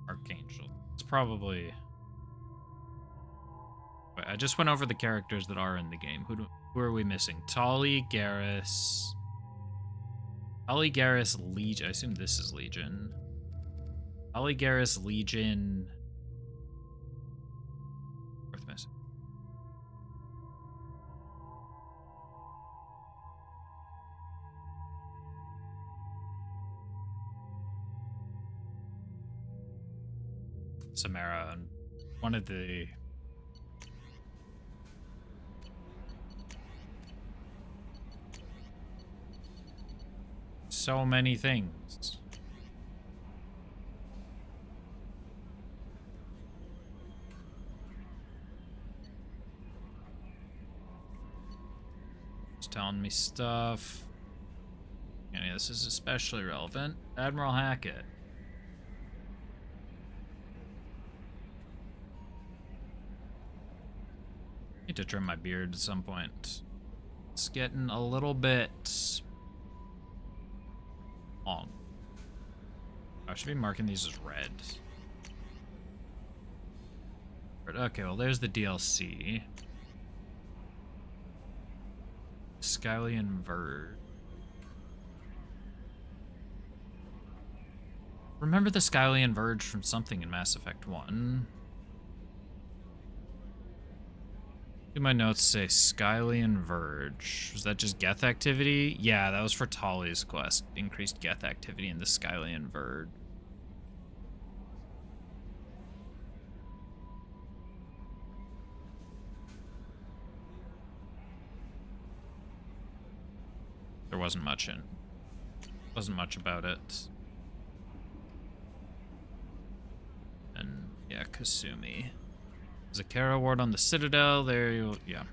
Archangel. It's probably... Wait, I just went over the characters that are in the game. Who are we missing? Tali, Garrus... Tali, Garrus, Legion. I assume this is Legion. Tali, Garrus, Legion... Worth missing. Samara, and one of the... So many things. It's telling me stuff. Yeah, this is especially relevant. Admiral Hackett. Need to trim my beard at some point. It's getting a little bit long. I should be marking these as red. Okay, well there's the DLC. Skylian Verge. Remember the Skylian Verge from something in Mass Effect 1? Do my notes say Skylian Verge. Was that just Geth activity? Yeah, that was for Tali's quest. Increased Geth activity in the Skylian Verge. There wasn't much about it. And yeah, Kasumi. Zakara ward on the Citadel. There you, yeah.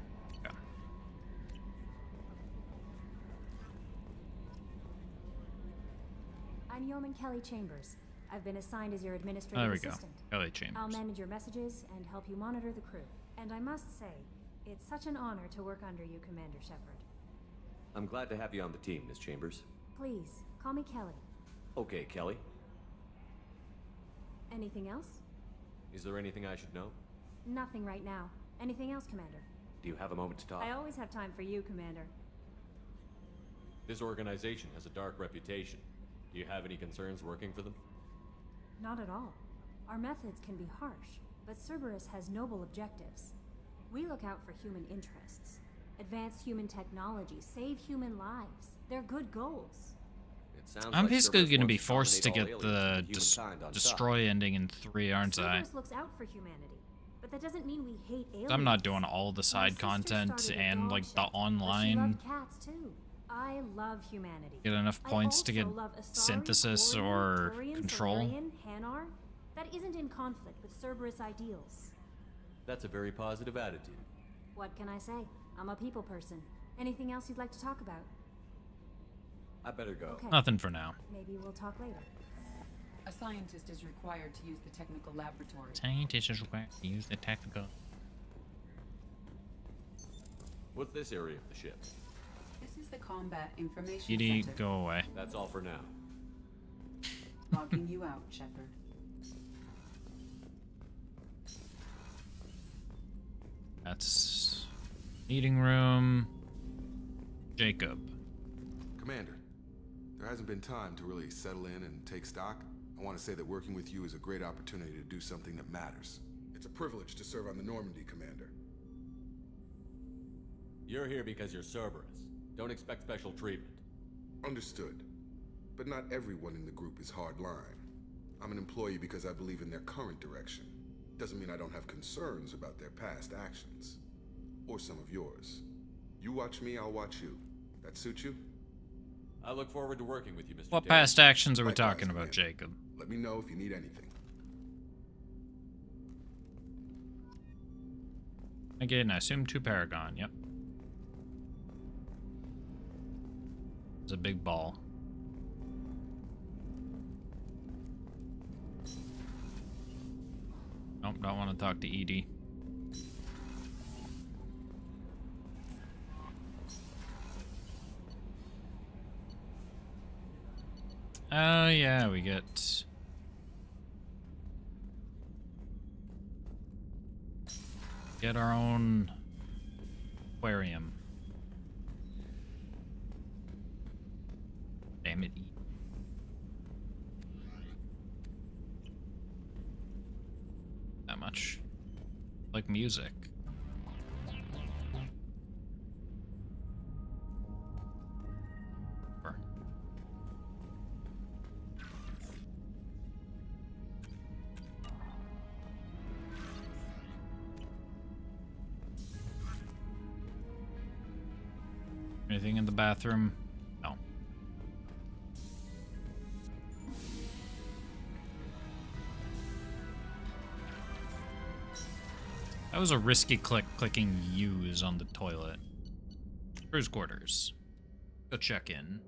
I'm Yeoman Kelly Chambers. I've been assigned as your administrative assistant. Kelly Chambers. I'll manage your messages and help you monitor the crew. And I must say, it's such an honor to work under you, Commander Shepard. I'm glad to have you on the team, Miss Chambers. Please, call me Kelly. Okay, Kelly. Anything else? Is there anything I should know? Nothing right now. Anything else, Commander? Do you have a moment to talk? I always have time for you, Commander. This organization has a dark reputation. Do you have any concerns working for them? Not at all. Our methods can be harsh, but Cerberus has noble objectives. We look out for human interests. Advance human technology, save human lives. They're good goals. I'm basically going to be forced to get the destroy ending in 3, aren't I? Cerberus looks out for humanity, but that doesn't mean we hate aliens. I'm not doing all the side content and like the online. Cats too. I love humanity. Get enough points to get synthesis or control. Hanar, that isn't in conflict with Cerberus ideals. That's a very positive attitude. What can I say? I'm a people person. Anything else you'd like to talk about? I better go. Okay. Nothing for now. Maybe we'll talk later. A scientist is required to use the technical laboratory. Scientists is required to use the technical. What's this area of the ship? This is the Combat Information Edie, Center. go away. That's all for now. Logging you out, Shepard. That's meeting room. Jacob. Commander, there hasn't been time to really settle in and take stock. I want to say that working with you is a great opportunity to do something that matters. It's a privilege to serve on the Normandy, Commander. You're here because you're Cerberus. Don't expect special treatment. Understood. But not everyone in the group is hardline. I'm an employee because I believe in their current direction. Doesn't mean I don't have concerns about their past actions. Or some of yours. You watch me, I'll watch you. That suit you? I look forward to working with you, Mr. What Davis. past actions are we Likewise, talking about, Commander. Jacob? Let me know if you need anything. Again, I assume 2 Paragon, yep. It's a big ball. Nope, don't want to talk to Edie. Oh yeah, we get our own aquarium. Damn it. That much. Like music. Anything in the bathroom? No. That was a risky clicking use on the toilet. Crew's quarters. Go check in.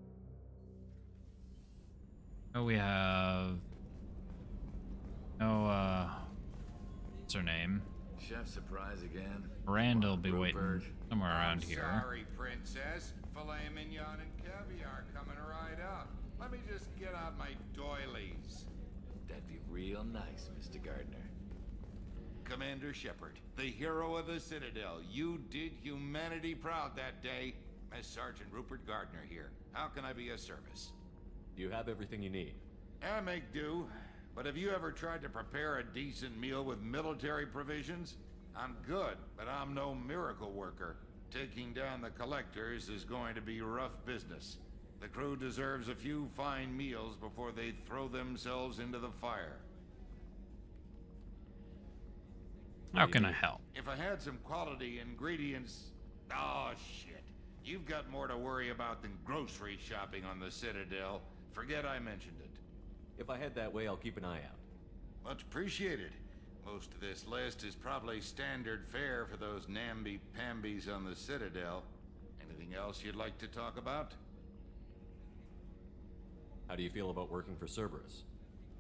Oh, we have... Oh, what's her name? Chef surprise again. Miranda will be waiting somewhere around here. Sorry, princess. Filet mignon and caviar coming right up. Let me just get out my doilies. That'd be real nice, Mr. Gardner. Commander Shepard, the hero of the Citadel. You did humanity proud that day. As Sergeant Rupert Gardner here. How can I be of service? You have everything you need. I make do. But have you ever tried to prepare a decent meal with military provisions? I'm good, but I'm no miracle worker. Taking down the collectors is going to be rough business. The crew deserves a few fine meals before they throw themselves into the fire. How can I help? If I had some quality ingredients... Oh, shit. You've got more to worry about than grocery shopping on the Citadel. Forget I mentioned it. If I head that way, I'll keep an eye out. Much appreciated. Most of this list is probably standard fare for those namby-pambies on the Citadel. Anything else you'd like to talk about? How do you feel about working for Cerberus?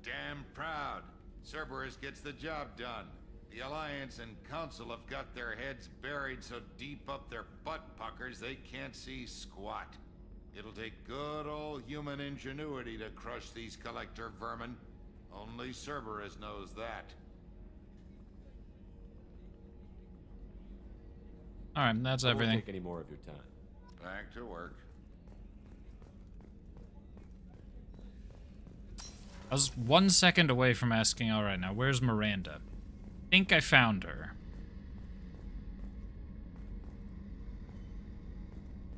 Damn proud. Cerberus gets the job done. The Alliance and Council have got their heads buried so deep up their butt puckers they can't see squat. It'll take good old human ingenuity to crush these collector vermin. Only Cerberus knows that. Alright, that's I won't everything. take any more of your time. Back to work. I was 1 second away from asking, alright, now where's Miranda? I think I found her.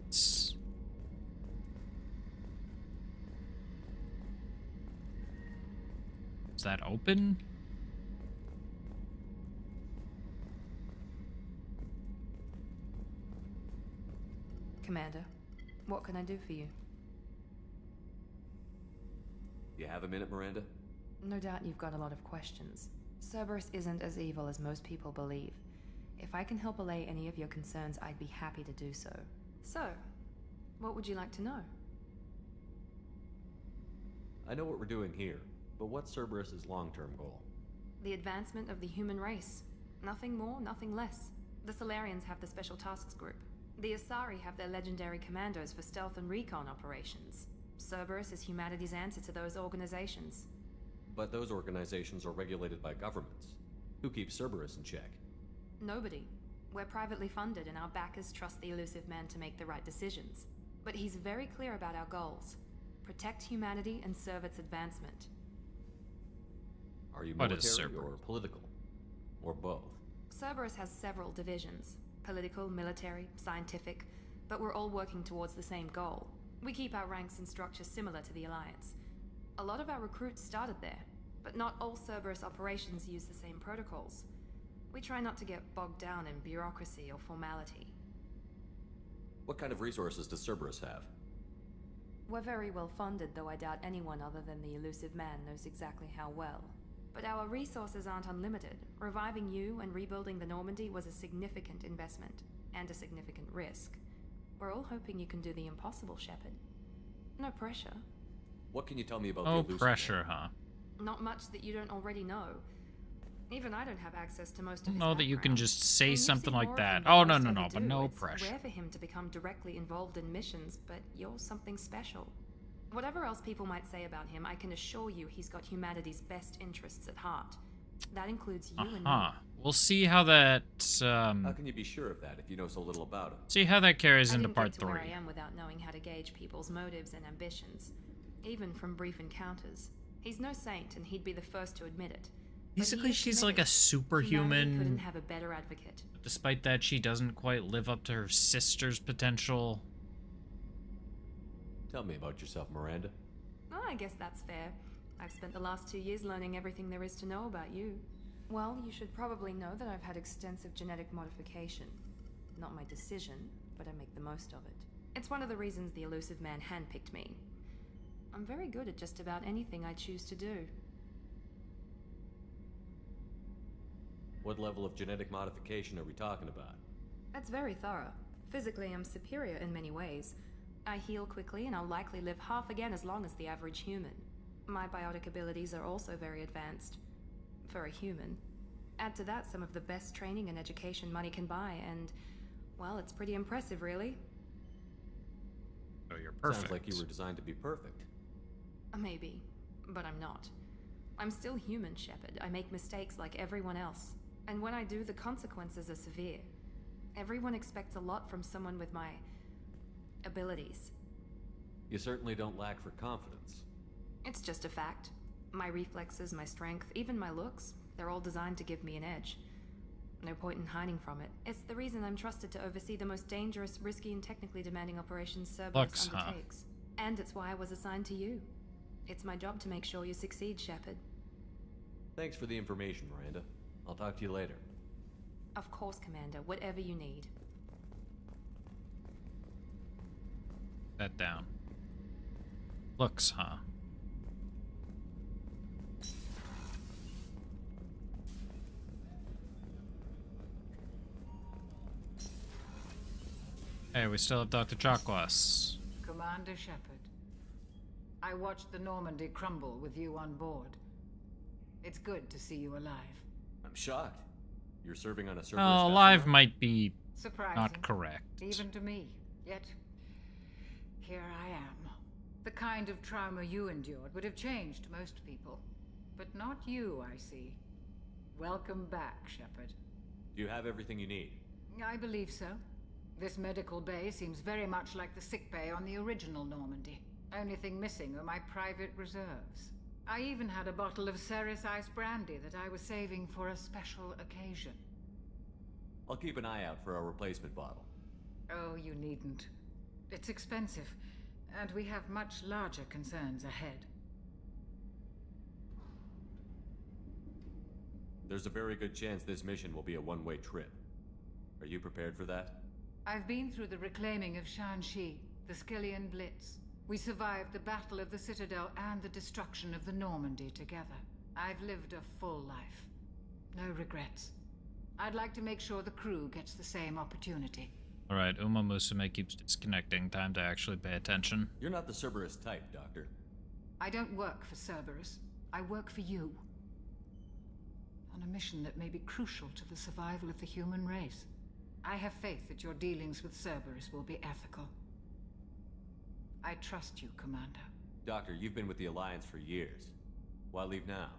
Is that open? Commander, what can I do for you? You have a minute, Miranda? No doubt you've got a lot of questions. Cerberus isn't as evil as most people believe. If I can help allay any of your concerns, I'd be happy to do so. So, what would you like to know? I know what we're doing here, but what's Cerberus' long-term goal? The advancement of the human race. Nothing more, nothing less. The Solarians have the Special Tasks Group. The Asari have their legendary commandos for stealth and recon operations. Cerberus is humanity's answer to those organizations. But those organizations are regulated by governments. Who keeps Cerberus in check? Nobody. We're privately funded and our backers trust the Elusive Man to make the right decisions. But he's very clear about our goals. Protect humanity and serve its advancement. Are you What is military Cerberus? or political? Or both? Cerberus has several divisions. Political, military, scientific, but we're all working towards the same goal. We keep our ranks and structure similar to the Alliance. A lot of our recruits started there, but not all Cerberus operations use the same protocols. We try not to get bogged down in bureaucracy or formality. What kind of resources does Cerberus have? We're very well funded, though I doubt anyone other than the Elusive Man knows exactly how well. But our resources aren't unlimited. Reviving you and rebuilding the Normandy was a significant investment, and a significant risk. We're all hoping you can do the impossible, Shepard. No pressure. What can you tell me about the Oh, Elusive pressure, huh? Not much that you don't already know. Even I don't have access to most of I his don't know that you can background. just say And you something see like more of that. him than Oh, no, most no, ever no, but do. no It's pressure. rare for him to become directly involved in missions, but you're something special. Whatever else people might say about him, I can assure you he's got humanity's best interests at heart. That includes you and me. We'll see how that, How can you be sure of that if you know so little about him? see how that carries I into didn't part get to where 3. I am without knowing how to gauge people's motives and ambitions, even from brief encounters. He's no saint, and he'd be the first to admit it. But he Basically, is she's like a committed. Humanity couldn't superhuman. have a better advocate. Despite that, she doesn't quite live up to her sister's potential. Tell me about yourself, Miranda. Oh, I guess that's fair. I've spent the last 2 years learning everything there is to know about you. Well, you should probably know that I've had extensive genetic modification. Not my decision, but I make the most of it. It's one of the reasons the Elusive Man handpicked me. I'm very good at just about anything I choose to do. What level of genetic modification are we talking about? That's very thorough. Physically, I'm superior in many ways. I heal quickly, and I'll likely live half again as long as the average human. My biotic abilities are also very advanced. For a human. Add to that some of the best training and education money can buy, and, well, it's pretty impressive, really. Oh, you're perfect. Sounds like you were designed to be perfect. Maybe, but I'm not. I'm still human, Shepard. I make mistakes like everyone else. And when I do, the consequences are severe. Everyone expects a lot from someone with my abilities. You certainly don't lack for confidence. It's just a fact. My reflexes, my strength, even my looks, they're all designed to give me an edge. No point in hiding from it. It's the reason I'm trusted to oversee the most dangerous, risky, and technically demanding operations Cerberus undertakes. And it's why I was assigned to you. It's my job to make sure you succeed, Shepard. Thanks for the information, Miranda. I'll talk to you later. Of course, Commander. Whatever you need. That down. Looks, huh? Hey, we still have Dr. Chakwas. Commander Shepard, I watched the Normandy crumble with you on board. It's good to see you alive. I'm shocked. You're serving on a Cerberus Oh, vessel alive now? might be Surprising. not correct. Even to me. Yet, here I am. The kind of trauma you endured would have changed most people. But not you, I see. Welcome back, Shepard. Do you have everything you need? I believe so. This medical bay seems very much like the sick bay on the original Normandy. Only thing missing are my private reserves. I even had a bottle of Ceres Ice brandy that I was saving for a special occasion. I'll keep an eye out for a replacement bottle. Oh, you needn't. It's expensive, and we have much larger concerns ahead. There's a very good chance this mission will be a one-way trip. Are you prepared for that? I've been through the reclaiming of Shanxi, the Skillian Blitz. We survived the Battle of the Citadel and the destruction of the Normandy together. I've lived a full life. No regrets. I'd like to make sure the crew gets the same opportunity. Alright, Uma Musume keeps disconnecting. Time to actually pay attention. You're not the Cerberus type, Doctor. I don't work for Cerberus. I work for you. On a mission that may be crucial to the survival of the human race. I have faith that your dealings with Cerberus will be ethical. I trust you, Commander. Doctor, you've been with the Alliance for years. Why leave now?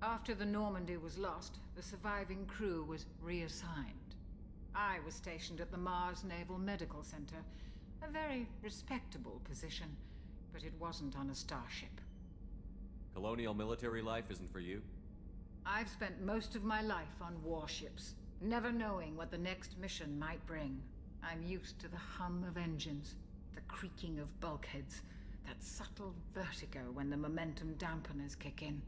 After the Normandy was lost, the surviving crew was reassigned. I was stationed at the Mars Naval Medical Center, a very respectable position, but it wasn't on a starship. Colonial military life isn't for you? I've spent most of my life on warships, never knowing what the next mission might bring. I'm used to the hum of engines, the creaking of bulkheads, that subtle vertigo when the momentum dampeners kick in.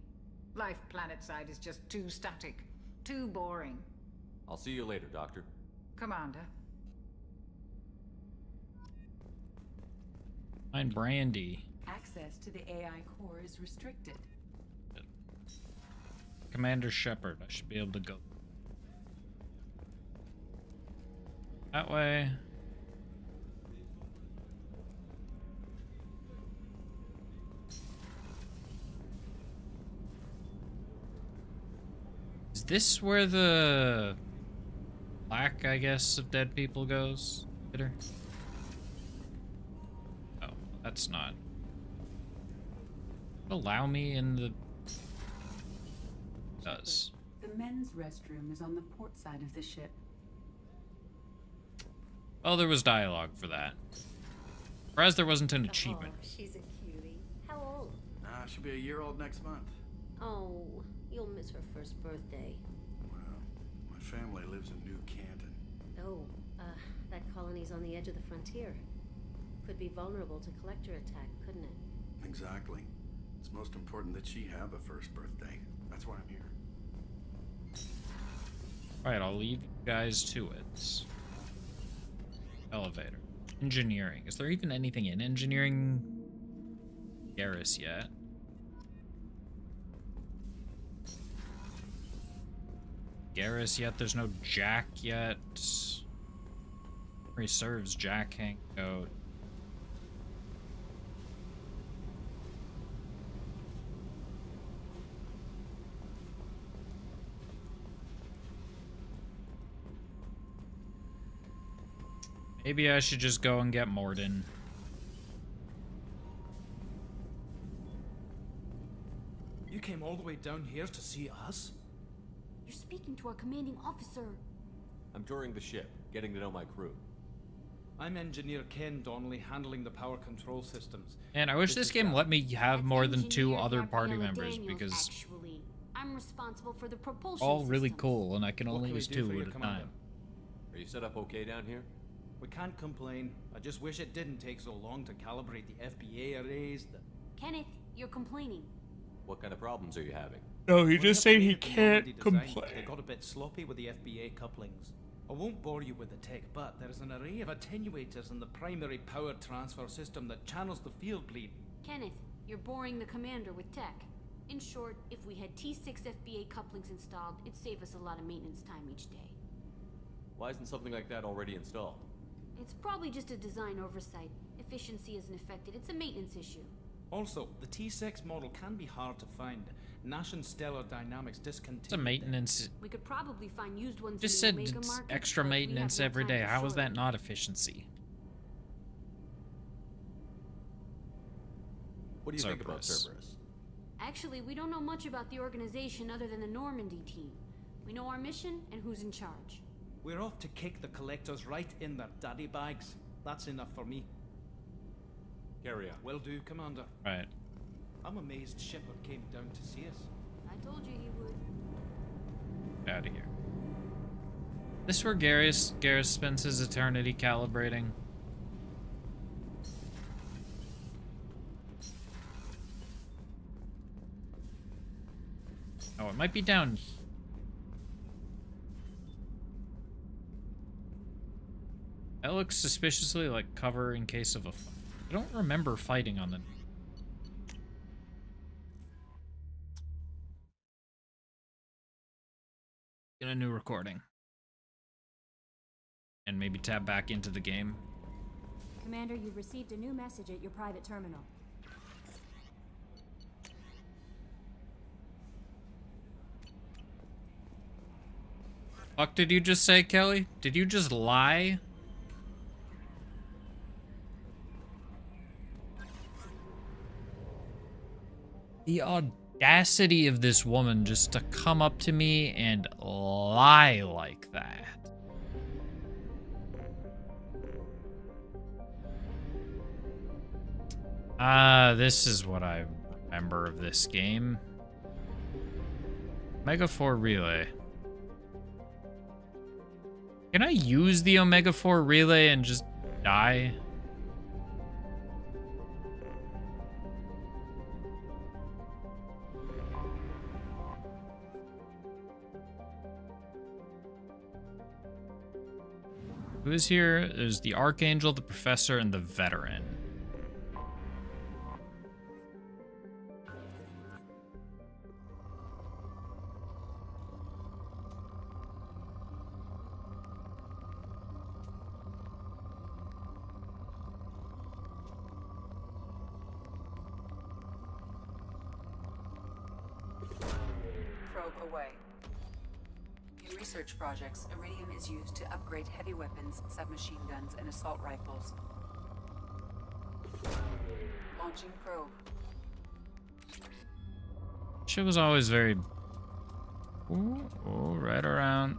Life planetside is just too static, too boring. I'll see you later, Doctor. Commander. Find Brandy. Access to the AI core is restricted. Commander Shepard. I should be able to go that way. Is this where the plaque, I guess, of dead people goes? Peter? Oh, that's not. Allow me in the. Does. The men's restroom is on the port side of the ship. Oh, there was dialogue for that. Whereas there wasn't an achievement. Oh, she's a cutie. How old? She'll be a year old next month. Oh, you'll miss her first birthday. Well, my family lives in New Canton. Oh, that colony's on the edge of the frontier. Could be vulnerable to collector attack, couldn't it? Exactly. It's most important that she have a first birthday. That's why I'm here. Alright, I'll leave you guys to it. Elevator. Engineering. Is there even anything in engineering? Garrus yet? Garrus yet? There's no Jack yet. Reserves Jack hang out. Maybe I should just go and get Mordin. You came all the way down here to see us? You're speaking to our commanding officer. I'm touring the ship, getting to know my crew. I'm Engineer Ken Donnelly, handling the power control systems. And I wish this game let me have more than 2 other party members, Daniels, because actually, I'm responsible for the propulsion all really systems. cool, and I can only use 2 you, at a Commander? time. Are you set up okay down here? We can't complain. I just wish it didn't take so long to calibrate the FBA arrays. Kenneth, you're complaining. What kind of problems are you having? No, he When just the saying he FBA was already can't designed, complain. They got a bit sloppy with the FBA couplings. I won't bore you with the tech, but there is an array of attenuators in the primary power transfer system that channels the field bleed. Kenneth, you're boring the commander with tech. In short, if we had T6 FBA couplings installed, it'd save us a lot of maintenance time each day. Why isn't something like that already installed? It's probably just a design oversight. Efficiency isn't affected. It's a maintenance issue. Also, the T6 model can be hard to find. Nash and Stellar Dynamics discontinued. It's a maintenance. We could probably find used ones Just in said the Omega it's market, extra but we have maintenance no every time day. to How is short that it. not efficiency? What do you think about Cerberus. Cerberus? Actually, we don't know much about the organization other than the Normandy team. We know our mission and who's in charge. We're off to kick the collectors right in their daddy bags. That's enough for me. Carry on. Will do, Commander. Right. I'm amazed Shepard came down to see us. I told you he would. Get out of here. This where Garrus spends his eternity calibrating. Oh, it might be down here. That looks suspiciously like cover in case of a fight. I don't remember fighting on the... Get a new recording. And maybe tab back into the game. Commander, you've received a new message at your private terminal. Fuck did you just say, Kelly? Did you just lie? The audacity of this woman just to come up to me and lie like that. This is what I remember of this game. Omega 4 relay. Can I use the Omega 4 relay and just die? Who is here? There's the Archangel, the Professor, and the Veteran. Research projects, Iridium is used to upgrade heavy weapons, submachine guns, and assault rifles. Launching probe. Shit was always very... Ooh, right around.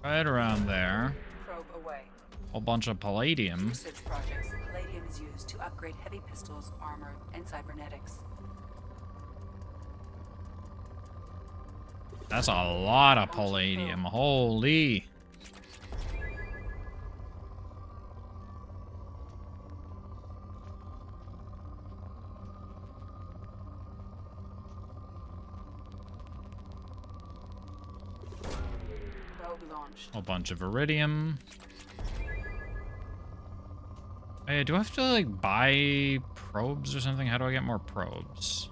Right around there. Probe away. Whole bunch of palladium. Research projects, Palladium is used to upgrade heavy pistols, armor, and cybernetics. That's a lot of palladium. Holy. A bunch of iridium. Hey, do I have to like buy probes or something? How do I get more probes?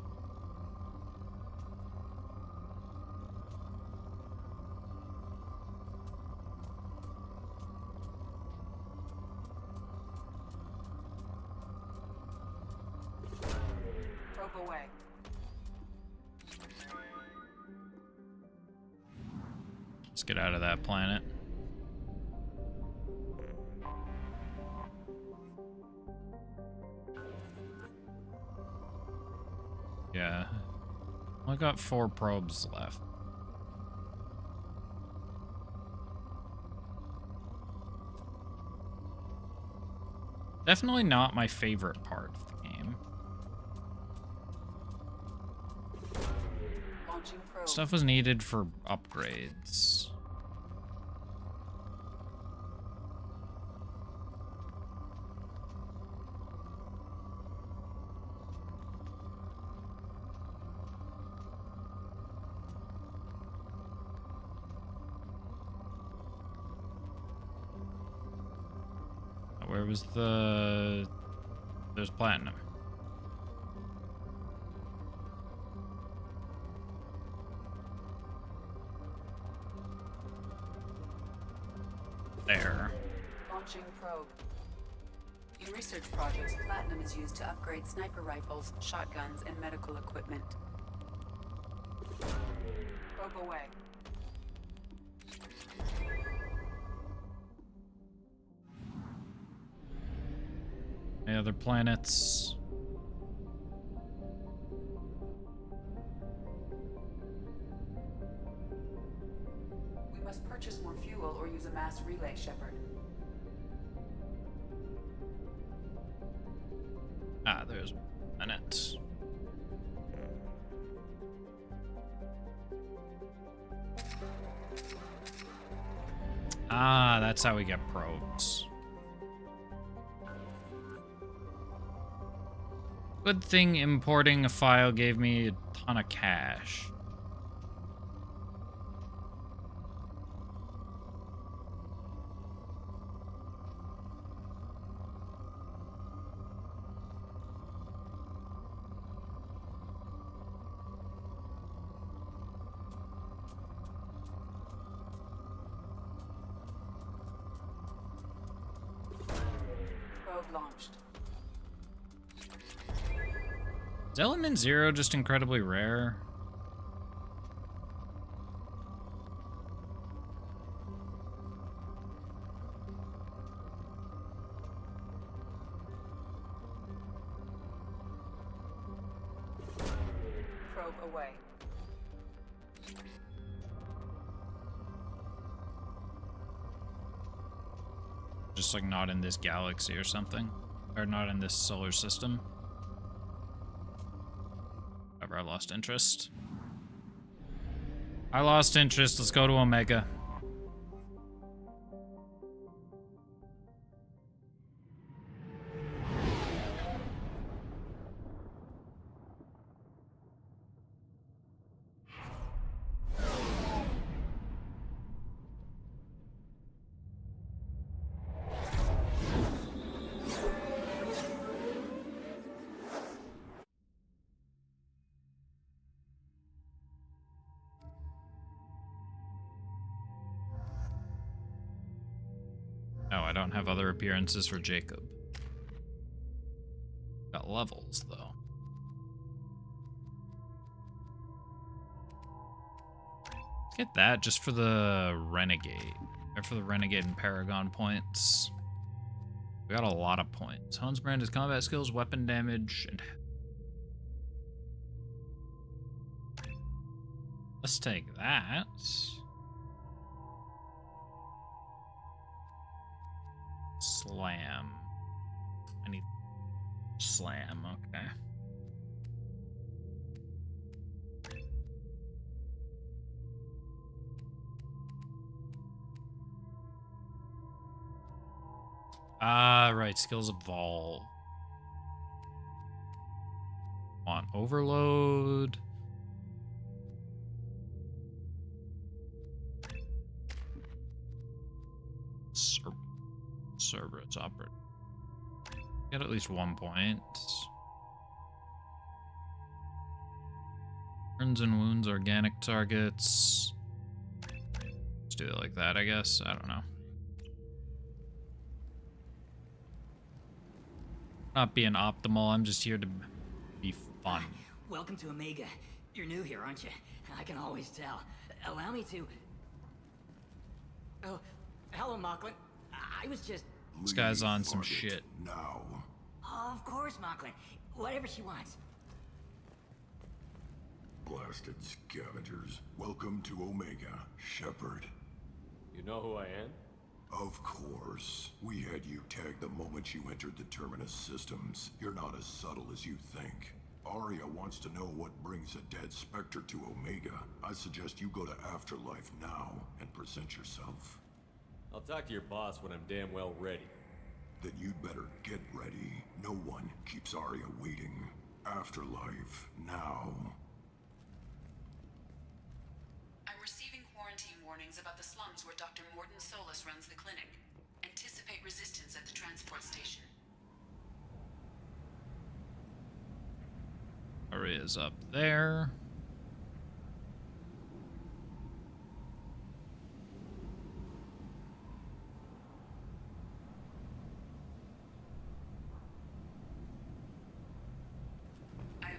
Let's get out of that planet. Yeah. Only got 4 probes left. Definitely not my favorite part of the game. Stuff was needed for upgrades. Where was the... There's platinum. There. Launching probe. In research projects, platinum is used to upgrade sniper rifles, shotguns, and medical equipment. Probe away. Any other planets? We must purchase more fuel or use a mass relay, Shepard. Ah, there's planets. Ah, that's how we get probes. Good thing importing a file gave me a ton of cash. Probe launched. Is Element Zero just incredibly rare? probe away. Just like not in this galaxy or something. Or not in this solar system. Whatever, I lost interest. I lost interest. Let's go to Omega. No, I don't have other appearances for Jacob. Got levels, though. Get that just for the Renegade. Or for the Renegade and Paragon points. We got a lot of points. Huntsbrand has combat skills, weapon damage, and... Let's take that. Slam. I need slam, okay. Right, skills evolve. Want overload. Cerberus operator. Get at least 1 point. Burns and wounds organic targets. Let's do it like that, I guess. I don't know. Not being optimal, I'm just here to be fun. Welcome to Omega. You're new here, aren't you? I can always tell. Allow me to... Oh, hello, Mocklin. I was just... This guy's on some shit. Now. Of course, Mocklin. Whatever she wants. Blasted scavengers. Welcome to Omega, Shepard. You know who I am? Of course. We had you tagged the moment you entered the Terminus systems. You're not as subtle as you think. Aria wants to know what brings a dead Spectre to Omega. I suggest you go to Afterlife now and present yourself. I'll talk to your boss when I'm damn well ready. Then you'd better get ready. No one keeps Aria waiting. Afterlife, now. I'm receiving quarantine warnings about the slums where Dr. Mordin Solus runs the clinic. Anticipate resistance at the transport station. Aria's up there.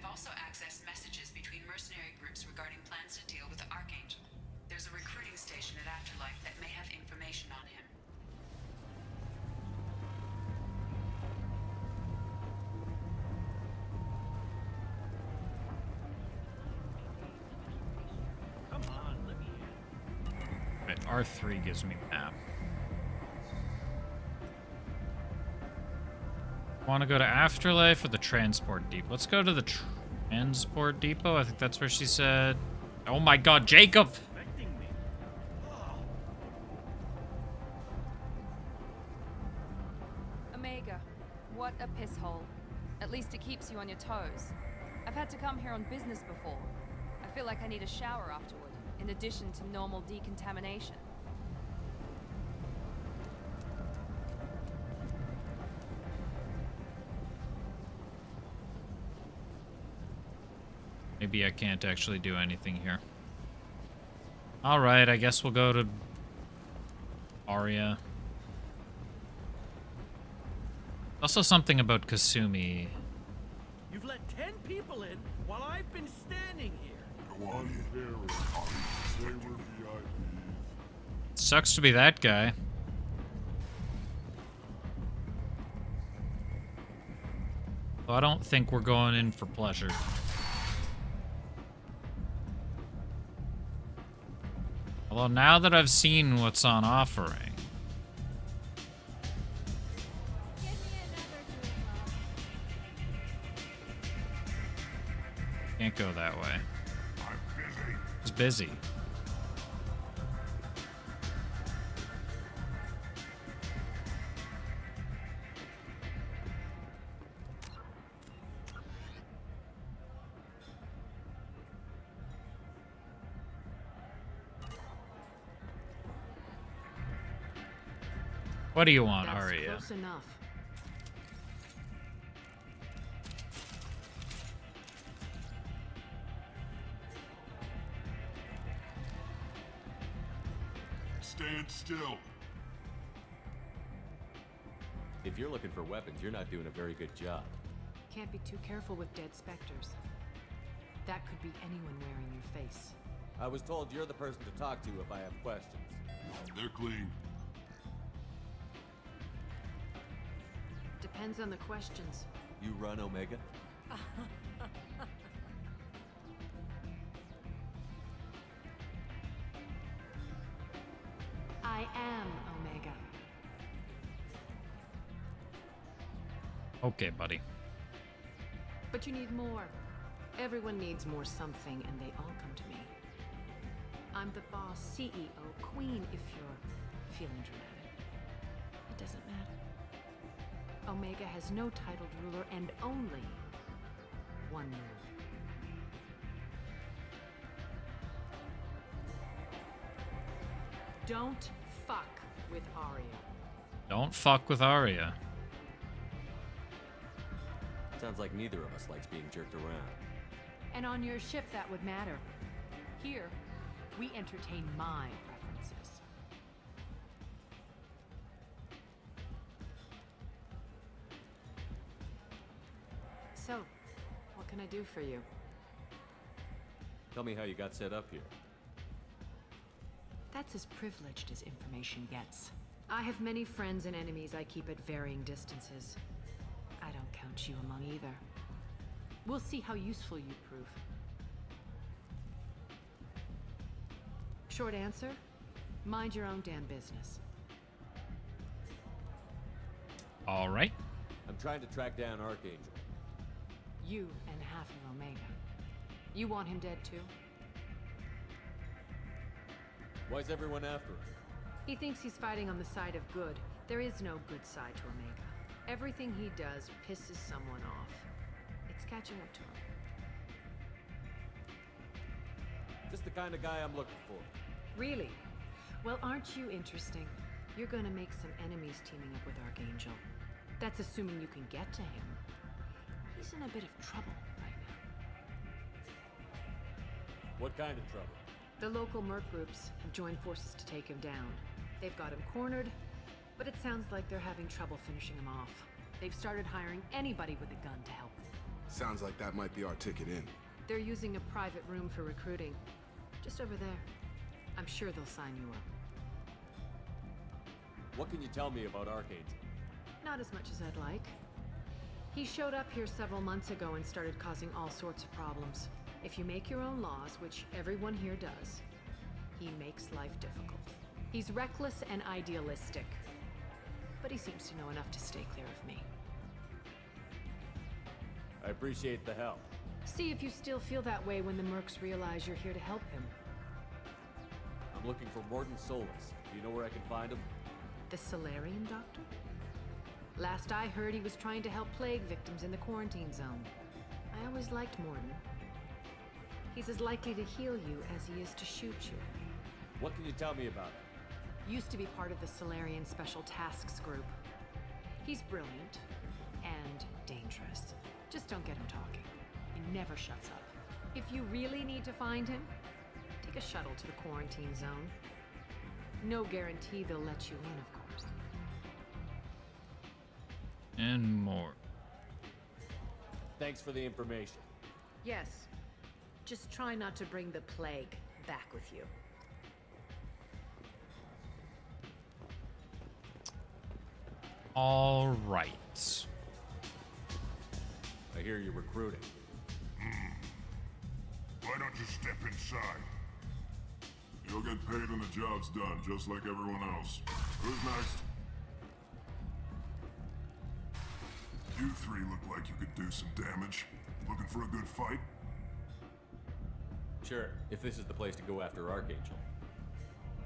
Also accessed messages between mercenary groups regarding plans to deal with the Archangel. There's a recruiting station at Afterlife that may have information on him. Come on, let me in. Right, R3 gives me map. Want to go to Afterlife or the transport depot? Let's go to the transport depot. I think that's where she said. Oh my god, Jacob! Omega, what a piss hole. At least it keeps you on your toes. I've had to come here on business before. I feel like I need a shower afterward, in addition to normal decontamination. Maybe I can't actually do anything here. Alright, I guess we'll go to Aria. Also something about Kasumi. You've let 10 people in while I've been standing here. Go on in. Sucks to be that guy. Well, I don't think we're going in for pleasure. Although now that I've seen what's on offering. Can't go that way. It's busy. What do you want, That's Arya? close enough. Stand still. If you're looking for weapons, you're not doing a very good job. Can't be too careful with dead specters. That could be anyone wearing your face. I was told you're the person to talk to if I have questions. They're clean. Depends on the questions. You run Omega? I am Omega. Okay, buddy. But you need more. Everyone needs more something, and they all come to me. I'm the boss, CEO, queen, if you're feeling dramatic. It doesn't matter. Omega has no titled ruler and only one move. Don't fuck with Arya. Don't fuck with Arya. Sounds like neither of us likes being jerked around. And on your ship, that would matter. Here, we entertain my preferences. So, what can I do for you? Tell me how you got set up here. That's as privileged as information gets. I have many friends and enemies I keep at varying distances. I don't count you among either. We'll see how useful you prove. Short answer, mind your own damn business. All right. I'm trying to track down Archangel. You and half of Omega. You want him dead too? Why's everyone after him? He thinks he's fighting on the side of good. There is no good side to Omega. Everything he does pisses someone off. It's catching up to him. Just the kind of guy I'm looking for. Really? Well, aren't you interesting? You're gonna make some enemies teaming up with Archangel. That's assuming you can get to him. He's in a bit of trouble right now. What kind of trouble? The local merc groups have joined forces to take him down. They've got him cornered, but it sounds like they're having trouble finishing him off. They've started hiring anybody with a gun to help them. Sounds like that might be our ticket in. They're using a private room for recruiting. Just over there. I'm sure they'll sign you up. What can you tell me about Archangel? Not as much as I'd like. He showed up here several months ago and started causing all sorts of problems. If you make your own laws, which everyone here does, he makes life difficult. He's reckless and idealistic. But he seems to know enough to stay clear of me. I appreciate the help. See if you still feel that way when the mercs realize you're here to help him. I'm looking for Mordin Solus. Do you know where I can find him? The Solarian doctor? Last I heard, he was trying to help plague victims in the quarantine zone. I always liked Mordin. He's as likely to heal you as he is to shoot you. What can you tell me about him? Used to be part of the Solarian Special Tasks Group. He's brilliant and dangerous. Just don't get him talking. He never shuts up. If you really need to find him, take a shuttle to the quarantine zone. No guarantee they'll let you in, of course. And more. Thanks for the information. Yes. Just try not to bring the plague back with you. All right. I hear you're recruiting. Why don't you step inside? You'll get paid when the job's done, just like everyone else. Who's next? You three look like you could do some damage. Looking for a good fight? Sure, if this is the place to go after Archangel.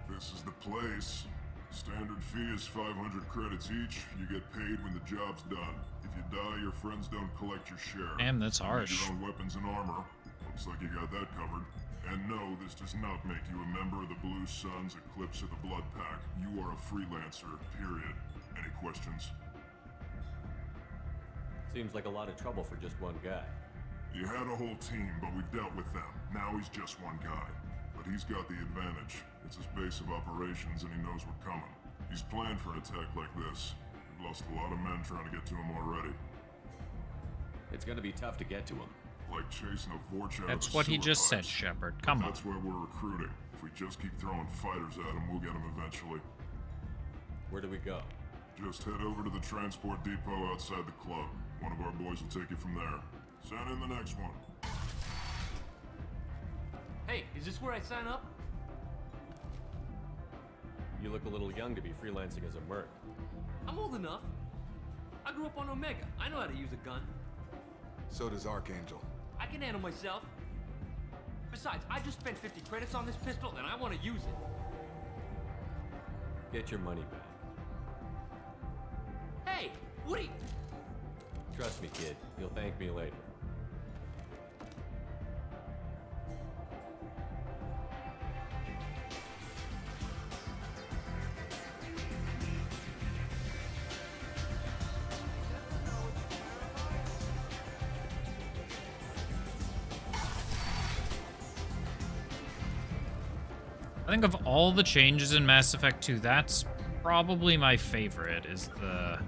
This is the place. Standard fee is 500 credits each. You get paid when the job's done. If you die, your friends don't collect your share. Damn, that's You need harsh. your own weapons and armor. Looks like you got that covered. And no, this does not make you a member of the Blue Suns, Eclipse, or the Blood Pack. You are a freelancer, period. Any questions? Seems like a lot of trouble for just one guy. You had a whole team, but we dealt with them. Now he's just one guy. But he's got the advantage. It's his base of operations and he knows we're coming. He's planned for an attack like this. We've lost a lot of men trying to get to him already. It's gonna be tough to get to him. Like chasing a Vorch out That's of the what he sewer just said, pipes. Shepard. But Come on. that's why we're recruiting. If we just keep throwing fighters at him, we'll get him eventually. Where do we go? Just head over to the transport depot outside the club. One of our boys will take you from there. Send in the next one. Hey, is this where I sign up? You look a little young to be freelancing as a merc. I'm old enough. I grew up on Omega. I know how to use a gun. So does Archangel. I can handle myself. Besides, I just spent 50 credits on this pistol and I want to use it. Get your money back. Hey, Woody! Trust me, kid. You'll thank me later. I think of all the changes in Mass Effect 2, that's probably my favorite, is the...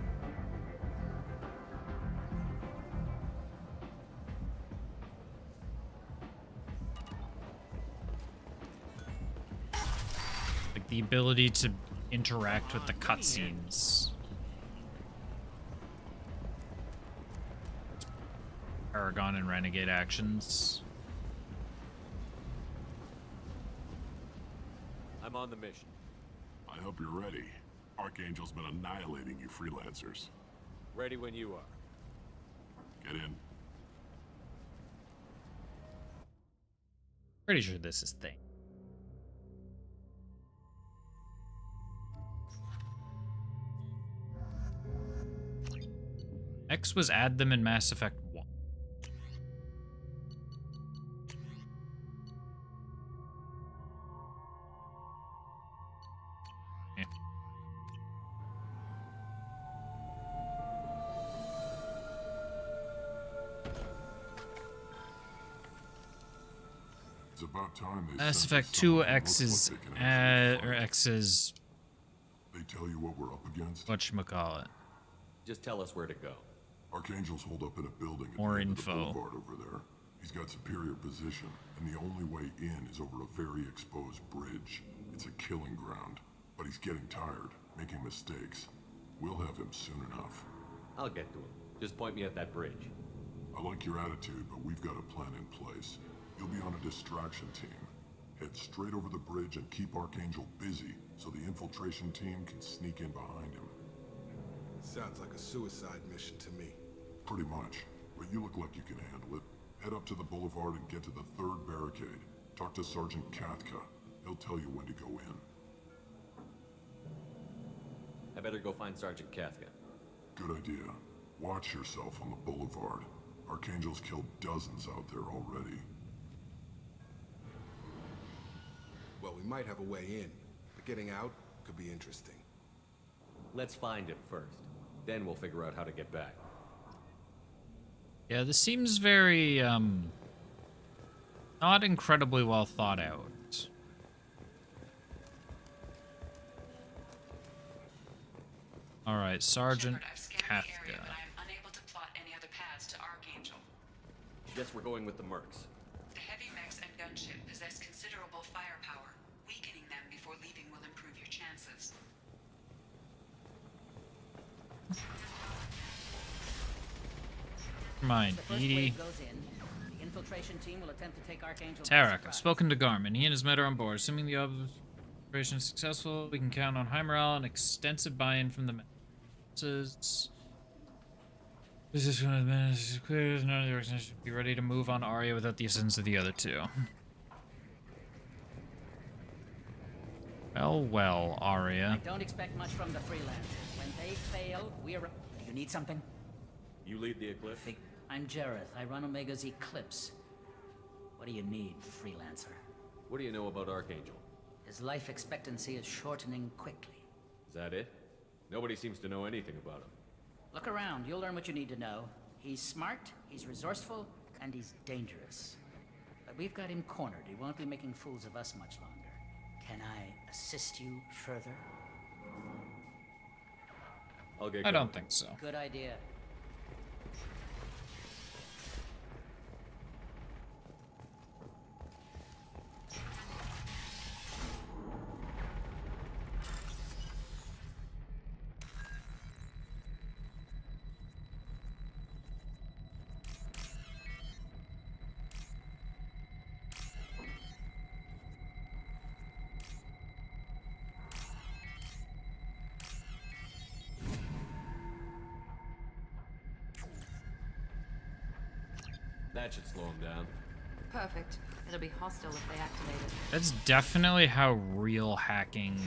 like, the ability to interact with the cutscenes. Paragon and Renegade actions. I'm on the mission. I hope you're ready. Archangel's been annihilating you freelancers. Ready when you are. Get in. Pretty sure this is thing. X was add them in Mass Effect 1. Yeah. It's about time they Mass sent Effect us 2 someone who X looks is like they can actually fight. X is They tell you what we're up against? whatchamacallit. Just tell us where to go. Archangel's holed up in a building at More the end of the info. boulevard over there. He's got superior position, and the only way in is over a very exposed bridge. It's a killing ground, but he's getting tired, making mistakes. We'll have him soon enough. I'll get to him. Just point me at that bridge. I like your attitude, but we've got a plan in place. You'll be on a distraction team. Head straight over the bridge and keep Archangel busy so the infiltration team can sneak in behind him. Sounds like a suicide mission to me. Pretty much, but you look like you can handle it. Head up to the boulevard and get to the third barricade. Talk to Sergeant Kathka. He'll tell you when to go in. I better go find Sergeant Kathka. Good idea. Watch yourself on the boulevard. Archangel's killed dozens out there already. Well, we might have a way in, but getting out could be interesting. Let's find him first. Then we'll figure out how to get back. Yeah, this seems very, not incredibly well thought out. Alright, Sergeant Kathka. I'm unable to plot any other paths to Archangel. Guess we're going with the mercs. The heavy mechs and gunship possess considerable firepower. Weakening them before leaving will improve your chances. Come on, The first Edie. wave goes in. The infiltration team will attempt to take Archangel. Tarek, I've spoken to Garmin. He and his men are on board. Assuming the operation is successful, we can count on high morale and extensive buy-in from the masses. This is one of the minutes is clear. None of the organization should be ready to move on Aria without the assistance of the other two. Well, Aria. I don't expect much from the freelancers. When they fail, we're... You need something? You lead the Eclipse? I'm Jareth. I run Omega's Eclipse. What do you need, freelancer? What do you know about Archangel? His life expectancy is shortening quickly. Is that it? Nobody seems to know anything about him. Look around. You'll learn what you need to know. He's smart, he's resourceful, and he's dangerous. But we've got him cornered. He won't be making fools of us much longer. Can I assist you further? I'll get I going. don't think so. Good idea. That should slow him down. Perfect. It'll be hostile if they activate it. That's definitely how real hacking,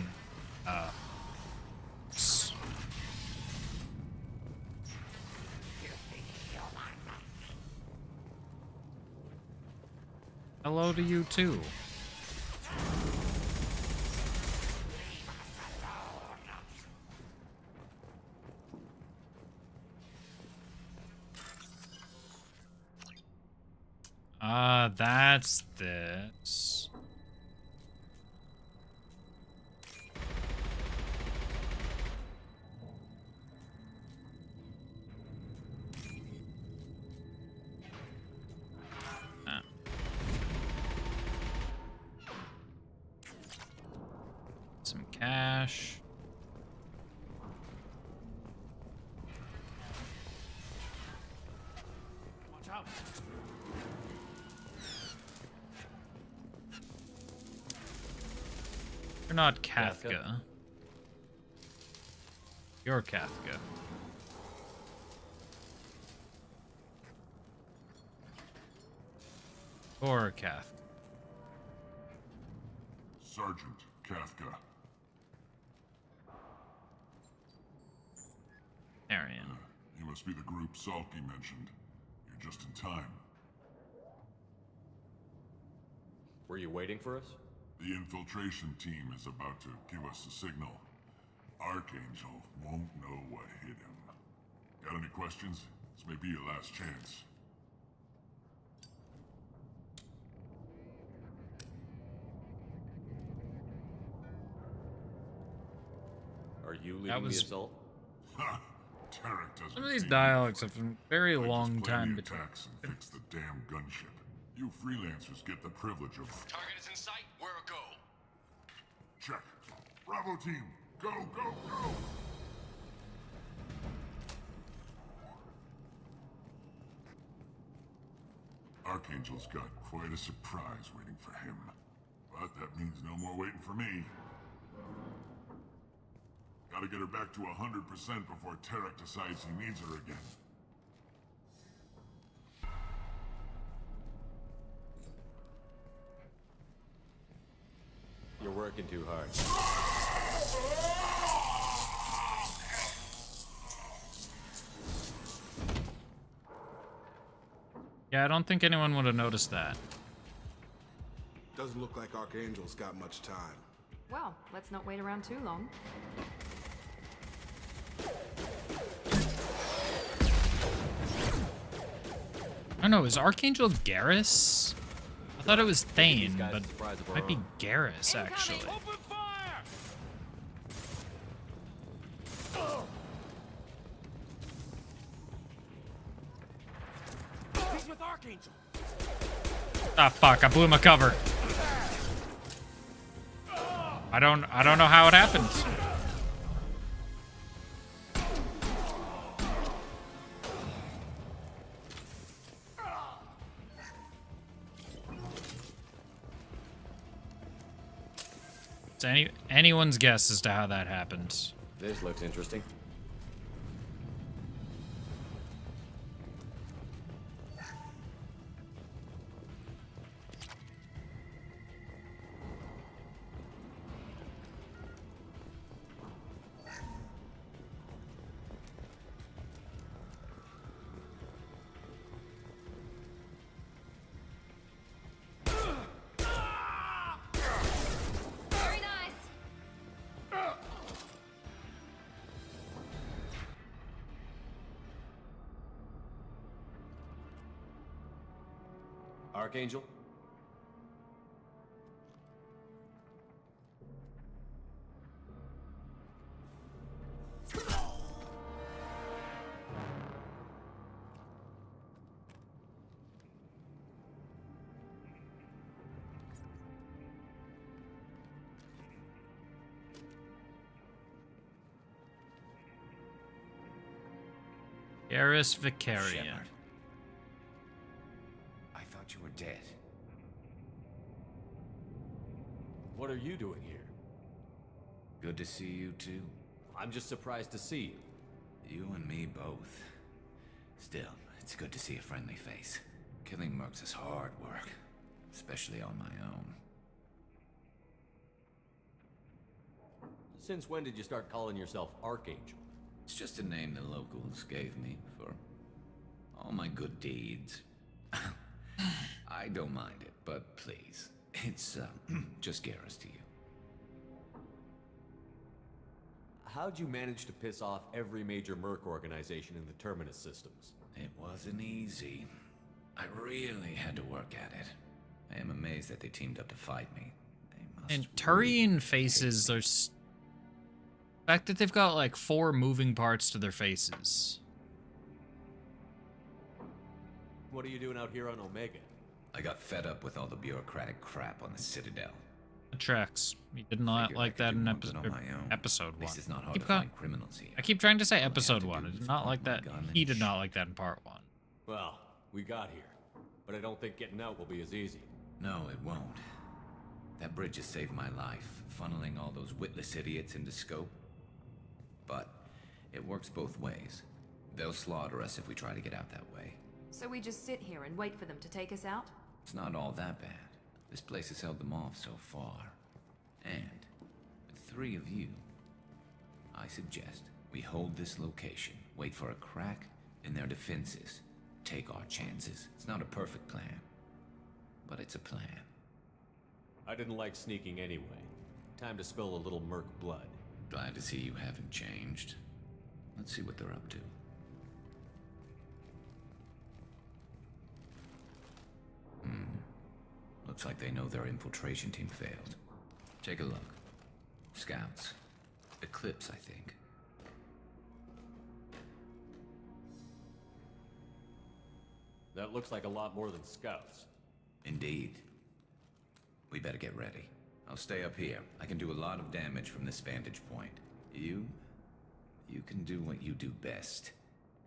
Hello to you too. That's this. Some cash. Watch out. You're not Kafka. You're Kafka. Or Kafka. Sergeant Kafka. Arian. You must be the group Salky mentioned. You're just in time. Were you waiting for us? The infiltration team is about to give us a signal. Archangel won't know what hit him. Got any questions? This may be your last chance. Are you leading the assault? Ha! Tarek doesn't. Some of these think dialogues have been very I long just plan time the between. attacks and fix the damn gunship. You freelancers get the privilege of... Target is in sight. Where a go? Check. Bravo team, go, go, go! Archangel's got quite a surprise waiting for him. But that means no more waiting for me. Gotta get her back to 100% before Tarek decides he needs her again. You're working too hard. Yeah, I don't think anyone would have noticed that. Doesn't look like Archangel's got much time. Well, let's not wait around too long. I don't know, is Archangel Garrus? I thought it was Thane, but it might be Garrus, actually. Open fire! He's with Archangel. Ah, fuck, I blew my cover. I don't know how it happened. It's anyone's guess as to how that happened. This looks interesting. Very nice. Archangel? Garrus Vicarian. Shepard. I thought you were dead. What are you doing here? Good to see you too. I'm just surprised to see you. You and me both. Still, it's good to see a friendly face. Killing mercs is hard work, especially on my own. Since when did you start calling yourself Archangel? It's just a name the locals gave me for all my good deeds. I don't mind it, but please, it's just Garrus to you. How'd you manage to piss off every major merc organization in the Terminus systems? It wasn't easy. I really had to work at it. I am amazed that they teamed up to fight me. And Turian faces are... The fact that they've got like 4 moving parts to their faces. What are you doing out here on Omega? I got fed up with all the bureaucratic crap on the Citadel. The tracks. You did not like that in episode 1. Least it's not hard Keep to find criminals here. I keep trying to say episode 1. I did not like that. He did not like that in part 1. Well, we got here. But I don't think getting out will be as easy. No, it won't. That bridge has saved my life, funneling all those witless idiots into scope. But it works both ways. They'll slaughter us if we try to get out that way. So we just sit here and wait for them to take us out? It's not all that bad. This place has held them off so far. And with 3 of you, I suggest we hold this location, wait for a crack in their defenses, take our chances. It's not a perfect plan, but it's a plan. I didn't like sneaking anyway. Time to spill a little merc blood. Glad to see you haven't changed. Let's see what they're up to. Looks like they know their infiltration team failed. Take a look. Scouts. Eclipse, I think. That looks like a lot more than scouts. Indeed. We better get ready. I'll stay up here. I can do a lot of damage from this vantage point. You can do what you do best.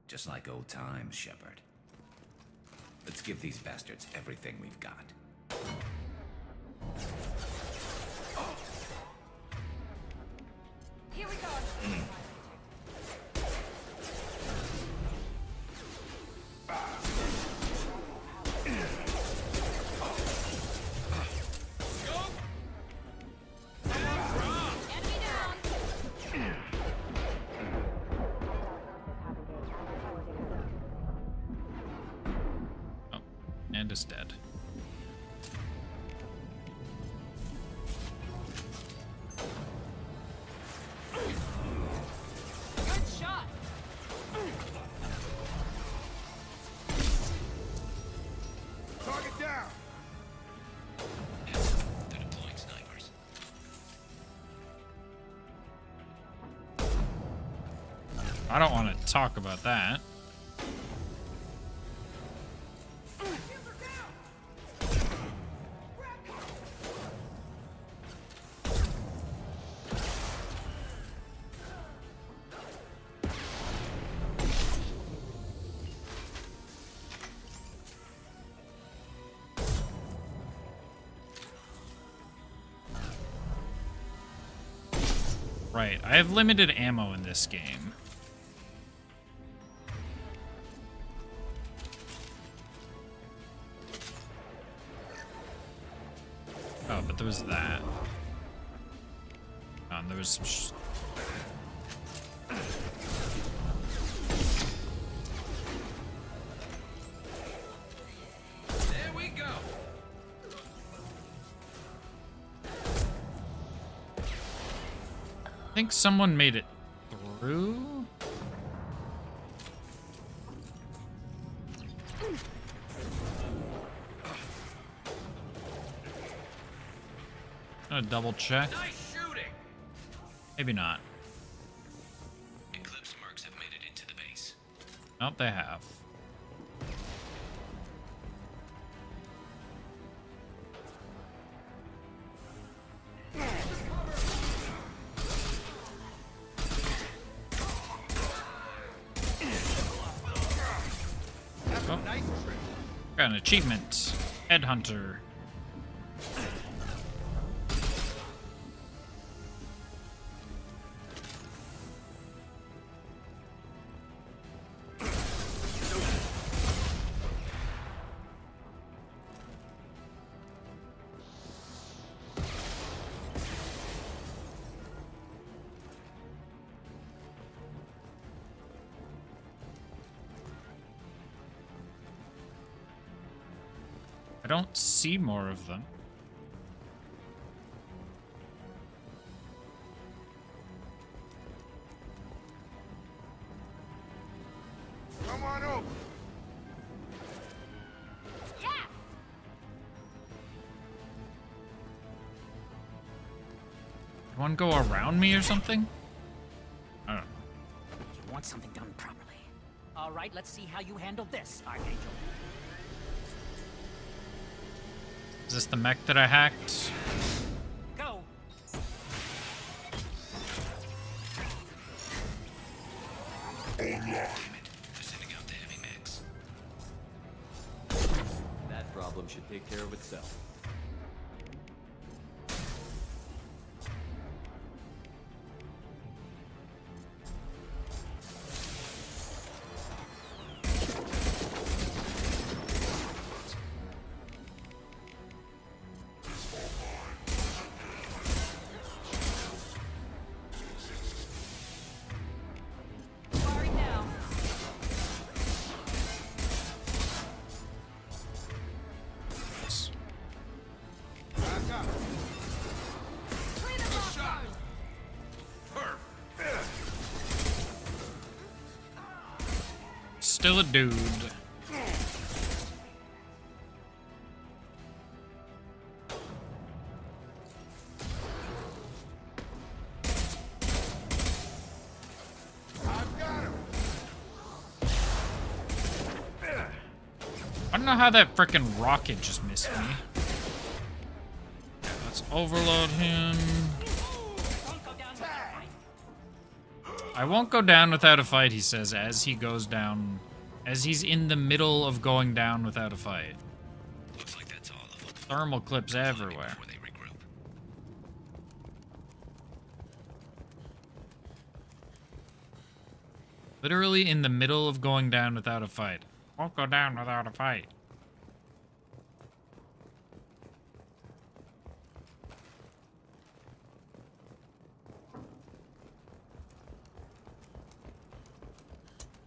Just like old times, Shepard. Let's give these bastards everything we've got. Here we go. And is dead. Good shot. Target down. They're deploying snipers. I don't want to talk about that. Right, I have limited ammo in this game. Oh, but there was that. Oh, and there was some There we go. I think someone made it through. I'm gonna double check. Nice shooting. Maybe not. Eclipse mercs have made it into the base. Nope, they have. Oh. Got an achievement. Headhunter. I don't see more of them. Come on over. One go around me or something? I don't know. You want something done properly. All right, let's see how you handle this, Archangel. Is this the mech that I hacked? Go. Sending out the heavy mix. That problem should take care of itself. Still a dude. I don't know how that frickin' rocket just missed me. Let's overload him. I won't go down without a fight, he says, as he goes down. As he's in the middle of going down without a fight. Looks like that's all of them. Thermal clips everywhere. Before they regroup. Literally in the middle of going down without a fight. Won't go down without a fight.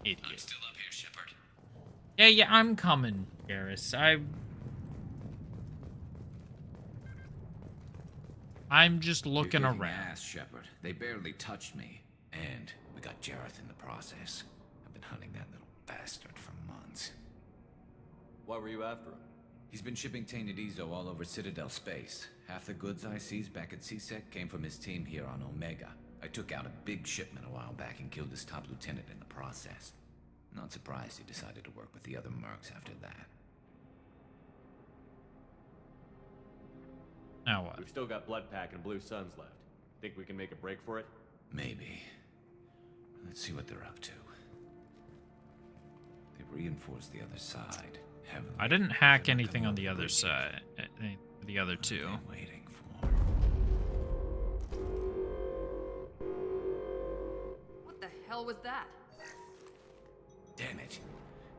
Idiot. I'm still up here, Shepard. Yeah, I'm coming, Garrus. I'm just looking You're kicking around. ass, Shepard. They barely touched me. And we got Jareth in the process. I've been hunting that little bastard for months. Why were you after him? He's been shipping tainted Ezo all over Citadel space. Half the goods I seized back at CSEC came from his team here on Omega. I took out a big shipment a while back and killed his top lieutenant in the process. Not surprised he decided to work with the other mercs after that. Now what? We've still got Bloodpack and Blue Suns left. Think we can make a break for it? Maybe. Let's see what they're up to. They've reinforced the other side heavily. I didn't hack anything on the other side. The other two. Waiting for. hell was that? Damn it.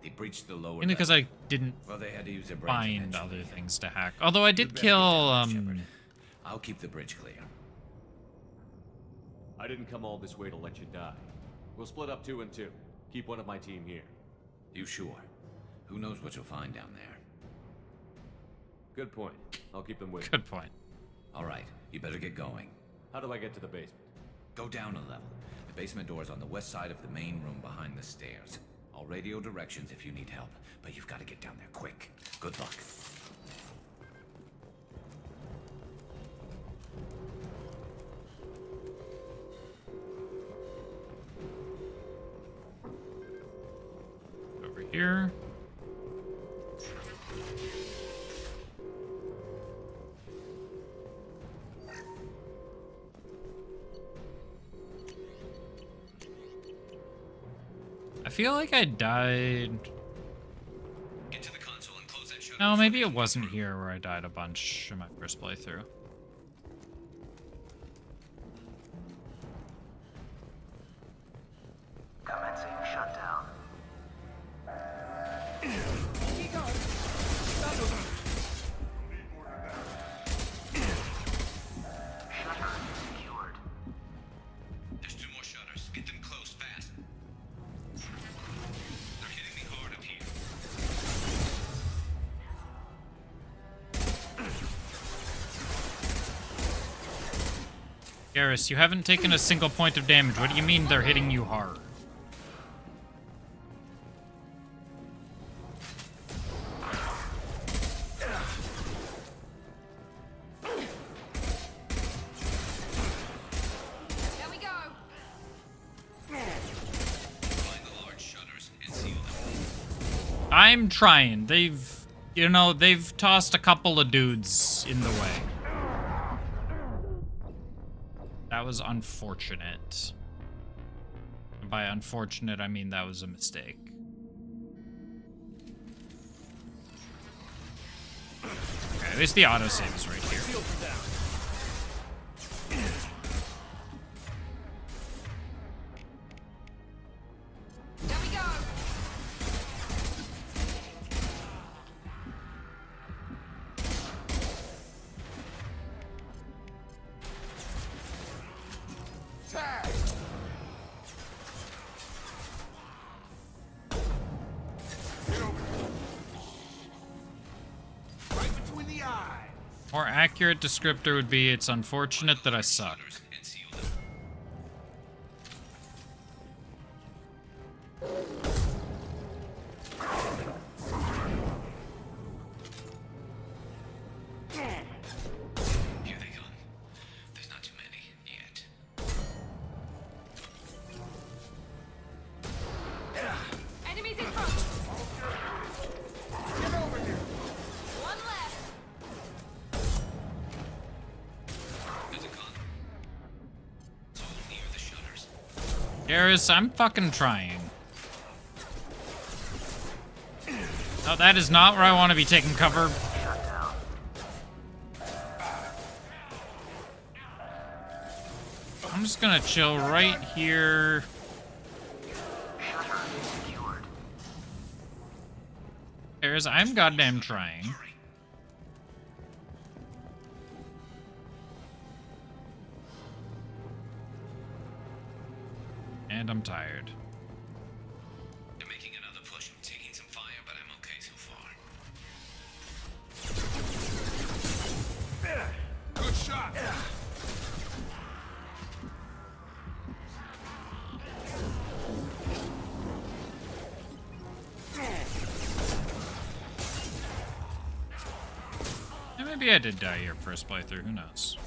They breached the lower Mainly because level. I didn't Well, they had to use their brains find eventually. other things to hack. Although I did better kill, get down there, Shepard. I'll keep the bridge clear. I didn't come all this way to let you die. We'll split up 2 and 2. Keep one of my team here. You sure? Who knows what you'll find down there? Good point. I'll keep them with you. Good point. All right, you better get going. How do I get to the basement? Go down a level. The basement door is on the west side of the main room behind the stairs. I'll radio directions if you need help, but you've got to get down there quick. Good luck. Over here. I feel like I died. Get to the console and close that shutter. No, maybe it wasn't here where I died a bunch in my first playthrough. Commencing shutdown. Shutter secured. There's 2 more shutters. Get them closed fast. They're hitting me hard up here. Garrus, you haven't taken a single point of damage. What do you mean they're hitting you hard? There we go. Find the large shutters and seal them. I'm trying. They've tossed a couple of dudes in the way. That was unfortunate. And by unfortunate, I mean that was a mistake. Okay, at least the autosave is right here. There we go. Tag! Get over here. Right between the eyes. More accurate descriptor would be it's unfortunate that I suck. And seal them. Here they come. There's not too many yet. Enemies in front. Get over here. One left. There's a gun. It's all near the shutters. Garrus, I'm fucking trying. No, that is not where I want to be taking cover. Shutdown. I'm just gonna chill right here. Shutter secured. Garrus, I'm goddamn trying. Hurry. And I'm tired. They're making another push. Taking some fire, but I'm okay so far. Good shot. And maybe I did die here first playthrough, who knows?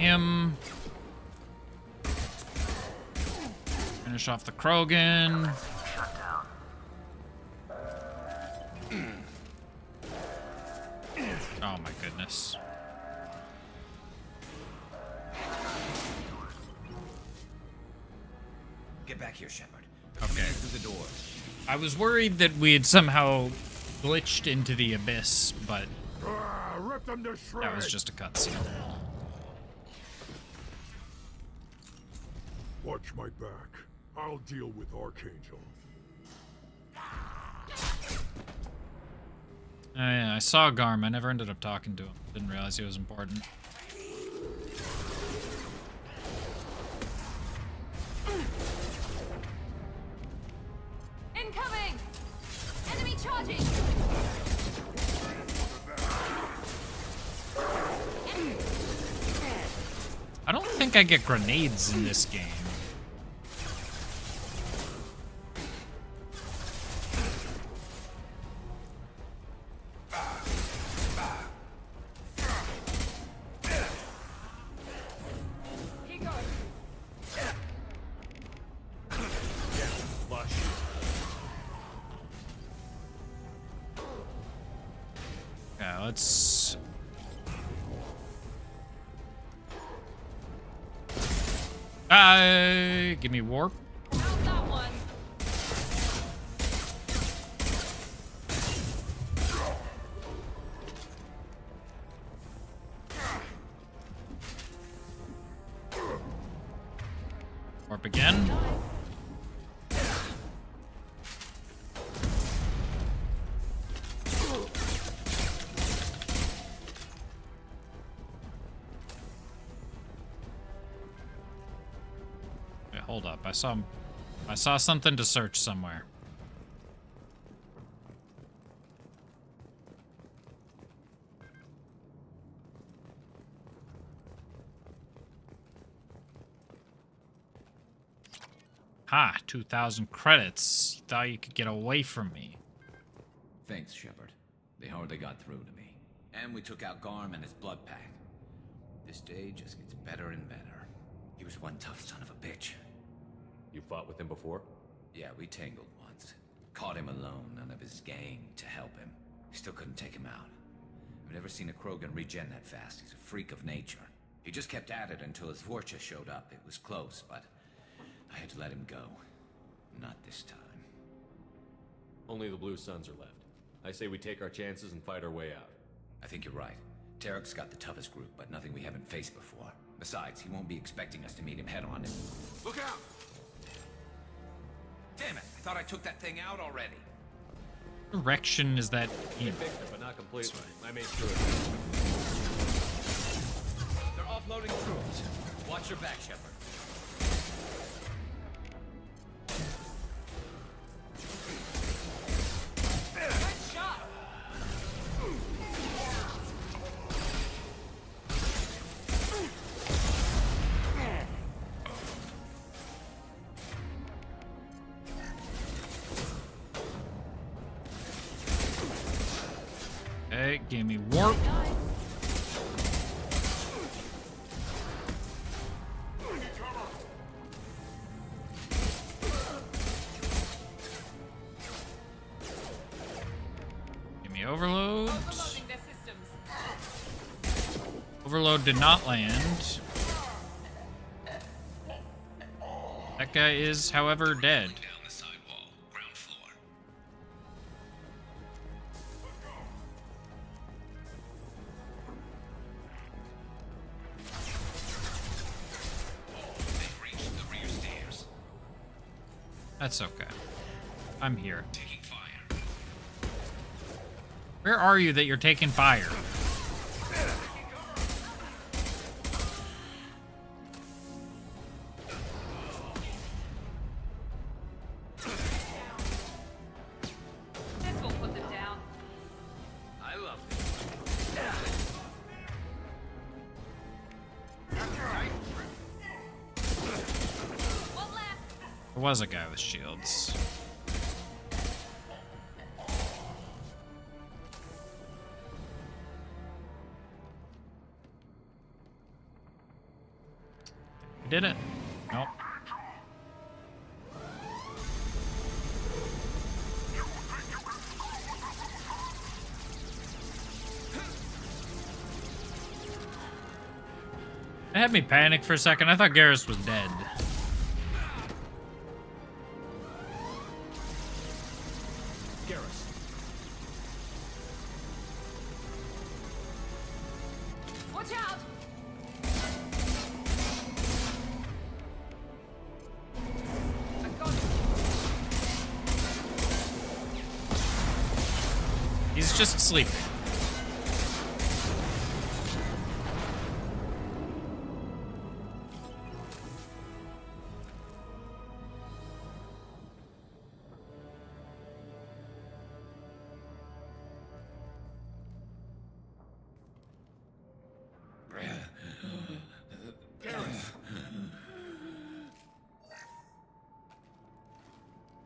him. Finish off the Krogan. Oh my goodness. Get back here, Shepard. Okay. Through the doors. I was worried that we had somehow glitched into the abyss, but Rip them to shreds. that was just a cutscene. Watch my back. I'll deal with Archangel. I saw Garm. I never ended up talking to him. Didn't realize he was important. Incoming! Enemy charging! I don't think I get grenades in this game. Yeah, let's... give me warp. That one. Warp again. Wait, hold up. I saw something to search somewhere. Ha, 2,000 credits. You thought you could get away from me. Thanks, Shepard. They hardly got through to me. And we took out Garm and his blood pack. This day just gets better and better. He was one tough son of a bitch. You fought with him before? Yeah, we tangled once. Caught him alone, none of his gang to help him. We still couldn't take him out. I've never seen a Krogan regen that fast. He's a freak of nature. He just kept at it until his Vorcha showed up. It was close, but I had to let him go. Not this time. Only the Blue Suns are left. I say we take our chances and fight our way out. I think you're right. Tarek's got the toughest group, but nothing we haven't faced before. Besides, he won't be expecting us to meet him head-on. Look out! Damn it! I thought I took that thing out already. Direction is that? We fixed it, but not completely. I made sure. They're offloading troops. Watch your back, Shepard. Okay, give me warp. Give me overload. Overload did not land. That guy is, however, dead. That's okay. I'm here. Taking fire. Where are you that you're taking fire? This will put them down. I love There was a guy with shields. did it. Nope. It had me panic for a second. I thought Garrus was dead. Garrus. Watch out! He's just asleep.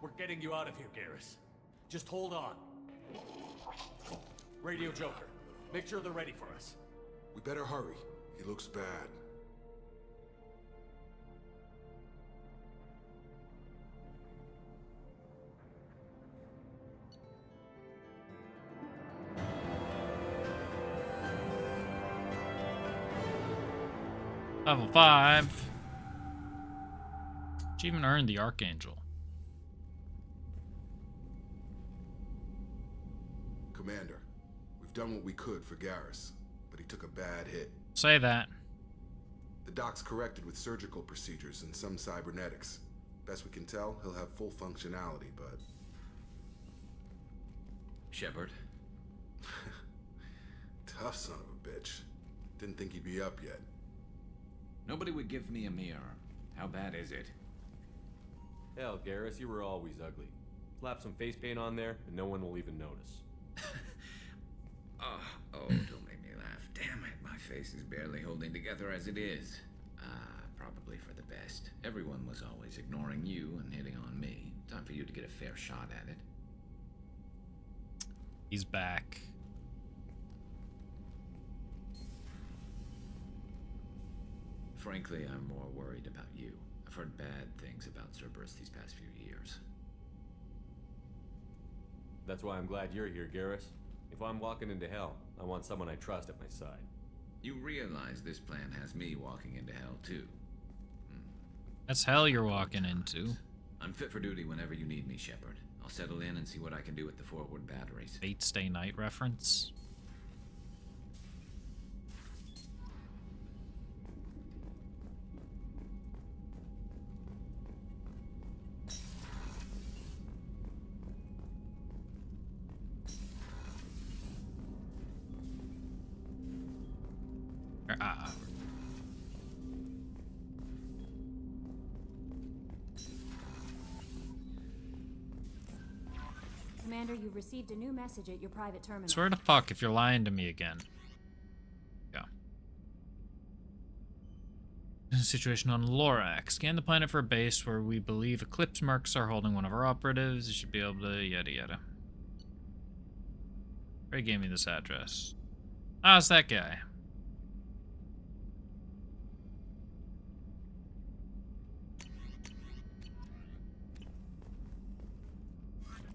We're getting you out of here, Garrus. Just hold on. Radio Joker, make sure they're ready for us. We better hurry. He looks bad. Level 5. She even earned the Archangel. Commander, we've done what we could for Garrus, but he took a bad hit. Say that. The doc's corrected with surgical procedures and some cybernetics. Best we can tell, he'll have full functionality, but... Shepard? Tough son of a bitch. Didn't think he'd be up yet. Nobody would give me a mirror. How bad is it? Hell, Garrus, you were always ugly. Slap some face paint on there, and no one will even notice. Oh, don't make me laugh. Damn it, my face is barely holding together as it is. Probably for the best. Everyone was always ignoring you and hitting on me. Time for you to get a fair shot at it. He's back. Frankly, I'm more worried about you. I've heard bad things about Cerberus these past few years. That's why I'm glad you're here, Garrus. If I'm walking into hell, I want someone I trust at my side. You realize this plan has me walking into hell, too. That's hell you're walking into. I'm fit for duty whenever you need me, Shepard. I'll settle in and see what I can do with the forward batteries. Fate Stay Night reference. Commander, you've received a new message at your private terminal. Swear to fuck if you're lying to me again. Yeah. Situation on Lorax. Scan the planet for a base where we believe Eclipse Mercs are holding one of our operatives. You should be able to yada yada. Ray gave me this address. Ah, it's that guy.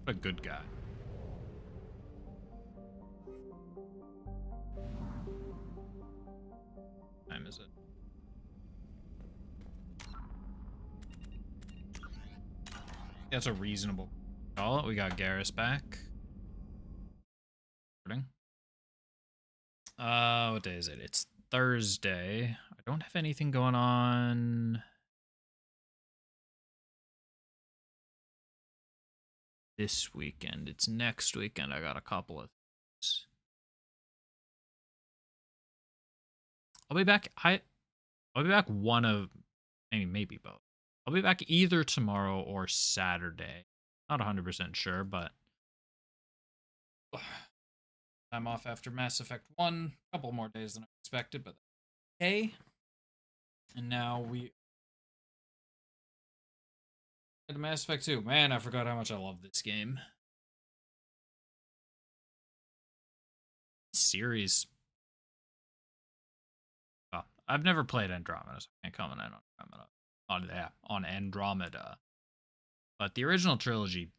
A good guy. What time is it? That's a reasonable call. We got Garrus back. What day is it? It's Thursday. I don't have anything going on this weekend. It's next weekend. I got a couple of things. I'll be back. I'll be back one of maybe both. I'll be back either tomorrow or Saturday. Not 100% sure, but I'm off after Mass Effect 1. A couple more days than I expected, but okay. And now we to Mass Effect 2. Man, I forgot how much I love this game. Series. Well, I've never played Andromeda, so I can't comment on Andromeda. But the original trilogy,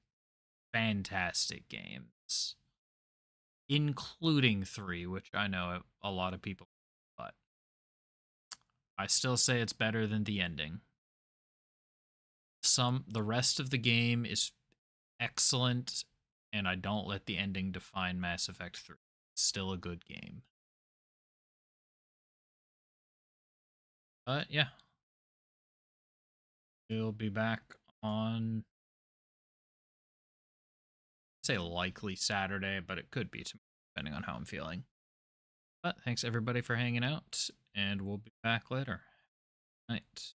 fantastic games, including 3, which I know a lot of people, but I still say it's better than the ending. The rest of the game is excellent, and I don't let the ending define Mass Effect 3. It's still a good game. But yeah, we'll be back on, say, likely Saturday, but it could be tomorrow, depending on how I'm feeling. But thanks everybody for hanging out, and we'll be back later. Night.